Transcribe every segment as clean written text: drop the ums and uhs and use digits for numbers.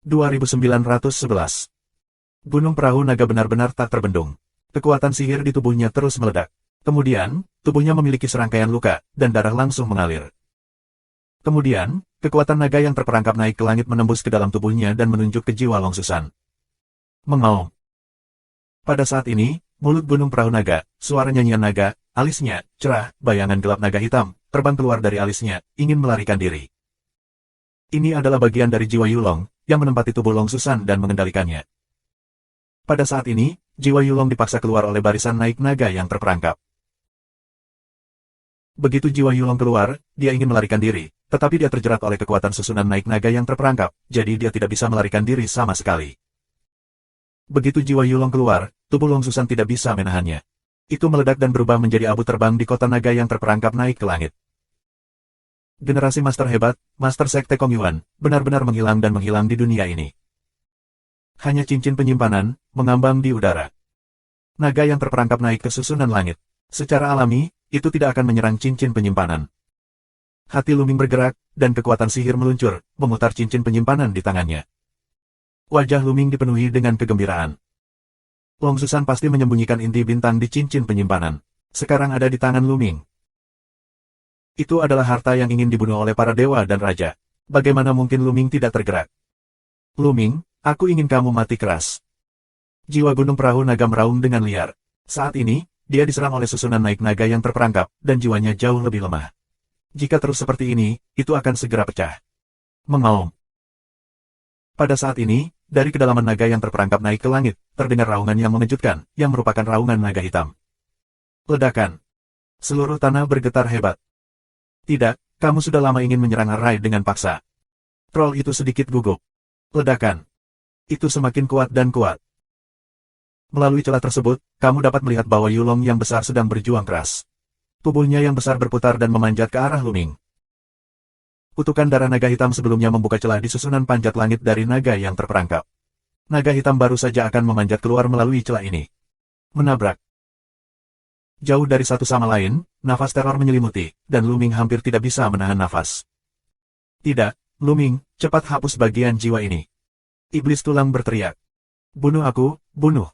2911. Gunung Perahu Naga benar-benar tak terbendung. Kekuatan sihir di tubuhnya terus meledak. Kemudian, tubuhnya memiliki serangkaian luka, dan darah langsung mengalir. Kemudian, kekuatan naga yang terperangkap naik ke langit menembus ke dalam tubuhnya dan menunjuk ke jiwa Long Susan. Mengaum. Pada saat ini, mulut Gunung Perahu Naga, suara nyanyian naga, alisnya, cerah, bayangan gelap naga hitam, terbang keluar dari alisnya, ingin melarikan diri. Ini adalah bagian dari jiwa Yulong, yang menempati tubuh Long Susan dan mengendalikannya. Pada saat ini, jiwa Yulong dipaksa keluar oleh barisan naik naga yang terperangkap. Begitu jiwa Yulong keluar, dia ingin melarikan diri, tetapi dia terjerat oleh kekuatan susunan naik naga yang terperangkap, jadi dia tidak bisa melarikan diri sama sekali. Begitu jiwa Yulong keluar, tubuh Long Susan tidak bisa menahannya. Itu meledak dan berubah menjadi abu terbang di kota naga yang terperangkap naik ke langit. Generasi master hebat, Master Sekte Kong Yuan, benar-benar menghilang dan menghilang di dunia ini. Hanya cincin penyimpanan, mengambang di udara. Naga yang terperangkap naik ke susunan langit. Secara alami, itu tidak akan menyerang cincin penyimpanan. Hati Luming bergerak, dan kekuatan sihir meluncur, memutar cincin penyimpanan di tangannya. Wajah Luming dipenuhi dengan kegembiraan. Long Susan pasti menyembunyikan inti bintang di cincin penyimpanan. Sekarang ada di tangan Luming. Itu adalah harta yang ingin dibunuh oleh para dewa dan raja. Bagaimana mungkin Luming tidak tergerak? Luming, aku ingin kamu mati keras. Jiwa Gunung Perahu Naga meraung dengan liar. Saat ini, dia diserang oleh susunan naik naga yang terperangkap, dan jiwanya jauh lebih lemah. Jika terus seperti ini, itu akan segera pecah. Mengaum. Pada saat ini, dari kedalaman naga yang terperangkap naik ke langit, terdengar raungan yang mengejutkan, yang merupakan raungan naga hitam. Ledakan. Seluruh tanah bergetar hebat. Tidak, kamu sudah lama ingin menyerang Arai dengan paksa. Troll itu sedikit gugup. Ledakan. Itu semakin kuat dan kuat. Melalui celah tersebut, kamu dapat melihat bahwa Yulong yang besar sedang berjuang keras. Tubuhnya yang besar berputar dan memanjat ke arah Luming. Kutukan darah naga hitam sebelumnya membuka celah di susunan panjat langit dari naga yang terperangkap. Naga hitam baru saja akan memanjat keluar melalui celah ini. Menabrak. Jauh dari satu sama lain, nafas teror menyelimuti, dan Luming hampir tidak bisa menahan nafas. Tidak, Luming, cepat hapus bagian jiwa ini. Iblis tulang berteriak. Bunuh aku, bunuh.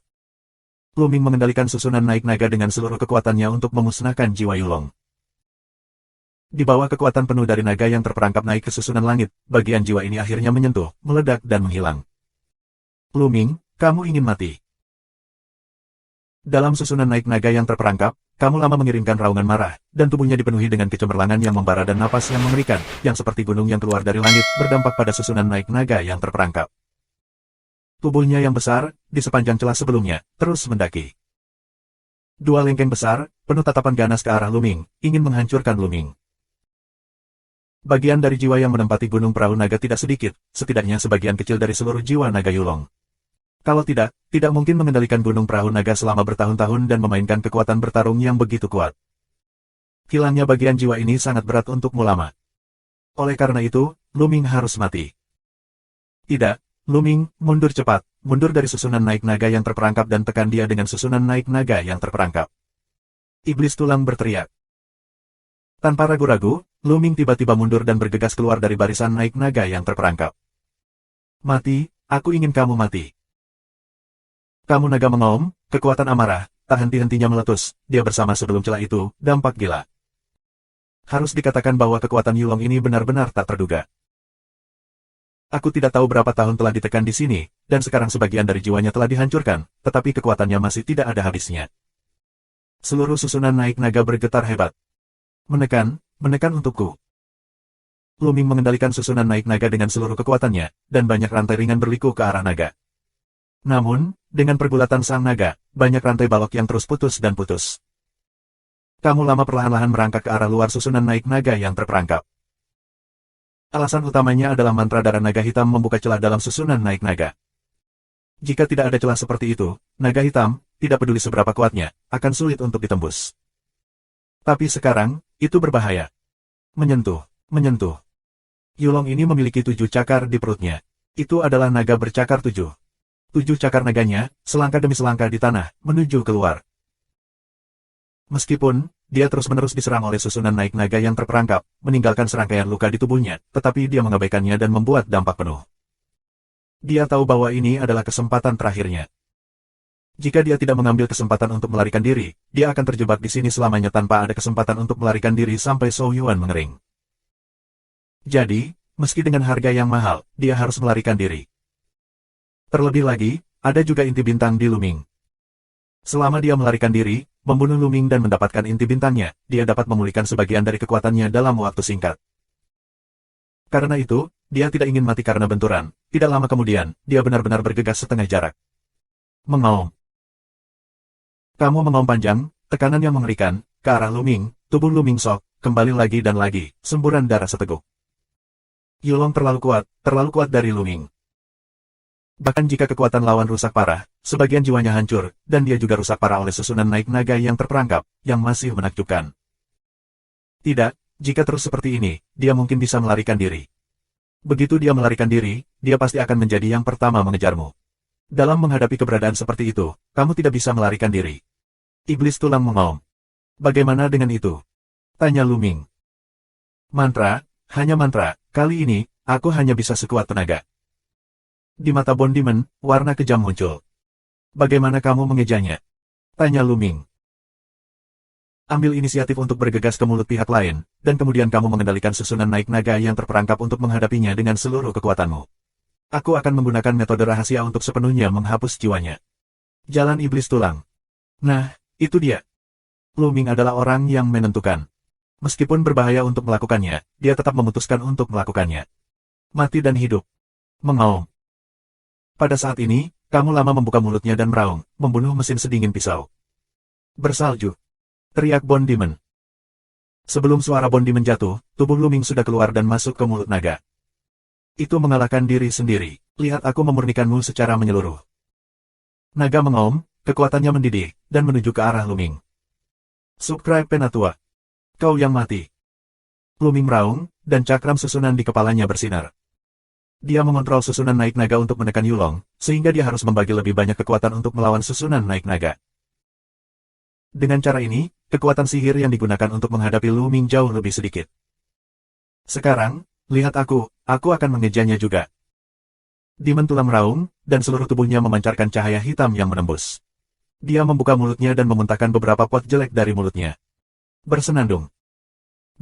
Luming mengendalikan susunan naik naga dengan seluruh kekuatannya untuk memusnahkan jiwa Yulong. Di bawah kekuatan penuh dari naga yang terperangkap naik ke susunan langit, bagian jiwa ini akhirnya menyentuh, meledak dan menghilang. Luming, kamu ingin mati. Dalam susunan naik naga yang terperangkap, kamu lama mengirimkan raungan marah, dan tubuhnya dipenuhi dengan kecemerlangan yang membara dan napas yang mengerikan, yang seperti gunung yang keluar dari langit, berdampak pada susunan naik naga yang terperangkap. Tubuhnya yang besar, di sepanjang celah sebelumnya, terus mendaki. Dua lengkeng besar, penuh tatapan ganas ke arah Luming, ingin menghancurkan Luming. Bagian dari jiwa yang menempati Gunung Perahu Naga tidak sedikit, setidaknya sebagian kecil dari seluruh jiwa naga Yulong. Kalau tidak mungkin mengendalikan Gunung Perahu Naga selama bertahun-tahun dan memainkan kekuatan bertarung yang begitu kuat. Hilangnya bagian jiwa ini sangat berat untukmu lama. Oleh karena itu, Luming harus mati. Tidak, Luming, mundur cepat, mundur dari susunan naik naga yang terperangkap dan tekan dia dengan susunan naik naga yang terperangkap. Iblis tulang berteriak. Tanpa ragu-ragu, Luming tiba-tiba mundur dan bergegas keluar dari barisan naik naga yang terperangkap. Mati, aku ingin kamu mati. Kamu naga mengaum, kekuatan amarah, tak henti-hentinya meletus, dia bersama sebelum celah itu, dampak gila. Harus dikatakan bahwa kekuatan Yulong ini benar-benar tak terduga. Aku tidak tahu berapa tahun telah ditekan di sini, dan sekarang sebagian dari jiwanya telah dihancurkan, tetapi kekuatannya masih tidak ada habisnya. Seluruh susunan naik naga bergetar hebat. Menekan untukku. Luming mengendalikan susunan naik naga dengan seluruh kekuatannya, dan banyak rantai ringan berliku ke arah naga. Namun, dengan pergulatan sang naga, banyak rantai balok yang terus putus dan putus. Kamu lama perlahan-lahan merangkak ke arah luar susunan naik naga yang terperangkap. Alasan utamanya adalah mantra darah naga hitam membuka celah dalam susunan naik naga. Jika tidak ada celah seperti itu, naga hitam, tidak peduli seberapa kuatnya, akan sulit untuk ditembus. Tapi sekarang, itu berbahaya. Menyentuh. Yulong ini memiliki 7 cakar di perutnya. Itu adalah naga bercakar 7. 7 cakar naganya, selangkah demi selangkah di tanah, menuju keluar. Meskipun, dia terus-menerus diserang oleh susunan naik naga yang terperangkap, meninggalkan serangkaian luka di tubuhnya, tetapi dia mengabaikannya dan membuat dampak penuh. Dia tahu bahwa ini adalah kesempatan terakhirnya. Jika dia tidak mengambil kesempatan untuk melarikan diri, dia akan terjebak di sini selamanya tanpa ada kesempatan untuk melarikan diri sampai Zhou Yuan mengering. Jadi, meski dengan harga yang mahal, dia harus melarikan diri. Terlebih lagi, ada juga inti bintang di Luming. Selama dia melarikan diri, membunuh Luming dan mendapatkan inti bintangnya, dia dapat memulihkan sebagian dari kekuatannya dalam waktu singkat. Karena itu, dia tidak ingin mati karena benturan. Tidak lama kemudian, dia benar-benar bergegas setengah jarak. Mengaum. Kamu mengaum panjang, tekanan yang mengerikan, ke arah Luming, tubuh Luming sok, kembali lagi dan lagi, semburan darah seteguk. Yulong terlalu kuat dari Luming. Bahkan jika kekuatan lawan rusak parah, sebagian jiwanya hancur, dan dia juga rusak parah oleh susunan naik naga yang terperangkap, yang masih menakjubkan. Tidak, jika terus seperti ini, dia mungkin bisa melarikan diri. Begitu dia melarikan diri, dia pasti akan menjadi yang pertama mengejarmu. Dalam menghadapi keberadaan seperti itu, kamu tidak bisa melarikan diri. Iblis tulang mengaum. Bagaimana dengan itu? Tanya Luming. Mantra, hanya mantra, kali ini, aku hanya bisa sekuat tenaga. Di mata Bone Demon, warna kejam muncul. Bagaimana kamu mengejanya? Tanya Luming. Ambil inisiatif untuk bergegas ke mulut pihak lain, dan kemudian kamu mengendalikan susunan naik naga yang terperangkap untuk menghadapinya dengan seluruh kekuatanmu. Aku akan menggunakan metode rahasia untuk sepenuhnya menghapus jiwanya. Jalan iblis tulang. Nah, itu dia. Luming adalah orang yang menentukan. Meskipun berbahaya untuk melakukannya, dia tetap memutuskan untuk melakukannya. Mati dan hidup. Mengaum. Pada saat ini, kamu lama membuka mulutnya dan meraung, membunuh mesin sedingin pisau. Bersalju. Teriak Bone Demon. Sebelum suara Bone Demon jatuh, tubuh Luming sudah keluar dan masuk ke mulut naga. Itu mengalahkan diri sendiri. Lihat aku memurnikanmu secara menyeluruh. Naga mengaum, kekuatannya mendidih, dan menuju ke arah Luming. Subscribe Penatua. Kau yang mati. Luming meraung, dan cakram susunan di kepalanya bersinar. Dia mengontrol susunan naik naga untuk menekan Yulong, sehingga dia harus membagi lebih banyak kekuatan untuk melawan susunan naik naga. Dengan cara ini, kekuatan sihir yang digunakan untuk menghadapi Luming jauh lebih sedikit. Sekarang, lihat aku akan mengejanya juga. Demon tulang meraung, dan seluruh tubuhnya memancarkan cahaya hitam yang menembus. Dia membuka mulutnya dan memuntahkan beberapa pot jelek dari mulutnya. Bersenandung.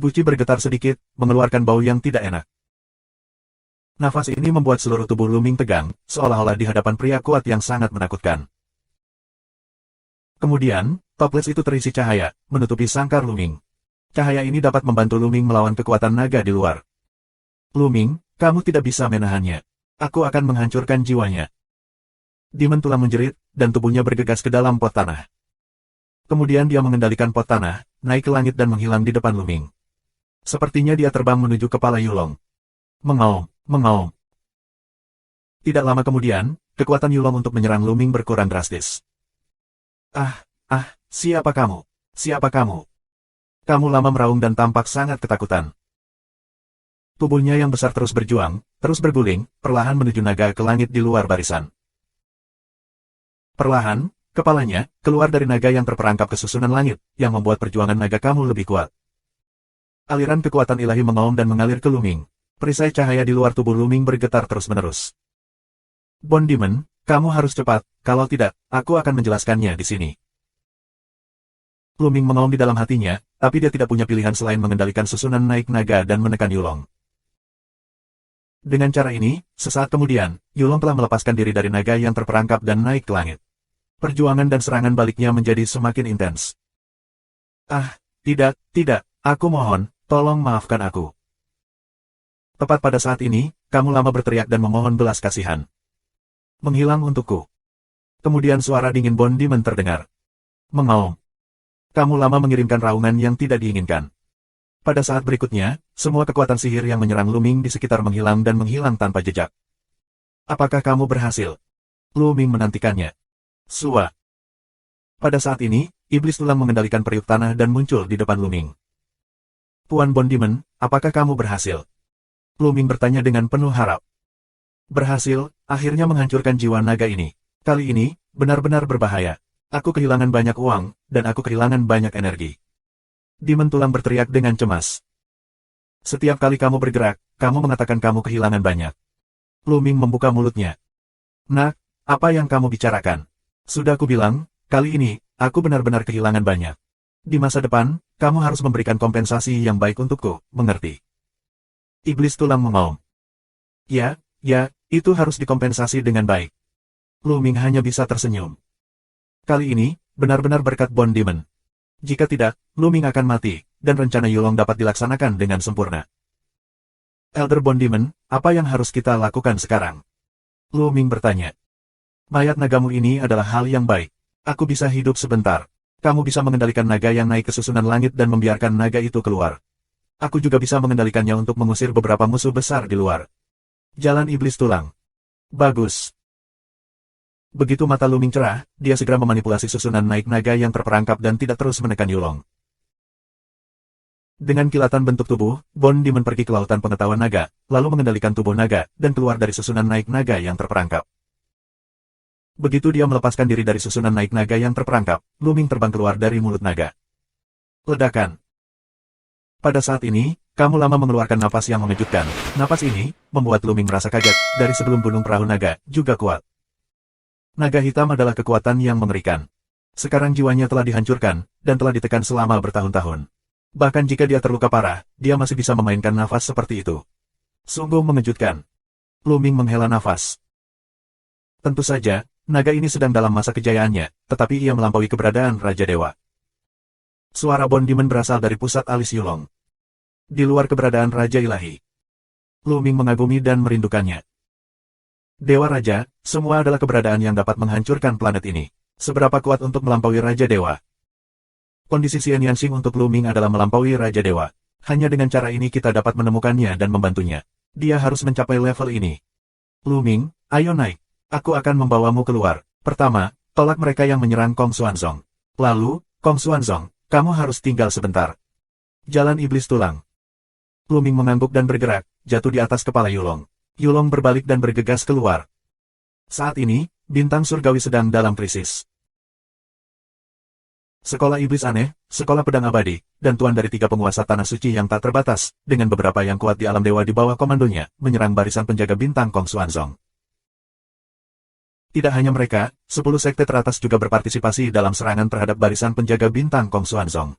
Guci bergetar sedikit, mengeluarkan bau yang tidak enak. Nafas ini membuat seluruh tubuh Luming tegang, seolah-olah di hadapan pria kuat yang sangat menakutkan. Kemudian, toples itu terisi cahaya, menutupi sangkar Luming. Cahaya ini dapat membantu Luming melawan kekuatan naga di luar. Luming, kamu tidak bisa menahannya. Aku akan menghancurkan jiwanya. Demon tulang menjerit, dan tubuhnya bergegas ke dalam pot tanah. Kemudian dia mengendalikan pot tanah, naik ke langit dan menghilang di depan Luming. Sepertinya dia terbang menuju kepala Yulong. Mengaum, mengaum. Tidak lama kemudian, kekuatan Yulong untuk menyerang Luming berkurang drastis. Siapa kamu? Siapa kamu? Kamu lama meraung dan tampak sangat ketakutan. Tubuhnya yang besar terus berjuang, terus berguling, perlahan menuju naga ke langit di luar barisan. Perlahan, kepalanya keluar dari naga yang terperangkap ke susunan langit, yang membuat perjuangan naga kamu lebih kuat. Aliran kekuatan ilahi mengaum dan mengalir ke Luming. Perisai cahaya di luar tubuh Luming bergetar terus-menerus. Bone Demon, kamu harus cepat, kalau tidak, aku akan menjelaskannya di sini. Luming mengaum di dalam hatinya, tapi dia tidak punya pilihan selain mengendalikan susunan naik naga dan menekan Yulong. Dengan cara ini, sesaat kemudian, Yulong telah melepaskan diri dari naga yang terperangkap dan naik ke langit. Perjuangan dan serangan baliknya menjadi semakin intens. Tidak, aku mohon, tolong maafkan aku. Tepat pada saat ini, kamu lama berteriak dan memohon belas kasihan. Menghilang untukku. Kemudian suara dingin Bone Demon terdengar. Mengaum. Kamu lama mengirimkan raungan yang tidak diinginkan. Pada saat berikutnya, semua kekuatan sihir yang menyerang Luming di sekitar menghilang dan menghilang tanpa jejak. Apakah kamu berhasil? Luming menantikannya. Sua. Pada saat ini, iblis tulang mengendalikan periuk tanah dan muncul di depan Luming. Tuan Bone Demon, apakah kamu berhasil? Luming bertanya dengan penuh harap. Berhasil, akhirnya menghancurkan jiwa naga ini. Kali ini, benar-benar berbahaya. Aku kehilangan banyak uang, dan aku kehilangan banyak energi. Demon tulang berteriak dengan cemas. Setiap kali kamu bergerak, kamu mengatakan kamu kehilangan banyak. Luming membuka mulutnya. Nak, apa yang kamu bicarakan? Sudah aku bilang, kali ini, aku benar-benar kehilangan banyak. Di masa depan, kamu harus memberikan kompensasi yang baik untukku, mengerti? Iblis tulang mengaum. Ya, itu harus dikompensasi dengan baik. Lu Ming hanya bisa tersenyum. Kali ini, benar-benar berkat Bone Demon. Jika tidak, Lu Ming akan mati, dan rencana Yulong dapat dilaksanakan dengan sempurna. Elder Bone Demon, apa yang harus kita lakukan sekarang? Lu Ming bertanya. Mayat nagamu ini adalah hal yang baik. Aku bisa hidup sebentar. Kamu bisa mengendalikan naga yang naik ke susunan langit dan membiarkan naga itu keluar. Aku juga bisa mengendalikannya untuk mengusir beberapa musuh besar di luar. Jalan iblis tulang. Bagus. Begitu mata Lu Ming cerah, dia segera memanipulasi susunan naik naga yang terperangkap dan tidak terus menekan Yulong. Dengan kilatan bentuk tubuh, Bone Demon pergi ke lautan pengetahuan naga, lalu mengendalikan tubuh naga, dan keluar dari susunan naik naga yang terperangkap. Begitu dia melepaskan diri dari susunan naik naga yang terperangkap, Lu Ming terbang keluar dari mulut naga. Ledakan. Pada saat ini, kamu lama mengeluarkan napas yang mengejutkan. Napas ini, membuat Lu Ming merasa kaget, dari sebelum gunung perahu naga, juga kuat. Naga hitam adalah kekuatan yang mengerikan. Sekarang jiwanya telah dihancurkan, dan telah ditekan selama bertahun-tahun. Bahkan jika dia terluka parah, dia masih bisa memainkan nafas seperti itu. Sungguh mengejutkan. Lu Ming menghela nafas. Tentu saja, naga ini sedang dalam masa kejayaannya, tetapi ia melampaui keberadaan Raja Dewa. Suara Bone Demon berasal dari pusat alis Yulong. Di luar keberadaan Raja Ilahi. Lu Ming mengagumi dan merindukannya. Dewa Raja, semua adalah keberadaan yang dapat menghancurkan planet ini. Seberapa kuat untuk melampaui Raja Dewa? Kondisi Xian Yanxing untuk Lu Ming adalah melampaui Raja Dewa. Hanya dengan cara ini kita dapat menemukannya dan membantunya. Dia harus mencapai level ini. Lu Ming, ayo naik. Aku akan membawamu keluar. Pertama, tolak mereka yang menyerang Kong Xuanzong. Lalu, Kong Xuanzong, kamu harus tinggal sebentar. Jalan iblis tulang. Lu Ming mengangguk dan bergerak, jatuh di atas kepala Yulong. Yulong berbalik dan bergegas keluar. Saat ini, bintang surgawi sedang dalam krisis. Sekolah iblis aneh, sekolah pedang abadi, dan tuan dari 3 penguasa tanah suci yang tak terbatas, dengan beberapa yang kuat di alam dewa di bawah komandonya, menyerang barisan penjaga bintang Kong Xuanzong. Tidak hanya mereka, 10 sekte teratas juga berpartisipasi dalam serangan terhadap barisan penjaga bintang Kong Xuanzong.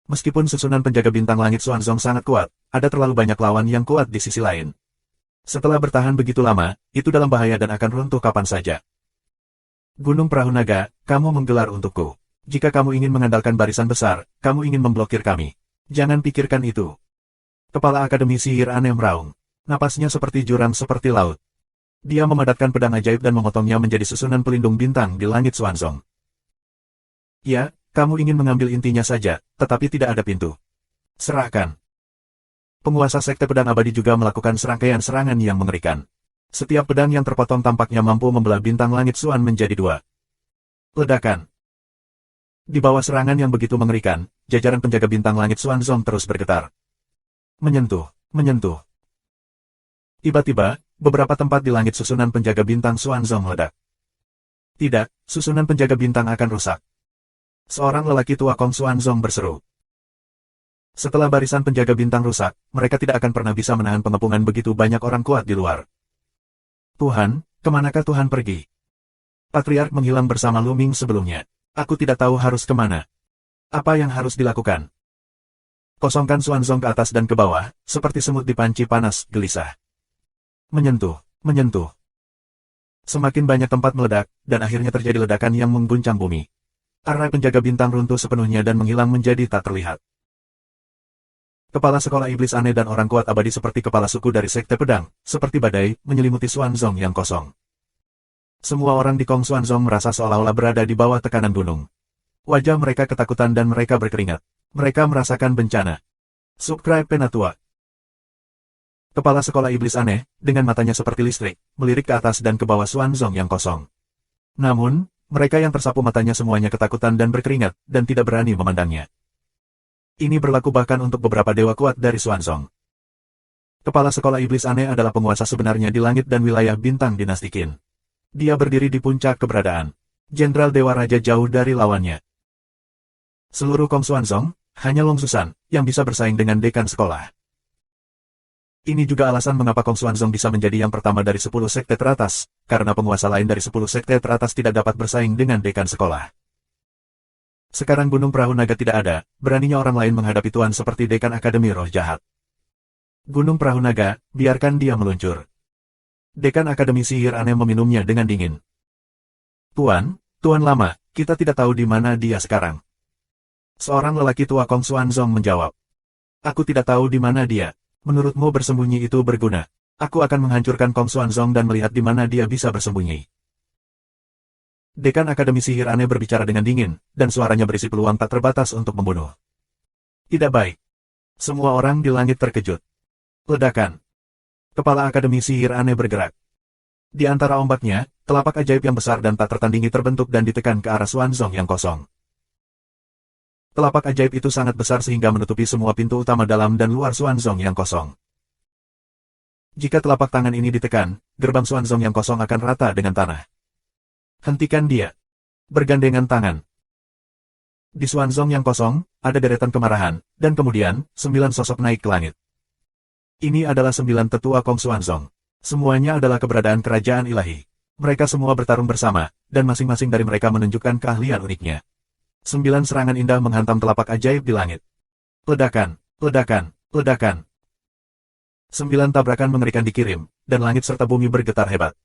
Meskipun susunan penjaga bintang langit Xuanzong sangat kuat, ada terlalu banyak lawan yang kuat di sisi lain. Setelah bertahan begitu lama, itu dalam bahaya dan akan runtuh kapan saja. Gunung Perahu Naga, kamu menggelar untukku. Jika kamu ingin mengandalkan barisan besar, kamu ingin memblokir kami. Jangan pikirkan itu. Kepala Akademi Sihir aneh meraung. Napasnya seperti jurang seperti laut. Dia memadatkan pedang ajaib dan memotongnya menjadi susunan pelindung bintang di langit Xuanzong. Ya, kamu ingin mengambil intinya saja, tetapi tidak ada pintu. Serahkan. Penguasa Sekte Pedang Abadi juga melakukan serangkaian serangan yang mengerikan. Setiap pedang yang terpotong tampaknya mampu membelah bintang langit Xuan menjadi 2. Ledakan. Di bawah serangan yang begitu mengerikan, jajaran penjaga bintang langit Xuanzong terus bergetar. Menyentuh. Tiba-tiba, beberapa tempat di langit susunan penjaga bintang Xuanzong meledak. Tidak, susunan penjaga bintang akan rusak. Seorang lelaki tua Kong Xuanzong berseru. Setelah barisan penjaga bintang rusak, mereka tidak akan pernah bisa menahan pengepungan begitu banyak orang kuat di luar. Tuhan, kemanakah Tuhan pergi? Patriark menghilang bersama Lu Ming sebelumnya. Aku tidak tahu harus kemana. Apa yang harus dilakukan? Kosongkan Xuanzong ke atas dan ke bawah, seperti semut di panci panas, gelisah. Menyentuh. Semakin banyak tempat meledak, dan akhirnya terjadi ledakan yang mengguncang bumi. Arai penjaga bintang runtuh sepenuhnya dan menghilang menjadi tak terlihat. Kepala sekolah iblis aneh dan orang kuat abadi seperti kepala suku dari Sekte Pedang, seperti badai, menyelimuti Xuanzong yang kosong. Semua orang di Kong Xuanzong merasa seolah-olah berada di bawah tekanan gunung. Wajah mereka ketakutan dan mereka berkeringat. Mereka merasakan bencana. Subscribe Penatua. Kepala sekolah iblis aneh, dengan matanya seperti listrik, melirik ke atas dan ke bawah Xuanzong yang kosong. Namun, mereka yang tersapu matanya semuanya ketakutan dan berkeringat, dan tidak berani memandangnya. Ini berlaku bahkan untuk beberapa dewa kuat dari Xuanzong. Kepala sekolah iblis aneh adalah penguasa sebenarnya di langit dan wilayah bintang dinasti Qin. Dia berdiri di puncak keberadaan. Jenderal Dewa Raja jauh dari lawannya. Seluruh Kong Xuanzong, hanya Long Susan, yang bisa bersaing dengan dekan sekolah. Ini juga alasan mengapa Kong Xuanzong bisa menjadi yang pertama dari 10 sekte teratas, karena penguasa lain dari 10 sekte teratas tidak dapat bersaing dengan dekan sekolah. Sekarang Gunung Perahu Naga tidak ada, beraninya orang lain menghadapi tuan seperti dekan Akademi Roh Jahat. Gunung Perahu Naga, biarkan dia meluncur. Dekan Akademi Sihir Aneh meminumnya dengan dingin. Tuan lama, kita tidak tahu di mana dia sekarang. Seorang lelaki tua Kong Xuanzong menjawab. Aku tidak tahu di mana dia. Menurutmu bersembunyi itu berguna? Aku akan menghancurkan Kong Xuanzong dan melihat di mana dia bisa bersembunyi. Dekan Akademi Sihir Aneh berbicara dengan dingin, dan suaranya berisi peluang tak terbatas untuk membunuh. Tidak baik. Semua orang di langit terkejut. Ledakan. Kepala Akademi Sihir Aneh bergerak. Di antara ombaknya, telapak ajaib yang besar dan tak tertandingi terbentuk dan ditekan ke arah Xuanzong yang kosong. Telapak ajaib itu sangat besar sehingga menutupi semua pintu utama dalam dan luar Xuanzong yang kosong. Jika telapak tangan ini ditekan, gerbang Xuanzong yang kosong akan rata dengan tanah. Hentikan dia. Bergandengan tangan. Di Xuanzong yang kosong, ada deretan kemarahan, dan kemudian, 9 sosok naik ke langit. Ini adalah 9 tetua Kong Xuanzong. Semuanya adalah keberadaan kerajaan ilahi. Mereka semua bertarung bersama, dan masing-masing dari mereka menunjukkan keahlian uniknya. 9 serangan indah menghantam telapak ajaib di langit. Ledakan, ledakan, ledakan. 9 tabrakan mengerikan dikirim, dan langit serta bumi bergetar hebat.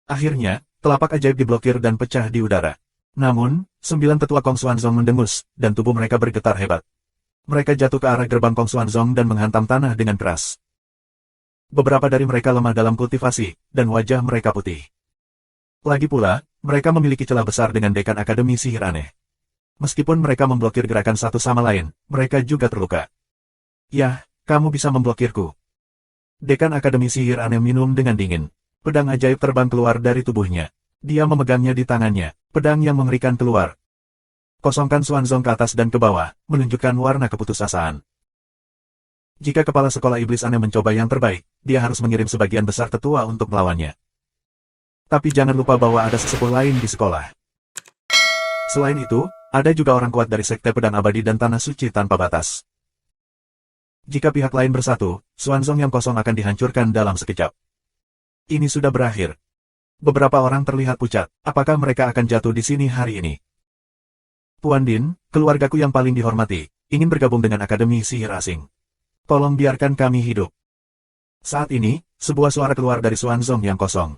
Akhirnya, telapak ajaib diblokir dan pecah di udara. Namun, 9 tetua Kong Xuanzong mendengus, dan tubuh mereka bergetar hebat. Mereka jatuh ke arah gerbang Kong Xuanzong dan menghantam tanah dengan keras. Beberapa dari mereka lemah dalam kultivasi, dan wajah mereka putih. Lagi pula, mereka memiliki celah besar dengan dekan Akademi Sihir Aneh. Meskipun mereka memblokir gerakan satu sama lain, mereka juga terluka. Yah, kamu bisa memblokirku. Dekan Akademi Sihir Aneh minum dengan dingin. Pedang ajaib terbang keluar dari tubuhnya. Dia memegangnya di tangannya, pedang yang mengerikan keluar. Kosongkan Xuanzong ke atas dan ke bawah, menunjukkan warna keputusasaan. Jika kepala sekolah iblis aneh mencoba yang terbaik, dia harus mengirim sebagian besar tetua untuk melawannya. Tapi jangan lupa bahwa ada sesepuh lain di sekolah. Selain itu, ada juga orang kuat dari Sekte Pedang Abadi dan Tanah Suci Tanpa Batas. Jika pihak lain bersatu, Xuanzong yang kosong akan dihancurkan dalam sekejap. Ini sudah berakhir. Beberapa orang terlihat pucat, apakah mereka akan jatuh di sini hari ini? Tuan Din, keluargaku yang paling dihormati, ingin bergabung dengan Akademi Sihir Asing. Tolong biarkan kami hidup. Saat ini, sebuah suara keluar dari Xuanzong yang kosong.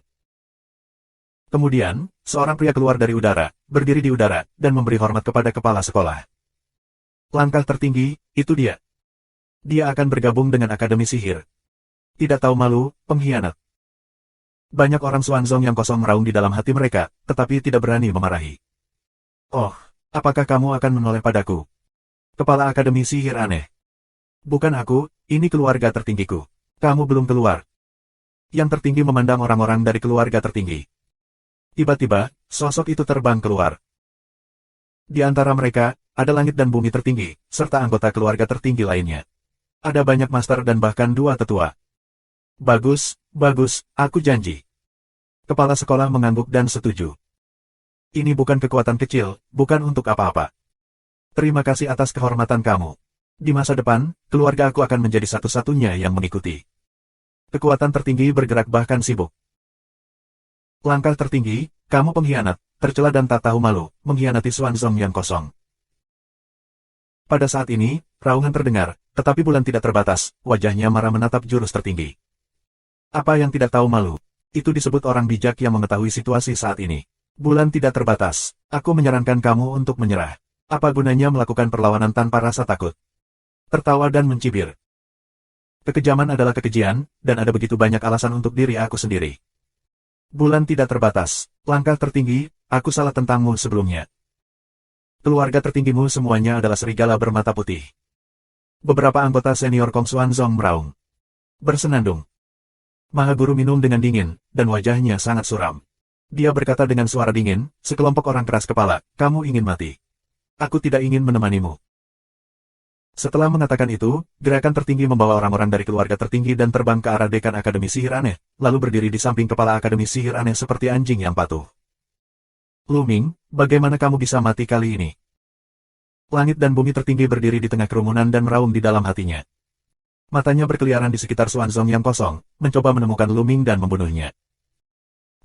Kemudian, seorang pria keluar dari udara, berdiri di udara, dan memberi hormat kepada kepala sekolah. Langkah tertinggi, itu dia. Dia akan bergabung dengan Akademi Sihir. Tidak tahu malu, pengkhianat. Banyak orang Xuanzong yang kosong meraung di dalam hati mereka, tetapi tidak berani memarahi. Oh, apakah kamu akan menoleh padaku? Kepala Akademi Sihir Aneh. Bukan aku, ini keluarga tertinggiku. Kamu belum keluar. Yang tertinggi memandang orang-orang dari keluarga tertinggi. Tiba-tiba, sosok itu terbang keluar. Di antara mereka, ada langit dan bumi tertinggi, serta anggota keluarga tertinggi lainnya. Ada banyak master dan bahkan 2 tetua. Bagus, bagus, aku janji. Kepala sekolah mengangguk dan setuju. Ini bukan kekuatan kecil, bukan untuk apa-apa. Terima kasih atas kehormatan kamu. Di masa depan, keluarga aku akan menjadi satu-satunya yang mengikuti. Kekuatan tertinggi bergerak bahkan sibuk. Langkah tertinggi, kamu pengkhianat, tercela dan tak tahu malu, mengkhianati Xuanzong yang kosong. Pada saat ini, raungan terdengar, tetapi bulan tidak terbatas, wajahnya marah menatap jurus tertinggi. Apa yang tidak tahu malu? Itu disebut orang bijak yang mengetahui situasi saat ini. Bulan tidak terbatas, aku menyarankan kamu untuk menyerah. Apa gunanya melakukan perlawanan tanpa rasa takut? Tertawa dan mencibir. Kekejaman adalah kekejian, dan ada begitu banyak alasan untuk diri aku sendiri. Bulan tidak terbatas, langkah tertinggi, aku salah tentangmu sebelumnya. Keluarga tertinggimu semuanya adalah serigala bermata putih. Beberapa anggota senior Kong Xuanzong meraung. Bersenandung. Maha Guru minum dengan dingin, dan wajahnya sangat suram. Dia berkata dengan suara dingin, sekelompok orang keras kepala, kamu ingin mati. Aku tidak ingin menemanimu. Setelah mengatakan itu, gerakan tertinggi membawa orang-orang dari keluarga tertinggi dan terbang ke arah dekan Akademi Sihir Aneh, lalu berdiri di samping kepala Akademi Sihir Aneh seperti anjing yang patuh. Luming, bagaimana kamu bisa mati kali ini? Langit dan bumi tertinggi berdiri di tengah kerumunan dan meraung di dalam hatinya. Matanya berkeliaran di sekitar Xuanzong yang kosong, mencoba menemukan Luming dan membunuhnya.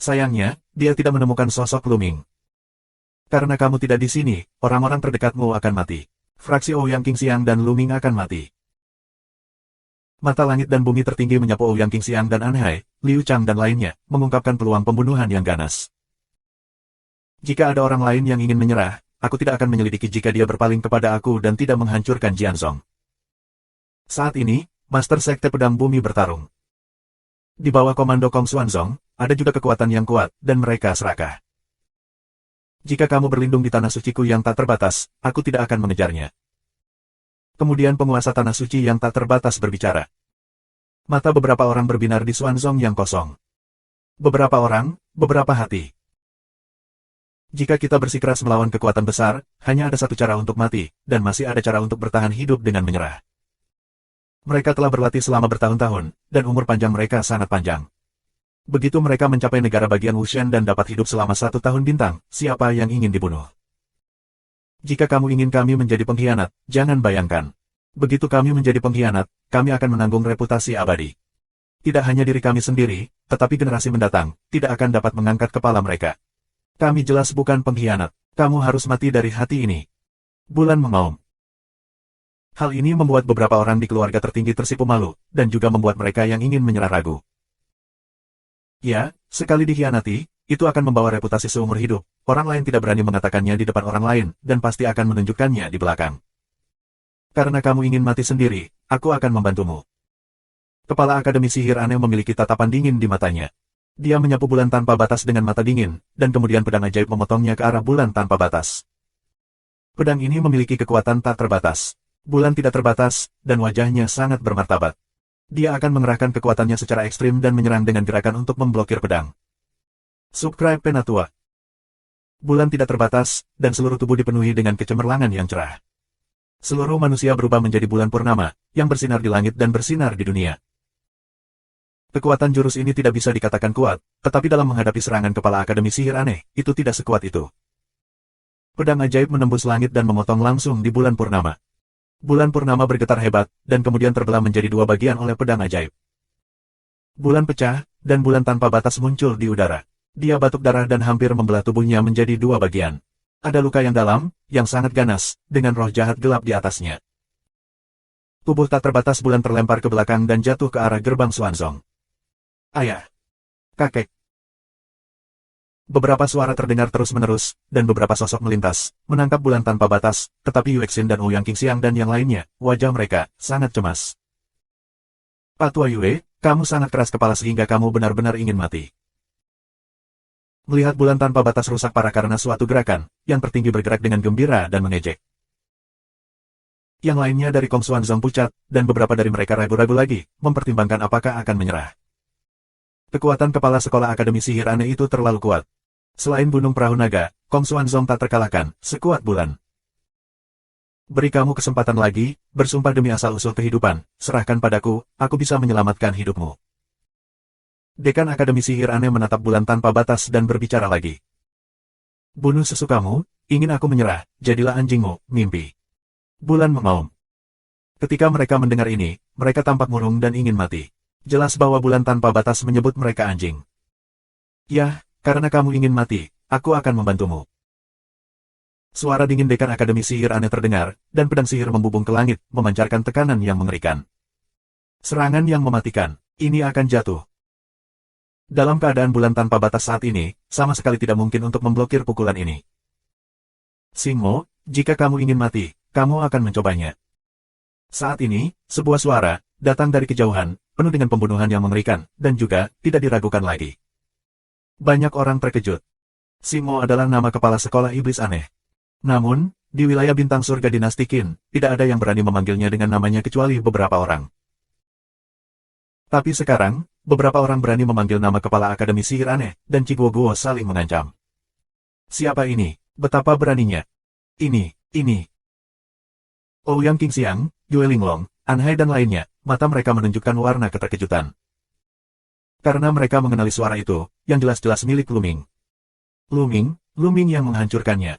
Sayangnya, dia tidak menemukan sosok Luming. Karena kamu tidak di sini, orang-orang terdekatmu akan mati. Fraksi Ouyang Qingxiang dan Luming akan mati. Mata langit dan bumi tertinggi menyapu Ouyang Qingxiang dan Anhai, Liu Chang dan lainnya, mengungkapkan peluang pembunuhan yang ganas. Jika ada orang lain yang ingin menyerah, aku tidak akan menyelidiki jika dia berpaling kepada aku dan tidak menghancurkan Jianzong. Saat ini, Master Sekte Pedang Bumi bertarung. Di bawah komando Kong Xuanzong, ada juga kekuatan yang kuat, dan mereka serakah. Jika kamu berlindung di tanah suciku yang tak terbatas, aku tidak akan mengejarnya. Kemudian penguasa tanah suci yang tak terbatas berbicara. Mata beberapa orang berbinar di Xuanzong yang kosong. Beberapa orang, beberapa hati. Jika kita bersikeras melawan kekuatan besar, hanya ada satu cara untuk mati, dan masih ada cara untuk bertahan hidup dengan menyerah. Mereka telah berlatih selama bertahun-tahun, dan umur panjang mereka sangat panjang. Begitu mereka mencapai negara bagian Wushan dan dapat hidup selama 1 tahun bintang, siapa yang ingin dibunuh? Jika kamu ingin kami menjadi pengkhianat, jangan bayangkan. Begitu kami menjadi pengkhianat, kami akan menanggung reputasi abadi. Tidak hanya diri kami sendiri, tetapi generasi mendatang, tidak akan dapat mengangkat kepala mereka. Kami jelas bukan pengkhianat. Kamu harus mati dari hati ini. Bulan mengaum. Hal ini membuat beberapa orang di keluarga tertinggi tersipu malu, dan juga membuat mereka yang ingin menyerah ragu. Ya, sekali dikhianati, itu akan membawa reputasi seumur hidup. Orang lain tidak berani mengatakannya di depan orang lain, dan pasti akan menunjukkannya di belakang. Karena kamu ingin mati sendiri, aku akan membantumu. Kepala Akademi Sihir Aneh memiliki tatapan dingin di matanya. Dia menyapu bulan tanpa batas dengan mata dingin, dan kemudian pedang ajaib memotongnya ke arah bulan tanpa batas. Pedang ini memiliki kekuatan tak terbatas. Bulan tidak terbatas, dan wajahnya sangat bermartabat. Dia akan mengerahkan kekuatannya secara ekstrim dan menyerang dengan gerakan untuk memblokir pedang. Subscribe Penatua. Bulan tidak terbatas, dan seluruh tubuh dipenuhi dengan kecemerlangan yang cerah. Seluruh manusia berubah menjadi bulan purnama, yang bersinar di langit dan bersinar di dunia. Kekuatan jurus ini tidak bisa dikatakan kuat, tetapi dalam menghadapi serangan kepala Akademi Sihir Aneh, itu tidak sekuat itu. Pedang ajaib menembus langit dan memotong langsung di bulan purnama. Bulan purnama bergetar hebat, dan kemudian terbelah menjadi 2 bagian oleh pedang ajaib. Bulan pecah, dan bulan tanpa batas muncul di udara. Dia batuk darah dan hampir membelah tubuhnya menjadi 2 bagian. Ada luka yang dalam, yang sangat ganas, dengan roh jahat gelap di atasnya. Tubuh tak terbatas bulan terlempar ke belakang dan jatuh ke arah gerbang Xuanzong. Ayah! Kakek! Beberapa suara terdengar terus-menerus, dan beberapa sosok melintas, menangkap bulan tanpa batas, tetapi Yuexin dan Ouyang Qingxiang dan yang lainnya, wajah mereka, sangat cemas. Patua Yue, kamu sangat keras kepala sehingga kamu benar-benar ingin mati. Melihat bulan tanpa batas rusak parah karena suatu gerakan, yang tertinggi bergerak dengan gembira dan mengejek. Yang lainnya dari Kong Xuanzong pucat, dan beberapa dari mereka ragu-ragu lagi, mempertimbangkan apakah akan menyerah. Kekuatan kepala sekolah Akademi Sihir Aneh itu terlalu kuat. Selain Gunung Perahu Naga, Kong Xuanzong tak terkalahkan, sekuat bulan. Beri kamu kesempatan lagi, bersumpah demi asal-usul kehidupan, serahkan padaku, aku bisa menyelamatkan hidupmu. Dekan Akademi Sihir Aneh menatap bulan tanpa batas dan berbicara lagi. Bunuh sesukamu, ingin aku menyerah, jadilah anjingmu, mimpi. Bulan mengaum. Ketika mereka mendengar ini, mereka tampak murung dan ingin mati. Jelas bahwa bulan tanpa batas menyebut mereka anjing. Yah, karena kamu ingin mati, aku akan membantumu. Suara dingin dekan Akademi Sihir Aneh terdengar, dan pedang sihir membubung ke langit, memancarkan tekanan yang mengerikan. Serangan yang mematikan, ini akan jatuh. Dalam keadaan bulan tanpa batas saat ini, sama sekali tidak mungkin untuk memblokir pukulan ini. Xingmo, jika kamu ingin mati, kamu akan mencobanya. Saat ini, sebuah suara, datang dari kejauhan, penuh dengan pembunuhan yang mengerikan, dan juga, tidak diragukan lagi. Banyak orang terkejut. Xingmo adalah nama kepala sekolah iblis aneh. Namun, di wilayah bintang surga dinasti Qin, tidak ada yang berani memanggilnya dengan namanya kecuali beberapa orang. Tapi sekarang, beberapa orang berani memanggil nama kepala Akademi Sihir Aneh, dan Ciguoguo saling mengancam. Siapa ini? Betapa beraninya? Ini. Ouyang Qingxiang, Yue Linglong, Anhai dan lainnya, mata mereka menunjukkan warna keterkejutan. Karena mereka mengenali suara itu, yang jelas-jelas milik Luming. Luming yang menghancurkannya.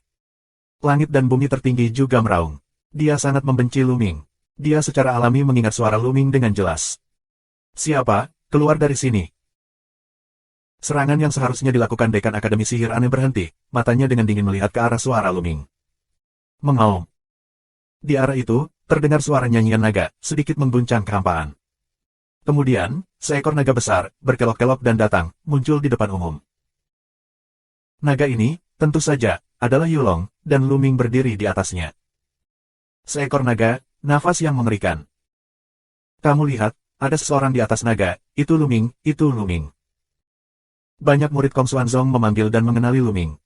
Langit dan bumi tertinggi juga meraung. Dia sangat membenci Luming. Dia secara alami mengingat suara Luming dengan jelas. Siapa? Keluar dari sini. Serangan yang seharusnya dilakukan Dekan Akademi Sihir Aneh berhenti, matanya dengan dingin melihat ke arah suara Luming. Mengaum. Di arah itu, terdengar suara nyanyian naga, sedikit mengguncang kehampaan. Kemudian, seekor naga besar, berkelok-kelok dan datang, muncul di depan umum. Naga ini, tentu saja, adalah Yulong, dan Luming berdiri di atasnya. Seekor naga, nafas yang mengerikan. Kamu lihat, ada seseorang di atas naga, itu Luming, itu Luming. Banyak murid Kong Xuanzong memanggil dan mengenali Luming.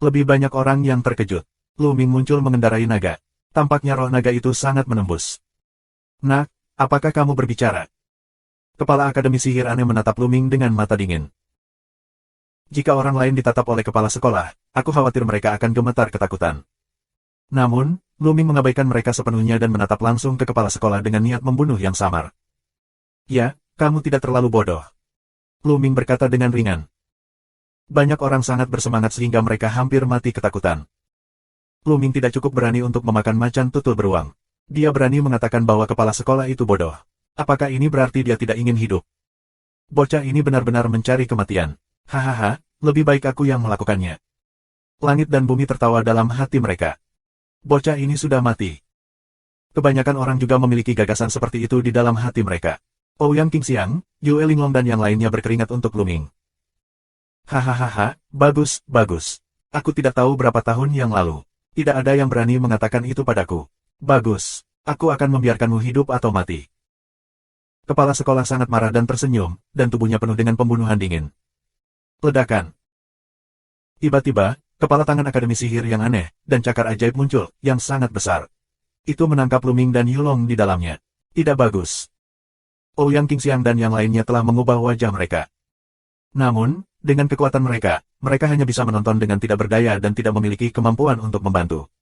Lebih banyak orang yang terkejut. Luming muncul mengendarai naga. Tampaknya roh naga itu sangat menembus. Nak, apakah kamu berbicara? Kepala Akademi Sihir Aneh menatap Luming dengan mata dingin. Jika orang lain ditatap oleh kepala sekolah, aku khawatir mereka akan gemetar ketakutan. Namun, Luming mengabaikan mereka sepenuhnya dan menatap langsung ke kepala sekolah dengan niat membunuh yang samar. Ya, kamu tidak terlalu bodoh. Luming berkata dengan ringan. Banyak orang sangat bersemangat sehingga mereka hampir mati ketakutan. Luming tidak cukup berani untuk memakan macan tutul beruang. Dia berani mengatakan bahwa kepala sekolah itu bodoh. Apakah ini berarti dia tidak ingin hidup? Bocah ini benar-benar mencari kematian. Hahaha, lebih baik aku yang melakukannya. Langit dan bumi tertawa dalam hati mereka. Bocah ini sudah mati. Kebanyakan orang juga memiliki gagasan seperti itu di dalam hati mereka. Ouyang Qingxiang, Yue Linglong dan yang lainnya berkeringat untuk Luming. Hahaha, bagus, bagus. Aku tidak tahu berapa tahun yang lalu. Tidak ada yang berani mengatakan itu padaku. Bagus, aku akan membiarkanmu hidup atau mati. Kepala sekolah sangat marah dan tersenyum, dan tubuhnya penuh dengan pembunuhan dingin. Ledakan. Tiba-tiba, kepala tangan Akademi Sihir yang aneh, dan cakar ajaib muncul, yang sangat besar. Itu menangkap Luming dan Yulong di dalamnya. Tidak bagus. Ouyang Qingxiang dan yang lainnya telah mengubah wajah mereka. Namun, dengan kekuatan mereka, mereka hanya bisa menonton dengan tidak berdaya dan tidak memiliki kemampuan untuk membantu.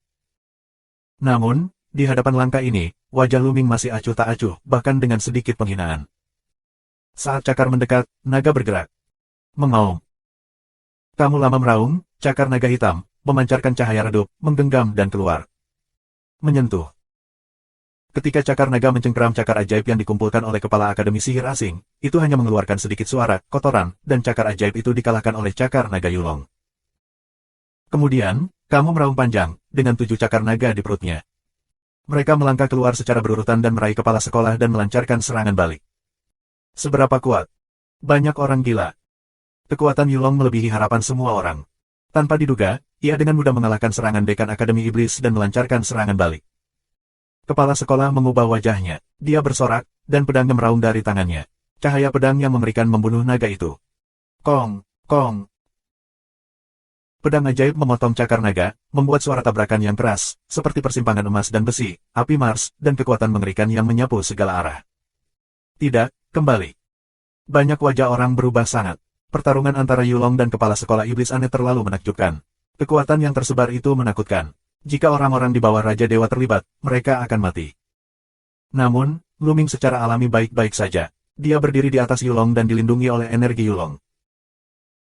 Namun, di hadapan langkah ini, wajah Luming masih acuh tak acuh, bahkan dengan sedikit penghinaan. Saat cakar mendekat, naga bergerak. Mengaum. Kamu lama meraung, cakar naga hitam, memancarkan cahaya redup, menggenggam dan keluar. Menyentuh. Ketika cakar naga mencengkeram cakar ajaib yang dikumpulkan oleh kepala Akademi Sihir asing, itu hanya mengeluarkan sedikit suara, kotoran, dan cakar ajaib itu dikalahkan oleh cakar naga Yulong. Kemudian, kamu meraung panjang, dengan 7 cakar naga di perutnya. Mereka melangkah keluar secara berurutan dan meraih kepala sekolah dan melancarkan serangan balik. Seberapa kuat? Banyak orang gila. Kekuatan Yulong melebihi harapan semua orang. Tanpa diduga, ia dengan mudah mengalahkan serangan Dekan Akademi Iblis dan melancarkan serangan balik. Kepala sekolah mengubah wajahnya. Dia bersorak, dan pedangnya meraung dari tangannya. Cahaya pedang yang mengerikan membunuh naga itu. Kong, kong. Pedang ajaib memotong cakar naga, membuat suara tabrakan yang keras, seperti persimpangan emas dan besi, api Mars, dan kekuatan mengerikan yang menyapu segala arah. Tidak, kembali. Banyak wajah orang berubah sangat. Pertarungan antara Yulong dan kepala sekolah iblis aneh terlalu menakjubkan. Kekuatan yang tersebar itu menakutkan. Jika orang-orang di bawah Raja Dewa terlibat, mereka akan mati. Namun, Luming secara alami baik-baik saja. Dia berdiri di atas Yulong dan dilindungi oleh energi Yulong.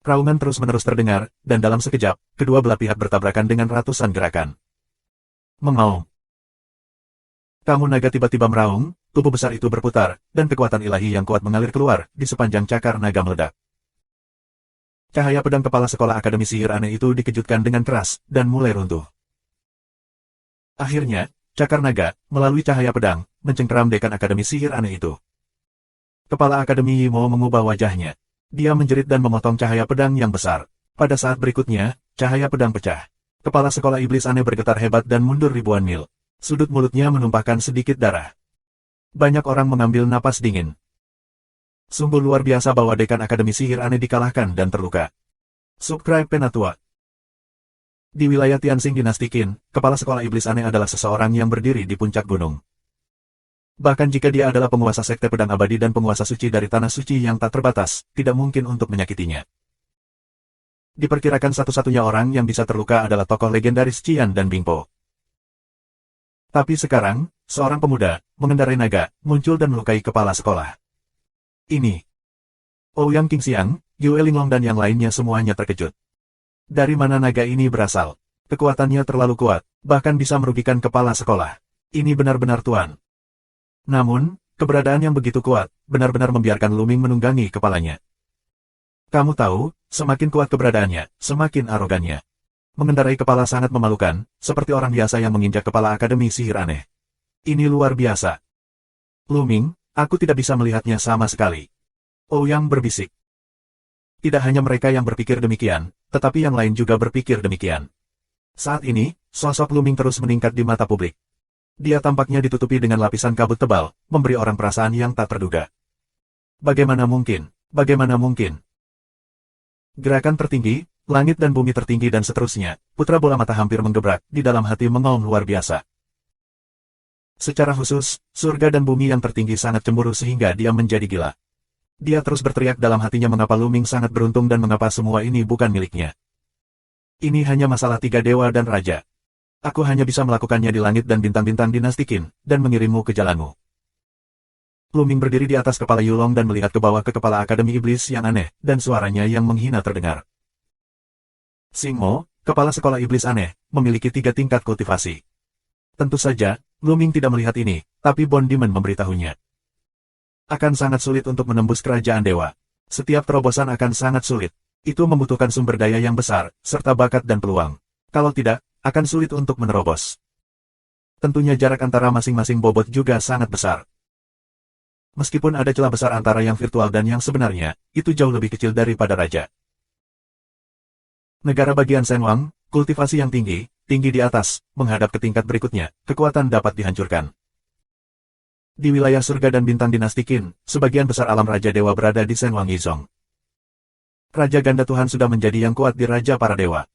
Raungan terus-menerus terdengar, dan dalam sekejap, kedua belah pihak bertabrakan dengan ratusan gerakan. Mengaum. Kamu naga tiba-tiba meraung, tubuh besar itu berputar, dan kekuatan ilahi yang kuat mengalir keluar, di sepanjang cakar naga meledak. Cahaya pedang kepala sekolah Akademi Sihir Aneh itu dikejutkan dengan keras, dan mulai runtuh. Akhirnya, cakar naga, melalui cahaya pedang, mencengkeram Dekan Akademi Sihir Aneh itu. Kepala Akademi Yimo mengubah wajahnya. Dia menjerit dan memotong cahaya pedang yang besar. Pada saat berikutnya, cahaya pedang pecah. Kepala sekolah iblis aneh bergetar hebat dan mundur ribuan mil. Sudut mulutnya menumpahkan sedikit darah. Banyak orang mengambil napas dingin. Sungguh luar biasa bahwa Dekan Akademi Sihir Aneh dikalahkan dan terluka. Subscribe Penatua. Di wilayah Tianxing Dinasti Qin, kepala sekolah iblis aneh adalah seseorang yang berdiri di puncak gunung. Bahkan jika dia adalah penguasa sekte pedang abadi dan penguasa suci dari tanah suci yang tak terbatas, tidak mungkin untuk menyakitinya. Diperkirakan satu-satunya orang yang bisa terluka adalah tokoh legendaris Qian dan Bingpo. Tapi sekarang, seorang pemuda, mengendarai naga, muncul dan melukai kepala sekolah. Ini. Ouyang Qingxiang, Yue Linglong dan yang lainnya semuanya terkejut. Dari mana naga ini berasal? Kekuatannya terlalu kuat, bahkan bisa merugikan kepala sekolah. Ini benar-benar tuan. Namun, keberadaan yang begitu kuat, benar-benar membiarkan Luming menunggangi kepalanya. Kamu tahu, semakin kuat keberadaannya, semakin arogannya. Mengendarai kepala sangat memalukan, seperti orang biasa yang menginjak kepala Akademi Sihir Aneh. Ini luar biasa. Luming, aku tidak bisa melihatnya sama sekali. Ouyang berbisik. Tidak hanya mereka yang berpikir demikian, tetapi yang lain juga berpikir demikian. Saat ini, sosok Luming terus meningkat di mata publik. Dia tampaknya ditutupi dengan lapisan kabut tebal, memberi orang perasaan yang tak terduga. Bagaimana mungkin? Bagaimana mungkin? Gerakan tertinggi, langit dan bumi tertinggi dan seterusnya, putra bola mata hampir menggebrak, di dalam hati mengaum luar biasa. Secara khusus, surga dan bumi yang tertinggi sangat cemburu sehingga dia menjadi gila. Dia terus berteriak dalam hatinya mengapa Luming sangat beruntung dan mengapa semua ini bukan miliknya. Ini hanya masalah 3 dewa dan raja. Aku hanya bisa melakukannya di langit dan bintang-bintang dinasti Qin, dan mengirimmu ke jalanmu. Luming berdiri di atas kepala Yulong dan melihat ke bawah ke kepala Akademi Iblis yang aneh, dan suaranya yang menghina terdengar. Xingmo, kepala sekolah iblis aneh, memiliki 3 tingkat kultivasi. Tentu saja, Luming tidak melihat ini, tapi Bond Demon memberitahunya. Akan sangat sulit untuk menembus kerajaan dewa. Setiap terobosan akan sangat sulit. Itu membutuhkan sumber daya yang besar, serta bakat dan peluang. Kalau tidak, akan sulit untuk menerobos. Tentunya jarak antara masing-masing bobot juga sangat besar. Meskipun ada celah besar antara yang virtual dan yang sebenarnya, itu jauh lebih kecil daripada raja. Negara bagian Shenwang, kultivasi yang tinggi, tinggi di atas, menghadap ke tingkat berikutnya, kekuatan dapat dihancurkan. Di wilayah surga dan bintang dinasti Qin, sebagian besar alam Raja Dewa berada di Shenwang Yizong. Raja Ganda Tuhan sudah menjadi yang kuat di Raja Para Dewa.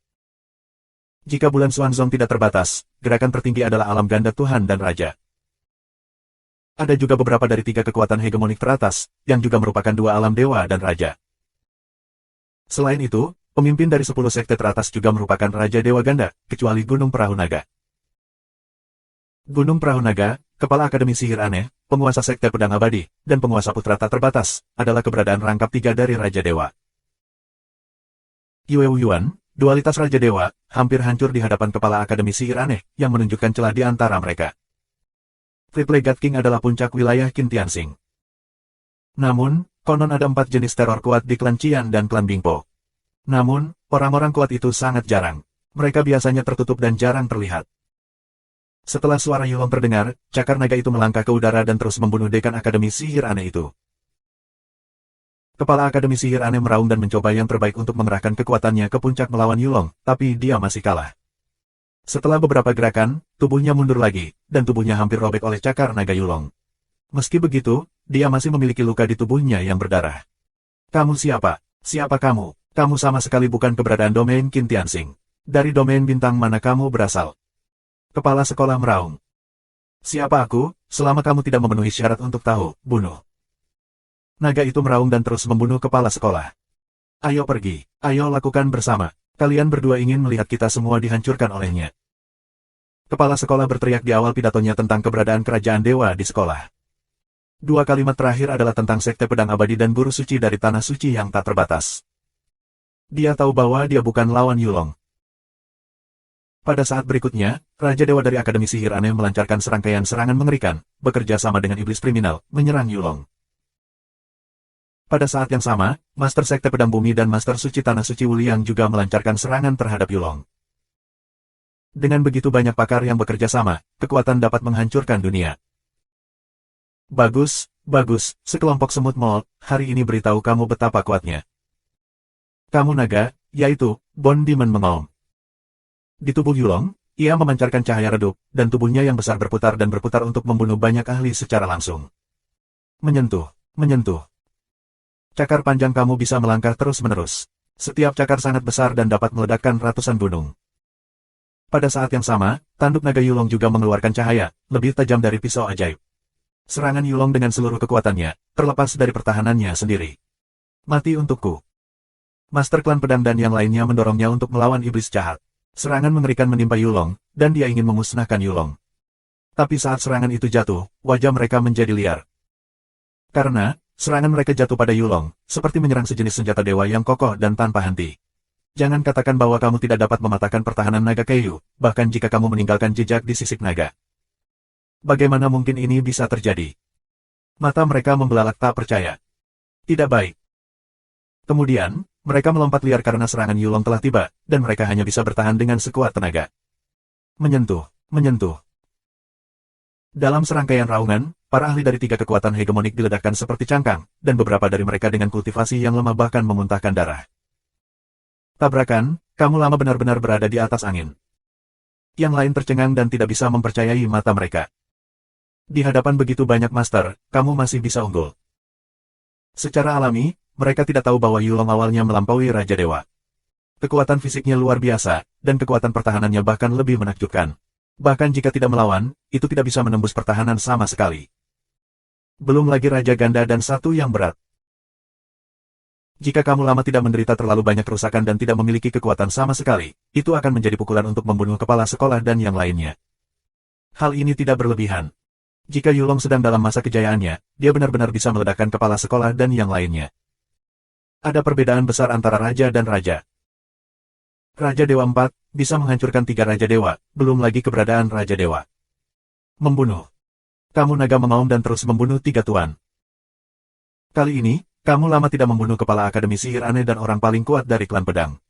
Jika bulan Xuanzong tidak terbatas, gerakan tertinggi adalah alam Ganda Tuhan dan Raja. Ada juga beberapa dari 3 kekuatan hegemonik teratas, yang juga merupakan 2 alam dewa dan raja. Selain itu, pemimpin dari 10 sekte teratas juga merupakan Raja Dewa Ganda, kecuali Gunung Perahu Naga. Gunung Perahu Naga, Kepala Akademi Sihir Aneh, penguasa sekte pedang abadi, dan penguasa putra tak terbatas, adalah keberadaan rangkap 3 dari Raja Dewa. Yue Yuan, dualitas Raja Dewa, hampir hancur di hadapan Kepala Akademi Sihir Aneh, yang menunjukkan celah di antara mereka. Triple God King adalah puncak wilayah Qin Tianxing. Namun, konon ada 4 jenis teror kuat di klan Qian dan klan Bingpo. Namun, orang-orang kuat itu sangat jarang. Mereka biasanya tertutup dan jarang terlihat. Setelah suara Yulong terdengar, cakar naga itu melangkah ke udara dan terus membunuh dekan Akademi Sihir Aneh itu. Kepala Akademi Sihir Aneh meraung dan mencoba yang terbaik untuk mengerahkan kekuatannya ke puncak melawan Yulong, tapi dia masih kalah. Setelah beberapa gerakan, tubuhnya mundur lagi, dan tubuhnya hampir robek oleh cakar naga Yulong. Meski begitu, dia masih memiliki luka di tubuhnya yang berdarah. Kamu siapa? Siapa kamu? Kamu sama sekali bukan keberadaan domain Qin Tianxing. Dari domain bintang mana kamu berasal? Kepala sekolah meraung. Siapa aku? Selama kamu tidak memenuhi syarat untuk tahu, bunuh. Naga itu meraung dan terus membunuh kepala sekolah. Ayo pergi, ayo lakukan bersama. Kalian berdua ingin melihat kita semua dihancurkan olehnya. Kepala sekolah berteriak di awal pidatonya tentang keberadaan kerajaan dewa di sekolah. 2 kalimat terakhir adalah tentang sekte pedang abadi dan guru suci dari tanah suci yang tak terbatas. Dia tahu bahwa dia bukan lawan Yulong. Pada saat berikutnya, Raja Dewa dari Akademi Sihir Aneh melancarkan serangkaian serangan mengerikan, bekerja sama dengan iblis kriminal, menyerang Yulong. Pada saat yang sama, Master Sekte Pedang Bumi dan Master Suci Tanah Suci Wuliang juga melancarkan serangan terhadap Yulong. Dengan begitu banyak pakar yang bekerja sama, kekuatan dapat menghancurkan dunia. Bagus, bagus, sekelompok semut mol, hari ini beritahu kamu betapa kuatnya. Kamu naga, yaitu, Bond Demon mengaum. Di tubuh Yulong, ia memancarkan cahaya redup, dan tubuhnya yang besar berputar dan berputar untuk membunuh banyak ahli secara langsung. Menyentuh, menyentuh. Cakar panjang kamu bisa melangkah terus-menerus. Setiap cakar sangat besar dan dapat meledakkan ratusan gunung. Pada saat yang sama, tanduk naga Yulong juga mengeluarkan cahaya, lebih tajam dari pisau ajaib. Serangan Yulong dengan seluruh kekuatannya, terlepas dari pertahanannya sendiri. Mati untukku. Master klan pedang dan yang lainnya mendorongnya untuk melawan iblis jahat. Serangan mengerikan menimpa Yulong, dan dia ingin memusnahkan Yulong. Tapi saat serangan itu jatuh, wajah mereka menjadi liar. Karena, serangan mereka jatuh pada Yulong, seperti menyerang sejenis senjata dewa yang kokoh dan tanpa henti. Jangan katakan bahwa kamu tidak dapat mematahkan pertahanan naga kayu, bahkan jika kamu meninggalkan jejak di sisik naga. Bagaimana mungkin ini bisa terjadi? Mata mereka membelalak tak percaya. Tidak baik. Kemudian, mereka melompat liar karena serangan Yulong telah tiba, dan mereka hanya bisa bertahan dengan sekuat tenaga. Menyentuh, menyentuh. Dalam serangkaian raungan, para ahli dari 3 kekuatan hegemonik diledakkan seperti cangkang, dan beberapa dari mereka dengan kultivasi yang lemah bahkan memuntahkan darah. Tabrakan, kamu lama benar-benar berada di atas angin. Yang lain tercengang dan tidak bisa mempercayai mata mereka. Di hadapan begitu banyak master, kamu masih bisa unggul. Secara alami, mereka tidak tahu bahwa Yulong awalnya melampaui Raja Dewa. Kekuatan fisiknya luar biasa, dan kekuatan pertahanannya bahkan lebih menakjubkan. Bahkan jika tidak melawan, itu tidak bisa menembus pertahanan sama sekali. Belum lagi Raja Ganda dan satu yang berat. Jika kamu lama tidak menderita terlalu banyak kerusakan dan tidak memiliki kekuatan sama sekali, itu akan menjadi pukulan untuk membunuh kepala sekolah dan yang lainnya. Hal ini tidak berlebihan. Jika Yulong sedang dalam masa kejayaannya, dia benar-benar bisa meledakkan kepala sekolah dan yang lainnya. Ada perbedaan besar antara Raja dan Raja. Raja Dewa 4 bisa menghancurkan 3 Raja Dewa, belum lagi keberadaan Raja Dewa. Membunuh. Kamu naga mengaum dan terus membunuh 3 tuan. Kali ini, kamu lama tidak membunuh kepala Akademi Sihir Aneh dan orang paling kuat dari klan pedang.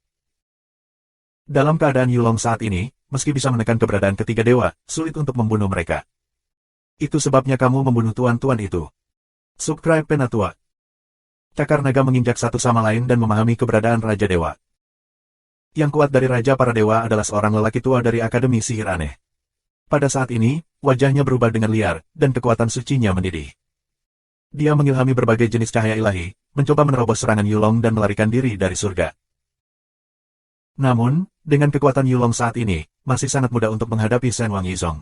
Dalam keadaan Yulong saat ini, meski bisa menekan keberadaan ketiga dewa, sulit untuk membunuh mereka. Itu sebabnya kamu membunuh tuan-tuan itu. Subscribe Penatua. Cakar naga menginjak satu sama lain dan memahami keberadaan Raja Dewa. Yang kuat dari Raja para Dewa adalah seorang lelaki tua dari Akademi Sihir Aneh. Pada saat ini, wajahnya berubah dengan liar, dan kekuatan sucinya mendidih. Dia mengilhami berbagai jenis cahaya ilahi, mencoba menerobos serangan Yulong dan melarikan diri dari surga. Namun, dengan kekuatan Yulong saat ini, masih sangat mudah untuk menghadapi Shen Wang Yizong.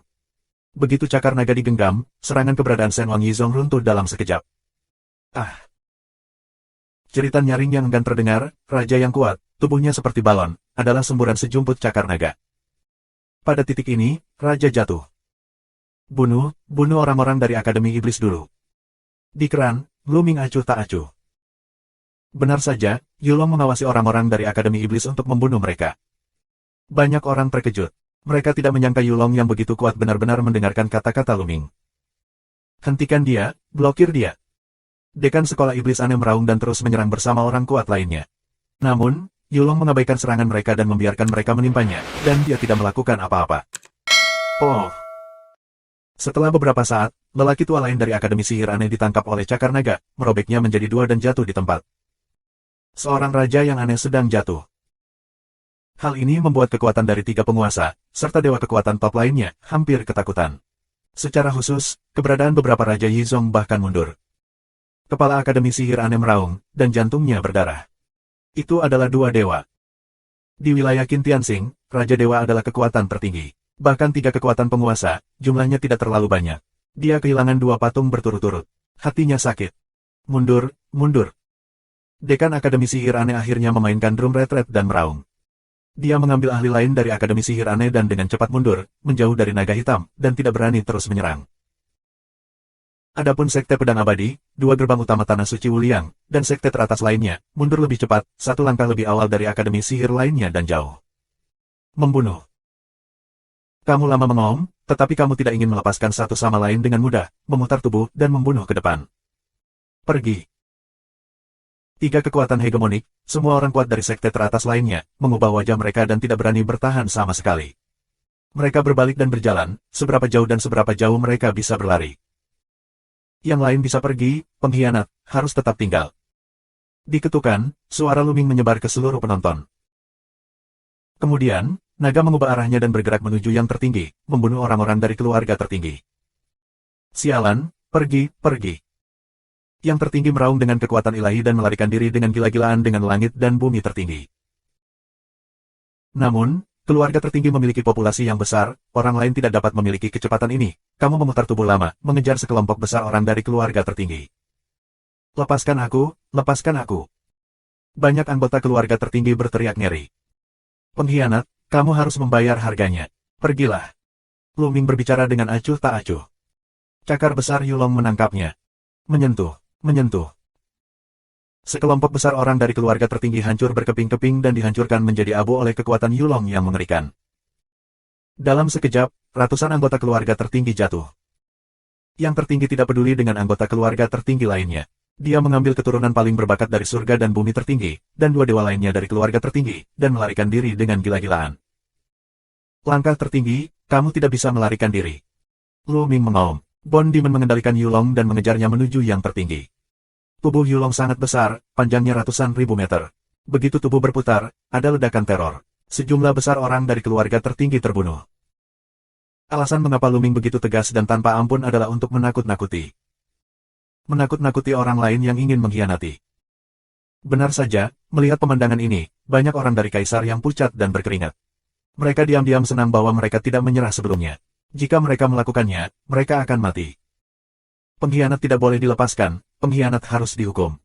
Begitu cakar naga digenggam, serangan keberadaan Shen Wang Yizong runtuh dalam sekejap. Jeritan nyaring yang enggan terdengar, raja yang kuat, tubuhnya seperti balon, adalah semburan sejumput cakar naga. Pada titik ini, raja jatuh. Bunuh orang-orang dari Akademi Iblis dulu. Di keran, Luming acuh tak acuh. Benar saja, Yulong mengawasi orang-orang dari Akademi Iblis untuk membunuh mereka. Banyak orang terkejut. Mereka tidak menyangka Yulong yang begitu kuat benar-benar mendengarkan kata-kata Luming. Hentikan dia, blokir dia. Dekan Sekolah Iblis Aneh meraung dan terus menyerang bersama orang kuat lainnya. Namun, Yulong mengabaikan serangan mereka dan membiarkan mereka menimpanya, dan dia tidak melakukan apa-apa. Oh! Setelah beberapa saat, lelaki tua lain dari Akademi Sihir Aneh ditangkap oleh cakar naga, merobeknya menjadi 2 dan jatuh di tempat. Seorang raja yang aneh sedang jatuh. Hal ini membuat kekuatan dari 3 penguasa, serta dewa kekuatan top lainnya, hampir ketakutan. Secara khusus, keberadaan beberapa Raja Yizong bahkan mundur. Kepala Akademi Sihir Aneh meraung, dan jantungnya berdarah. Itu adalah 2 dewa. Di wilayah Qintianxing, Raja Dewa adalah kekuatan tertinggi. Bahkan 3 kekuatan penguasa, jumlahnya tidak terlalu banyak. Dia kehilangan 2 patung berturut-turut. Hatinya sakit. Mundur, mundur. Dekan Akademi Sihir Aneh akhirnya memainkan drum retret dan meraung. Dia mengambil ahli lain dari Akademi Sihir Aneh dan dengan cepat mundur, menjauh dari naga hitam, dan tidak berani terus menyerang. Adapun Sekte Pedang Abadi, 2 gerbang utama Tanah Suci Wuliang, dan sekte teratas lainnya, mundur lebih cepat, 1 langkah lebih awal dari Akademi Sihir lainnya dan jauh. Membunuh. Kamu lama mengaum, tetapi kamu tidak ingin melepaskan satu sama lain dengan mudah, memutar tubuh dan membunuh ke depan. Pergi. 3 kekuatan hegemonik, semua orang kuat dari sekte teratas lainnya, mengubah wajah mereka dan tidak berani bertahan sama sekali. Mereka berbalik dan berjalan, seberapa jauh dan seberapa jauh mereka bisa berlari. Yang lain bisa pergi, pengkhianat, harus tetap tinggal. Diketukan, suara Luming menyebar ke seluruh penonton. Kemudian, naga mengubah arahnya dan bergerak menuju yang tertinggi, membunuh orang-orang dari keluarga tertinggi. Sialan, pergi, pergi. Yang tertinggi meraung dengan kekuatan ilahi dan melarikan diri dengan gila-gilaan dengan langit dan bumi tertinggi. Namun, keluarga tertinggi memiliki populasi yang besar, orang lain tidak dapat memiliki kecepatan ini. Kamu memutar tubuh lama, mengejar sekelompok besar orang dari keluarga tertinggi. Lepaskan aku, lepaskan aku. Banyak anggota keluarga tertinggi berteriak ngeri. Pengkhianat, kamu harus membayar harganya. Pergilah. Luming berbicara dengan acuh tak acuh. Cakar besar Yulong menangkapnya. Menyentuh, menyentuh. Sekelompok besar orang dari keluarga tertinggi hancur berkeping-keping dan dihancurkan menjadi abu oleh kekuatan Yulong yang mengerikan. Dalam sekejap, ratusan anggota keluarga tertinggi jatuh. Yang tertinggi tidak peduli dengan anggota keluarga tertinggi lainnya. Dia mengambil keturunan paling berbakat dari surga dan bumi tertinggi, dan dua dewa lainnya dari keluarga tertinggi, dan melarikan diri dengan gila-gilaan. Langkah tertinggi, kamu tidak bisa melarikan diri. Lu Ming mengaum. Bond Demon mengendalikan Yulong dan mengejarnya menuju yang tertinggi. Tubuh Yulong sangat besar, panjangnya ratusan ribu meter. Begitu tubuh berputar, ada ledakan teror. Sejumlah besar orang dari keluarga tertinggi terbunuh. Alasan mengapa Lu Ming begitu tegas dan tanpa ampun adalah untuk menakut-nakuti. Menakut-nakuti orang lain yang ingin mengkhianati. Benar saja, melihat pemandangan ini, banyak orang dari Kaisar yang pucat dan berkeringat. Mereka diam-diam senang bahwa mereka tidak menyerah sebelumnya. Jika mereka melakukannya, mereka akan mati. Pengkhianat tidak boleh dilepaskan, pengkhianat harus dihukum.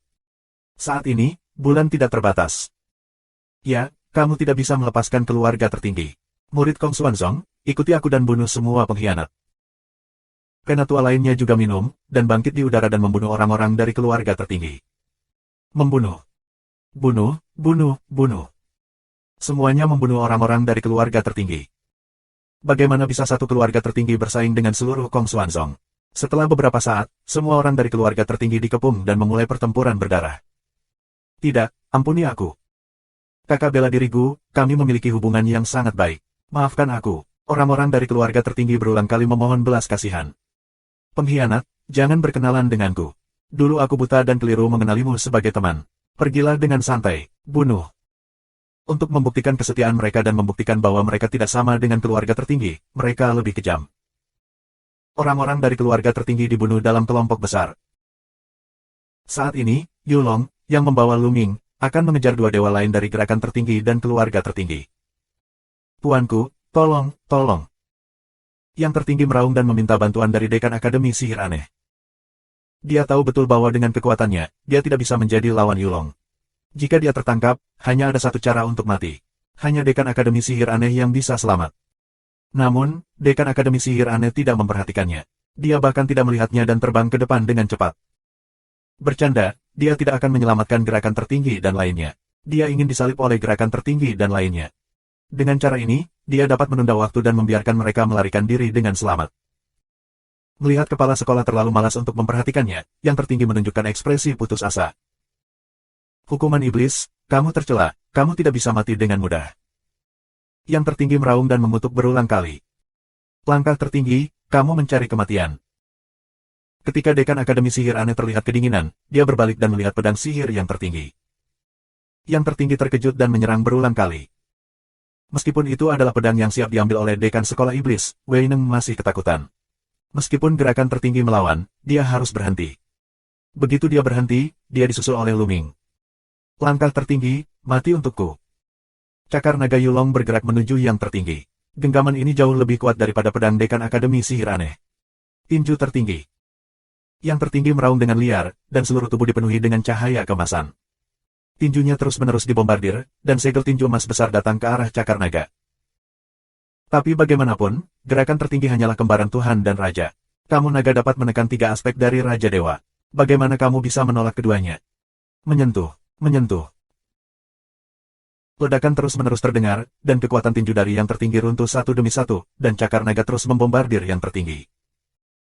Saat ini, bulan tidak terbatas. Ya, kamu tidak bisa melepaskan keluarga tertinggi. Murid Kong Xuanzong, ikuti aku dan bunuh semua pengkhianat. Penatua lainnya juga minum, dan bangkit di udara dan membunuh orang-orang dari keluarga tertinggi. Membunuh. Bunuh, bunuh, bunuh. Semuanya membunuh orang-orang dari keluarga tertinggi. Bagaimana bisa satu keluarga tertinggi bersaing dengan seluruh Kong Xuanzong? Setelah beberapa saat, semua orang dari keluarga tertinggi dikepung dan memulai pertempuran berdarah. Tidak, ampuni aku. Kakak bela diriku, kami memiliki hubungan yang sangat baik. Maafkan aku. Orang-orang dari keluarga tertinggi berulang kali memohon belas kasihan. Pengkhianat, jangan berkenalan denganku. Dulu aku buta dan keliru mengenalimu sebagai teman. Pergilah dengan santai, bunuh. Untuk membuktikan kesetiaan mereka dan membuktikan bahwa mereka tidak sama dengan keluarga tertinggi, mereka lebih kejam. Orang-orang dari keluarga tertinggi dibunuh dalam kelompok besar. Saat ini, Yulong, yang membawa Lu Ming, akan mengejar dua dewa lain dari gerakan tertinggi dan keluarga tertinggi. Tuanku, tolong, tolong. Yang tertinggi meraung dan meminta bantuan dari Dekan Akademi Sihir Aneh. Dia tahu betul bahwa dengan kekuatannya, dia tidak bisa menjadi lawan Yulong. Jika dia tertangkap, hanya ada satu cara untuk mati. Hanya Dekan Akademi Sihir Aneh yang bisa selamat. Namun, Dekan Akademi Sihir Aneh tidak memperhatikannya. Dia bahkan tidak melihatnya dan terbang ke depan dengan cepat. Bercanda, dia tidak akan menyelamatkan gerakan tertinggi dan lainnya. Dia ingin disalib oleh gerakan tertinggi dan lainnya. Dengan cara ini, dia dapat menunda waktu dan membiarkan mereka melarikan diri dengan selamat. Melihat kepala sekolah terlalu malas untuk memperhatikannya, yang tertinggi menunjukkan ekspresi putus asa. Hukuman iblis, kamu tercela, kamu tidak bisa mati dengan mudah. Yang tertinggi meraung dan mengutuk berulang kali. Langkah tertinggi, kamu mencari kematian. Ketika Dekan Akademi Sihir Aneh terlihat kedinginan, dia berbalik dan melihat pedang sihir yang tertinggi. Yang tertinggi terkejut dan menyerang berulang kali. Meskipun itu adalah pedang yang siap diambil oleh Dekan Sekolah Iblis, Wei Neng masih ketakutan. Meskipun gerakan tertinggi melawan, dia harus berhenti. Begitu dia berhenti, dia disusul oleh Lu Ming. Langkah tertinggi, mati untukku. Cakar naga Yulong bergerak menuju yang tertinggi. Genggaman ini jauh lebih kuat daripada pedang Dekan Akademi Sihir Aneh. Tinju tertinggi. Yang tertinggi meraung dengan liar, dan seluruh tubuh dipenuhi dengan cahaya kemasan. Tinjunya terus-menerus dibombardir, dan segel tinju emas besar datang ke arah cakar naga. Tapi bagaimanapun, gerakan tertinggi hanyalah kembaran Tuhan dan Raja. Kamu naga dapat menekan tiga aspek dari Raja Dewa. Bagaimana kamu bisa menolak keduanya? Menyentuh. Menyentuh. Ledakan terus-menerus terdengar, dan kekuatan tinju dari yang tertinggi runtuh satu demi satu, dan cakar naga terus membombardir yang tertinggi.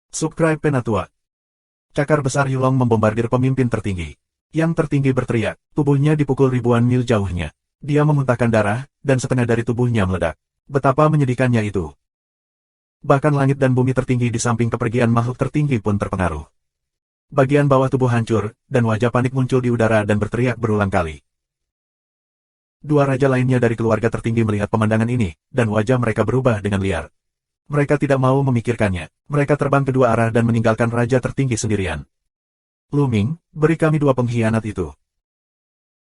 Subscribe Penatua. Cakar besar Yulong membombardir pemimpin tertinggi. Yang tertinggi berteriak, tubuhnya dipukul ribuan mil jauhnya. Dia memuntahkan darah, dan setengah dari tubuhnya meledak. Betapa menyedihkannya itu. Bahkan langit dan bumi tertinggi di samping kepergian makhluk tertinggi pun terpengaruh. Bagian bawah tubuh hancur, dan wajah panik muncul di udara dan berteriak berulang kali. Dua raja lainnya dari keluarga tertinggi melihat pemandangan ini, dan wajah mereka berubah dengan liar. Mereka tidak mau memikirkannya. Mereka terbang ke dua arah dan meninggalkan raja tertinggi sendirian. Lu Ming, beri kami dua pengkhianat itu.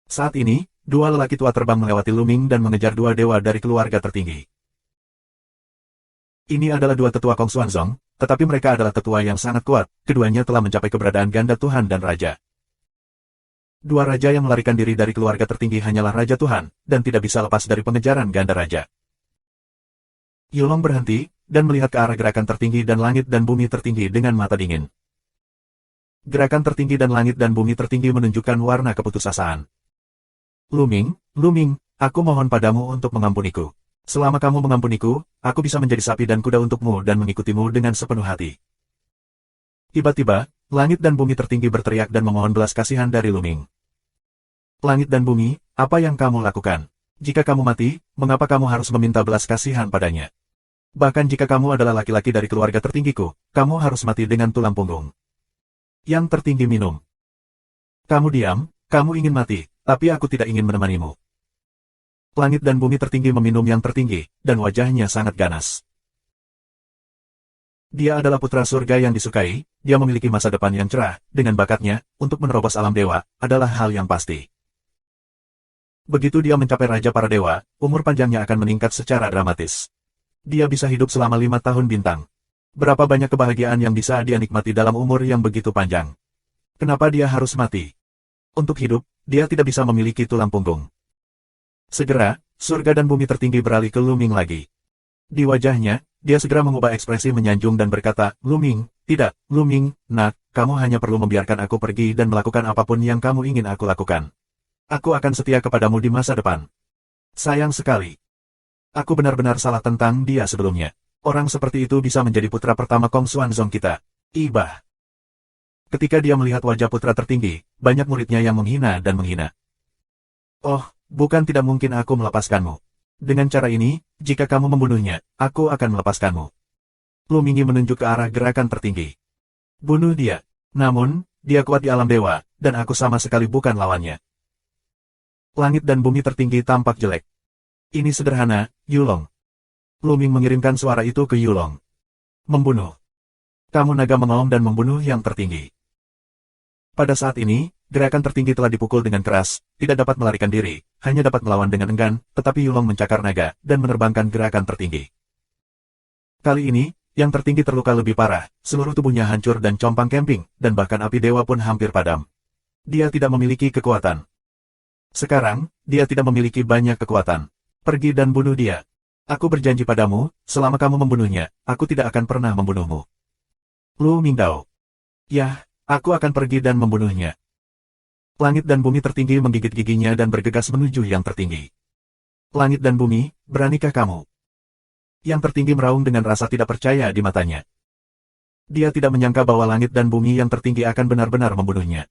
Saat ini, dua lelaki tua terbang melewati Lu Ming dan mengejar dua dewa dari keluarga tertinggi. Ini adalah dua tetua Kong Xuanzong, tetapi mereka adalah tetua yang sangat kuat, keduanya telah mencapai keberadaan ganda Tuhan dan Raja. Dua raja yang melarikan diri dari keluarga tertinggi hanyalah Raja Tuhan, dan tidak bisa lepas dari pengejaran ganda Raja. Yulong berhenti, dan melihat ke arah gerakan tertinggi dan langit dan bumi tertinggi dengan mata dingin. Gerakan tertinggi dan langit dan bumi tertinggi menunjukkan warna keputusasaan. Lu Ming, aku mohon padamu untuk mengampuniku. Selama kamu mengampuniku, aku bisa menjadi sapi dan kuda untukmu dan mengikutimu dengan sepenuh hati. Tiba-tiba, langit dan bumi tertinggi berteriak dan memohon belas kasihan dari Luming. Langit dan bumi, apa yang kamu lakukan? Jika kamu mati, mengapa kamu harus meminta belas kasihan padanya? Bahkan jika kamu adalah laki-laki dari keluarga tertinggiku, kamu harus mati dengan tulang punggung. Yang tertinggi minum. Kamu diam, kamu ingin mati, tapi aku tidak ingin menemanimu. Langit dan bumi tertinggi meminum yang tertinggi, dan wajahnya sangat ganas. Dia adalah putra surga yang disukai, dia memiliki masa depan yang cerah, dengan bakatnya, untuk menerobos alam dewa, adalah hal yang pasti. Begitu dia mencapai Raja para Dewa, umur panjangnya akan meningkat secara dramatis. Dia bisa hidup selama 5 tahun bintang. Berapa banyak kebahagiaan yang bisa dia nikmati dalam umur yang begitu panjang. Kenapa dia harus mati? Untuk hidup, dia tidak bisa memiliki tulang punggung. Segera, surga dan bumi tertinggi beralih ke Luming lagi. Di wajahnya, dia segera mengubah ekspresi menyanjung dan berkata, Luming, tidak, Luming, nak, kamu hanya perlu membiarkan aku pergi dan melakukan apapun yang kamu ingin aku lakukan. Aku akan setia kepadamu di masa depan. Sayang sekali. Aku benar-benar salah tentang dia sebelumnya. Orang seperti itu bisa menjadi putra pertama Kong Xuanzong kita. Ibah. Ketika dia melihat wajah putra tertinggi, banyak muridnya yang menghina dan menghina. Oh, bukan tidak mungkin aku melepaskanmu. Dengan cara ini, jika kamu membunuhnya, aku akan melepaskanmu. Lu Mingyi menunjuk ke arah gerakan tertinggi. Bunuh dia. Namun, dia kuat di alam dewa, dan aku sama sekali bukan lawannya. Langit dan bumi tertinggi tampak jelek. Ini sederhana, Yulong. Luming mengirimkan suara itu ke Yulong. Membunuh. Kamu naga mengaum dan membunuh yang tertinggi. Pada saat ini, gerakan tertinggi telah dipukul dengan keras, tidak dapat melarikan diri, hanya dapat melawan dengan enggan, tetapi Yulong mencakar naga, dan menerbangkan gerakan tertinggi. Kali ini, yang tertinggi terluka lebih parah, seluruh tubuhnya hancur dan compang camping, dan bahkan api dewa pun hampir padam. Dia tidak memiliki kekuatan. Sekarang, dia tidak memiliki banyak kekuatan. Pergi dan bunuh dia. Aku berjanji padamu, selama kamu membunuhnya, aku tidak akan pernah membunuhmu. Lu Mingdao. Yah, aku akan pergi dan membunuhnya. Langit dan bumi tertinggi menggigit giginya dan bergegas menuju yang tertinggi. Langit dan bumi, beranikah kamu? Yang tertinggi meraung dengan rasa tidak percaya di matanya. Dia tidak menyangka bahwa langit dan bumi yang tertinggi akan benar-benar membunuhnya.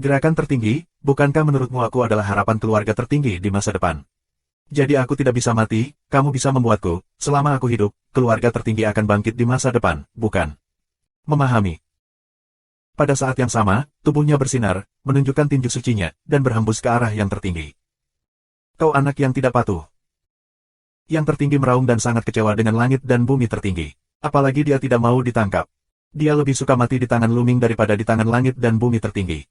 Gerakan tertinggi, bukankah menurutmu aku adalah harapan keluarga tertinggi di masa depan? Jadi aku tidak bisa mati, kamu bisa membuatku, selama aku hidup, keluarga tertinggi akan bangkit di masa depan, bukan? Memahami. Pada saat yang sama, tubuhnya bersinar, menunjukkan tinju sucinya, dan berhembus ke arah yang tertinggi. Kau anak yang tidak patuh. Yang tertinggi meraung dan sangat kecewa dengan langit dan bumi tertinggi. Apalagi dia tidak mau ditangkap. Dia lebih suka mati di tangan Luming daripada di tangan langit dan bumi tertinggi.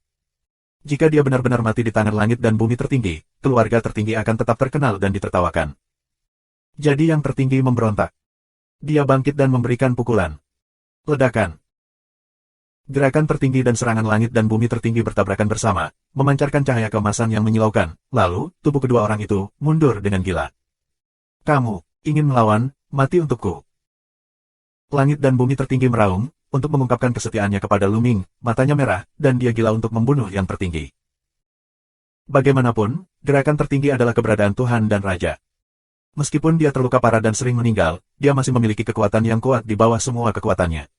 Jika dia benar-benar mati di tangan langit dan bumi tertinggi, keluarga tertinggi akan tetap terkenal dan ditertawakan. Jadi yang tertinggi memberontak. Dia bangkit dan memberikan pukulan. Ledakan. Gerakan tertinggi dan serangan langit dan bumi tertinggi bertabrakan bersama, memancarkan cahaya keemasan yang menyilaukan, lalu, tubuh kedua orang itu, mundur dengan gila. Kamu, ingin melawan, mati untukku. Langit dan bumi tertinggi meraung, untuk mengungkapkan kesetiaannya kepada Luming, matanya merah, dan dia gila untuk membunuh yang tertinggi. Bagaimanapun, gerakan tertinggi adalah keberadaan Tuhan dan Raja. Meskipun dia terluka parah dan sering meninggal, dia masih memiliki kekuatan yang kuat di bawah semua kekuatannya.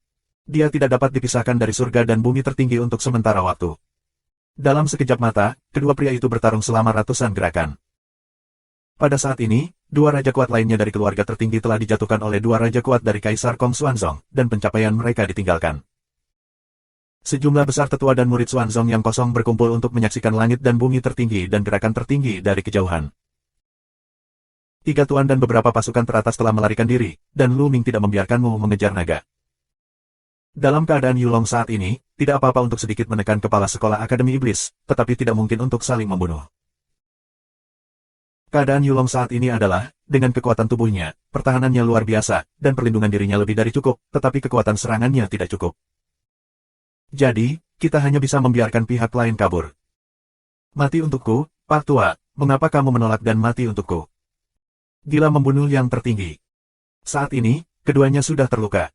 Dia tidak dapat dipisahkan dari surga dan bumi tertinggi untuk sementara waktu. Dalam sekejap mata, kedua pria itu bertarung selama ratusan gerakan. Pada saat ini, dua raja kuat lainnya dari keluarga tertinggi telah dijatuhkan oleh dua raja kuat dari Kaisar Kong Xuanzong, dan pencapaian mereka ditinggalkan. Sejumlah besar tetua dan murid Xuanzong yang kosong berkumpul untuk menyaksikan langit dan bumi tertinggi dan gerakan tertinggi dari kejauhan. Tiga tuan dan beberapa pasukan teratas telah melarikan diri, dan Lu Ming tidak membiarkanmu mengejar naga. Dalam keadaan Yulong saat ini, tidak apa-apa untuk sedikit menekan kepala sekolah Akademi Iblis, tetapi tidak mungkin untuk saling membunuh. Keadaan Yulong saat ini adalah, dengan kekuatan tubuhnya, pertahanannya luar biasa, dan perlindungan dirinya lebih dari cukup, tetapi kekuatan serangannya tidak cukup. Jadi, kita hanya bisa membiarkan pihak lain kabur. Mati untukku, Pak Tua, mengapa kamu menolak dan mati untukku? Gila membunuh yang tertinggi. Saat ini, keduanya sudah terluka.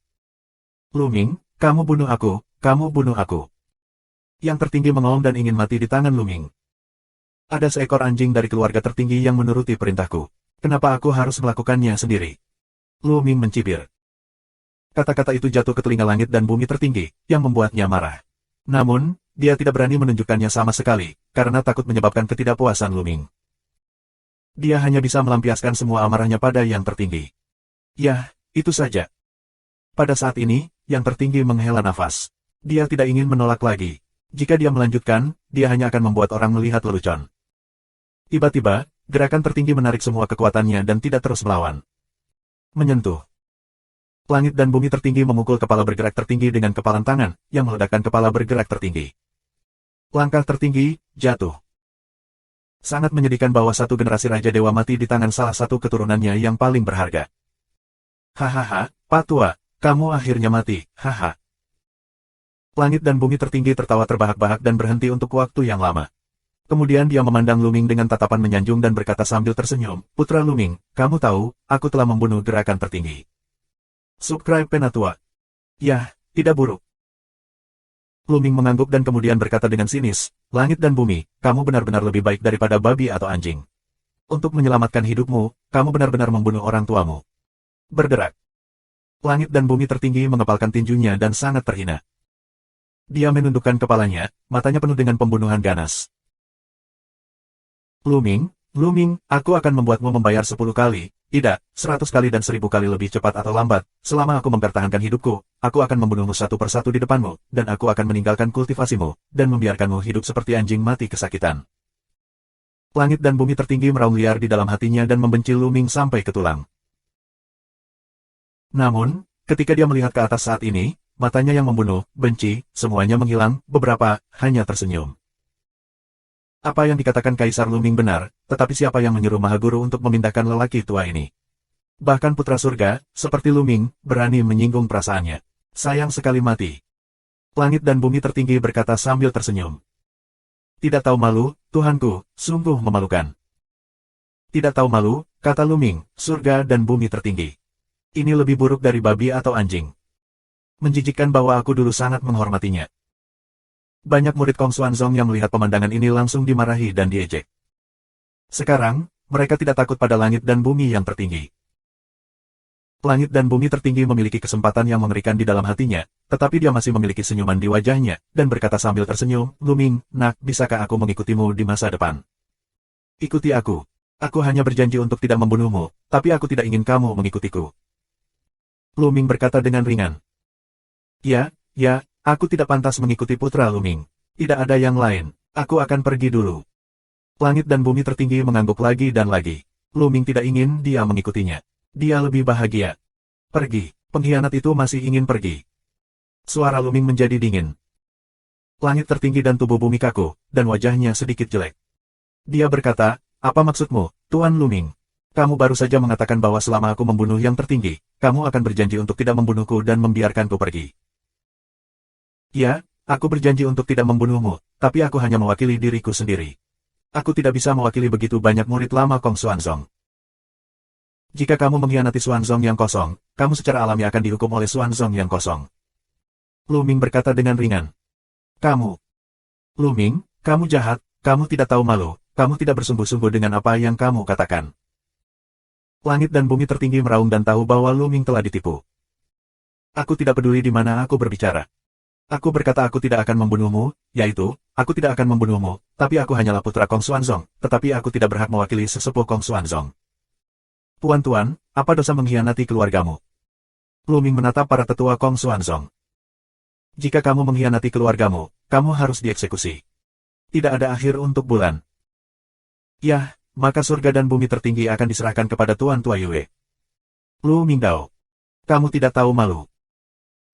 Luming, kamu bunuh aku, kamu bunuh aku. Yang tertinggi mengaum dan ingin mati di tangan Luming. Ada seekor anjing dari keluarga tertinggi yang menuruti perintahku. Kenapa aku harus melakukannya sendiri? Lu Ming mencibir. Kata-kata itu jatuh ke telinga langit dan bumi tertinggi, yang membuatnya marah. Namun, dia tidak berani menunjukkannya sama sekali, karena takut menyebabkan ketidakpuasan Luming. Dia hanya bisa melampiaskan semua amarahnya pada yang tertinggi. Yah, itu saja. Pada saat ini, yang tertinggi menghela nafas. Dia tidak ingin menolak lagi. Jika dia melanjutkan, dia hanya akan membuat orang melihat lelucon. Tiba-tiba, gerakan tertinggi menarik semua kekuatannya dan tidak terus melawan. Menyentuh. Langit dan bumi tertinggi memukul kepala bergerak tertinggi dengan kepalan tangan, yang meledakkan kepala bergerak tertinggi. Langkah tertinggi, jatuh. Sangat menyedihkan bahwa satu generasi Raja Dewa mati di tangan salah satu keturunannya yang paling berharga. Hahaha, Pak Tua, kamu akhirnya mati, haha. Langit dan bumi tertinggi tertawa terbahak-bahak dan berhenti untuk waktu yang lama. Kemudian dia memandang Luming dengan tatapan menyanjung dan berkata sambil tersenyum, Putra Luming, kamu tahu, aku telah membunuh gerakan tertinggi. Subscribe Penatua. Yah, tidak buruk. Luming mengangguk dan kemudian berkata dengan sinis, Langit dan bumi, kamu benar-benar lebih baik daripada babi atau anjing. Untuk menyelamatkan hidupmu, kamu benar-benar membunuh orang tuamu. Berderak. Langit dan bumi tertinggi mengepalkan tinjunya dan sangat terhina. Dia menundukkan kepalanya, matanya penuh dengan pembunuhan ganas. Luming, aku akan membuatmu membayar 10 kali, tidak, 100 kali dan 1000 kali lebih cepat atau lambat. Selama aku mempertahankan hidupku, aku akan membunuhmu satu persatu di depanmu, dan aku akan meninggalkan kultivasimu, dan membiarkanmu hidup seperti anjing mati kesakitan. Langit dan bumi tertinggi meraung liar di dalam hatinya dan membenci Luming sampai ke tulang. Namun, ketika dia melihat ke atas saat ini, matanya yang membunuh, benci, semuanya menghilang, beberapa, hanya tersenyum. Apa yang dikatakan Kaisar Luming benar, tetapi siapa yang menyuruh Mahaguru untuk memindahkan lelaki tua ini? Bahkan putra surga, seperti Luming, berani menyinggung perasaannya. Sayang sekali mati. Langit dan bumi tertinggi berkata sambil tersenyum. Tidak tahu malu, Tuhanku, sungguh memalukan. Tidak tahu malu, kata Luming, surga dan bumi tertinggi. Ini lebih buruk dari babi atau anjing. Menjijikkan bahwa aku dulu sangat menghormatinya. Banyak murid Kong Xuanzong yang melihat pemandangan ini langsung dimarahi dan diejek. Sekarang, mereka tidak takut pada langit dan bumi yang tertinggi. Langit dan bumi tertinggi memiliki kesempatan yang mengerikan di dalam hatinya, tetapi dia masih memiliki senyuman di wajahnya, dan berkata sambil tersenyum, Luming, nak, bisakah aku mengikutimu di masa depan? Ikuti aku. Aku hanya berjanji untuk tidak membunuhmu, tapi aku tidak ingin kamu mengikutiku. Luming berkata dengan ringan. Ya, aku tidak pantas mengikuti putra Luming. Tidak ada yang lain, aku akan pergi dulu. Langit dan bumi tertinggi mengangguk lagi dan lagi. Luming tidak ingin dia mengikutinya. Dia lebih bahagia. Pergi, pengkhianat itu masih ingin pergi. Suara Luming menjadi dingin. Langit tertinggi dan tubuh bumi kaku, dan wajahnya sedikit jelek. Dia berkata, apa maksudmu, Tuan Luming? Kamu baru saja mengatakan bahwa selama aku membunuh yang tertinggi, kamu akan berjanji untuk tidak membunuhku dan membiarkanku pergi. Ya, aku berjanji untuk tidak membunuhmu, tapi aku hanya mewakili diriku sendiri. Aku tidak bisa mewakili begitu banyak murid lama Kong Xuanzong. Jika kamu mengkhianati Xuanzong yang kosong, kamu secara alami akan dihukum oleh Xuanzong yang kosong. Luming berkata dengan ringan. Luming, kamu jahat, kamu tidak tahu malu, kamu tidak bersungguh-sungguh dengan apa yang kamu katakan. Langit dan bumi tertinggi meraung dan tahu bahwa Luming telah ditipu. Aku tidak peduli di mana aku berbicara. Aku berkata aku tidak akan membunuhmu, yaitu, aku tidak akan membunuhmu, tapi aku hanyalah putra Kong Xuanzong, tetapi aku tidak berhak mewakili sesepuh Kong Xuanzong. Tuan-tuan, apa dosa mengkhianati keluargamu? Luming menatap para tetua Kong Xuanzong. Jika kamu mengkhianati keluargamu, kamu harus dieksekusi. Tidak ada akhir untuk bulan. Yah, maka surga dan bumi tertinggi akan diserahkan kepada Tuan Tua Yue. Lu Mingdao. Kamu tidak tahu malu.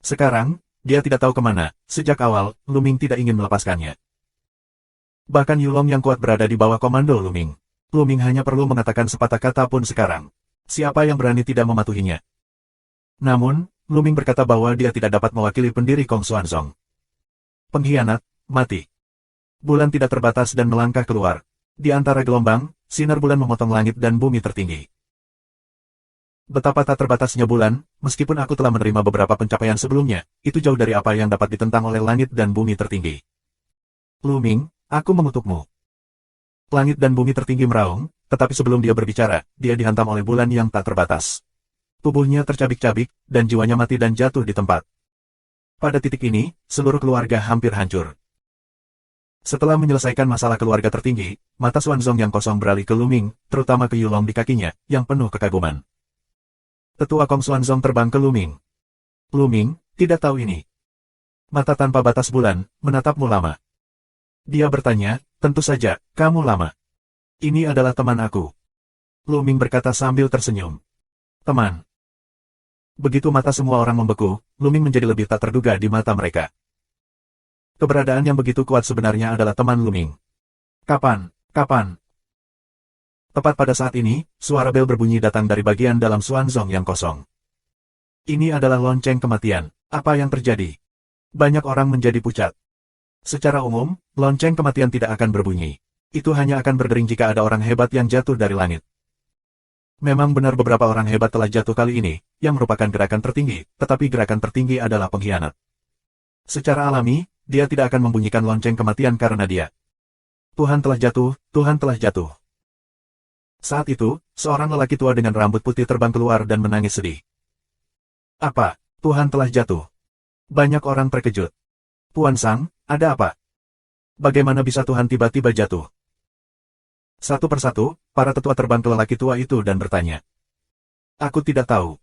Sekarang, dia tidak tahu kemana, sejak awal, Luming tidak ingin melepaskannya. Bahkan Yulong yang kuat berada di bawah komando Luming. Luming hanya perlu mengatakan sepatah kata pun sekarang. Siapa yang berani tidak mematuhinya? Namun, Luming berkata bahwa dia tidak dapat mewakili pendiri Kong Xuanzong. Pengkhianat, mati. Bulan tidak terbatas dan melangkah keluar. Di antara gelombang, sinar bulan memotong langit dan bumi tertinggi. Betapa tak terbatasnya bulan, meskipun aku telah menerima beberapa pencapaian sebelumnya, itu jauh dari apa yang dapat ditentang oleh langit dan bumi tertinggi. Luming, aku mengutukmu. Langit dan bumi tertinggi meraung, tetapi sebelum dia berbicara, dia dihantam oleh bulan yang tak terbatas. Tubuhnya tercabik-cabik, dan jiwanya mati dan jatuh di tempat. Pada titik ini, seluruh keluarga hampir hancur. Setelah menyelesaikan masalah keluarga tertinggi, mata Xuanzong yang kosong beralih ke Lu Ming, terutama ke Yulong di kakinya, yang penuh kekaguman. Tetua Kong Xuanzong terbang ke Lu Ming. Lu Ming, tidak tahu ini. Mata tanpa batas bulan, menatapmu lama. Dia bertanya, tentu saja, kamu lama. Ini adalah teman aku. Lu Ming berkata sambil tersenyum. Teman. Begitu mata semua orang membeku, Lu Ming menjadi lebih tak terduga di mata mereka. Keberadaan yang begitu kuat sebenarnya adalah teman Lu Ming. Kapan? Tepat pada saat ini, suara bel berbunyi datang dari bagian dalam Xuanzong yang kosong. Ini adalah lonceng kematian. Apa yang terjadi? Banyak orang menjadi pucat. Secara umum, lonceng kematian tidak akan berbunyi. Itu hanya akan berdering jika ada orang hebat yang jatuh dari langit. Memang benar beberapa orang hebat telah jatuh kali ini, yang merupakan gerakan tertinggi, tetapi gerakan tertinggi adalah pengkhianat. Secara alami, dia tidak akan membunyikan lonceng kematian karena dia. Tuhan telah jatuh, Tuhan telah jatuh. Saat itu, seorang lelaki tua dengan rambut putih terbang keluar dan menangis sedih. Apa? Tuhan telah jatuh. Banyak orang terkejut. Puan Sang, ada apa? Bagaimana bisa Tuhan tiba-tiba jatuh? Satu persatu, para tetua terbang ke lelaki tua itu dan bertanya. Aku tidak tahu.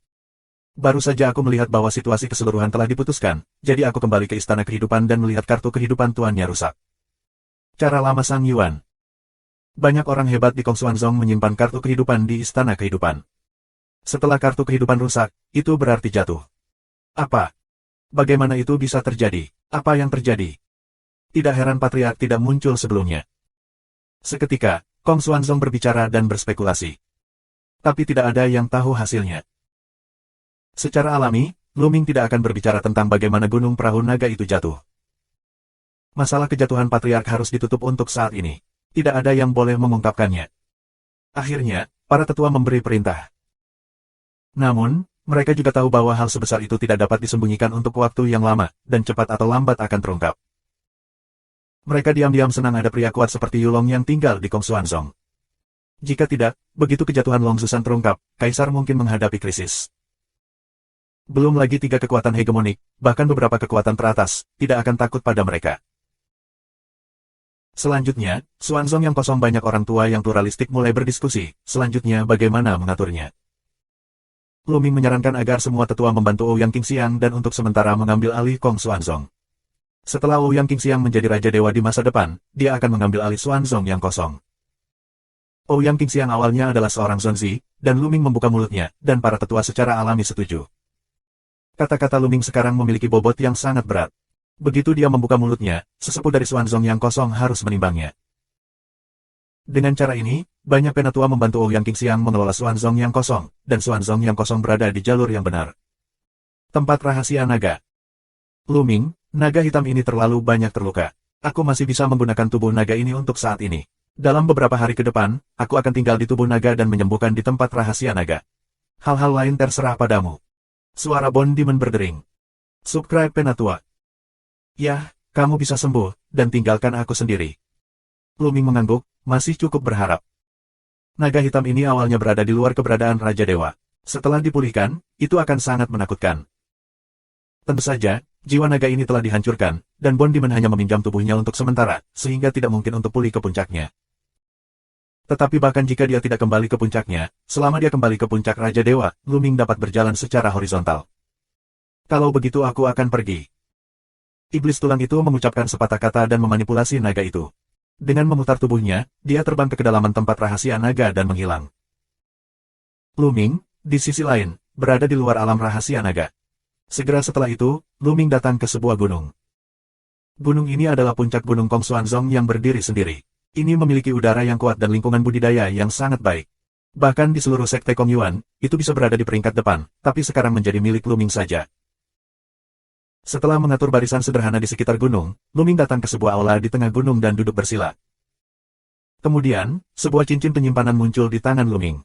Baru saja aku melihat bahwa situasi keseluruhan telah diputuskan, jadi aku kembali ke istana kehidupan dan melihat kartu kehidupan tuannya rusak. Cara lama Sang Yuan. Banyak orang hebat di Kong Xuanzong menyimpan kartu kehidupan di istana kehidupan. Setelah kartu kehidupan rusak, itu berarti jatuh. Apa? Bagaimana itu bisa terjadi? Apa yang terjadi? Tidak heran Patriark tidak muncul sebelumnya. Seketika, Kong Xuanzong berbicara dan berspekulasi. Tapi tidak ada yang tahu hasilnya. Secara alami, Lu Ming tidak akan berbicara tentang bagaimana gunung perahu naga itu jatuh. Masalah kejatuhan Patriark harus ditutup untuk saat ini. Tidak ada yang boleh mengungkapkannya. Akhirnya, para tetua memberi perintah. Namun, mereka juga tahu bahwa hal sebesar itu tidak dapat disembunyikan untuk waktu yang lama, dan cepat atau lambat akan terungkap. Mereka diam-diam senang ada pria kuat seperti Yulong yang tinggal di Kong Xuanzong. Jika tidak, begitu kejatuhan Long Zhusan terungkap, Kaisar mungkin menghadapi krisis. Belum lagi 3 kekuatan hegemonik, bahkan beberapa kekuatan teratas, tidak akan takut pada mereka. Selanjutnya, Xuanzong yang kosong banyak orang tua yang pluralistik mulai berdiskusi, selanjutnya bagaimana mengaturnya. Lu Ming menyarankan agar semua tetua membantu Ouyang Qingxiang dan untuk sementara mengambil alih Kong Xuanzong. Setelah Ouyang Qingxiang menjadi Raja Dewa di masa depan, dia akan mengambil alih Xuanzong yang kosong. Ouyang Qingxiang awalnya adalah seorang Zonzi, dan Lu Ming membuka mulutnya, dan para tetua secara alami setuju. Kata-kata Lu Ming sekarang memiliki bobot yang sangat berat. Begitu dia membuka mulutnya, sesepuh dari Xuanzong yang kosong harus menimbangnya. Dengan cara ini, banyak penatua membantu Ouyang Qingxiang mengelola Xuanzong yang kosong, dan Xuanzong yang kosong berada di jalur yang benar. Tempat rahasia naga. Lu Ming, naga hitam ini terlalu banyak terluka. Aku masih bisa menggunakan tubuh naga ini untuk saat ini. Dalam beberapa hari ke depan, aku akan tinggal di tubuh naga dan menyembuhkan di tempat rahasia naga. Hal-hal lain terserah padamu. Suara Bond Demon berdering. Subscribe penatua. Ya, kamu bisa sembuh, dan tinggalkan aku sendiri. Lu Ming mengangguk, masih cukup berharap. Naga hitam ini awalnya berada di luar keberadaan Raja Dewa. Setelah dipulihkan, itu akan sangat menakutkan. Tentu saja, jiwa naga ini telah dihancurkan, dan Bond Demon hanya meminjam tubuhnya untuk sementara, sehingga tidak mungkin untuk pulih ke puncaknya. Tetapi bahkan jika dia tidak kembali ke puncaknya, selama dia kembali ke puncak Raja Dewa, Lu Ming dapat berjalan secara horizontal. Kalau begitu aku akan pergi. Iblis tulang itu mengucapkan sepatah kata dan memanipulasi naga itu. Dengan memutar tubuhnya, dia terbang ke kedalaman tempat rahasia naga dan menghilang. Lu Ming, di sisi lain, berada di luar alam rahasia naga. Segera setelah itu, Lu Ming datang ke sebuah gunung. Gunung ini adalah puncak gunung Kong Xuanzong yang berdiri sendiri. Ini memiliki udara yang kuat dan lingkungan budidaya yang sangat baik. Bahkan di seluruh sekte Kong Yuan, itu bisa berada di peringkat depan, tapi sekarang menjadi milik Lu Ming saja. Setelah mengatur barisan sederhana di sekitar gunung, Lu Ming datang ke sebuah aula di tengah gunung dan duduk bersila. Kemudian, sebuah cincin penyimpanan muncul di tangan Lu Ming.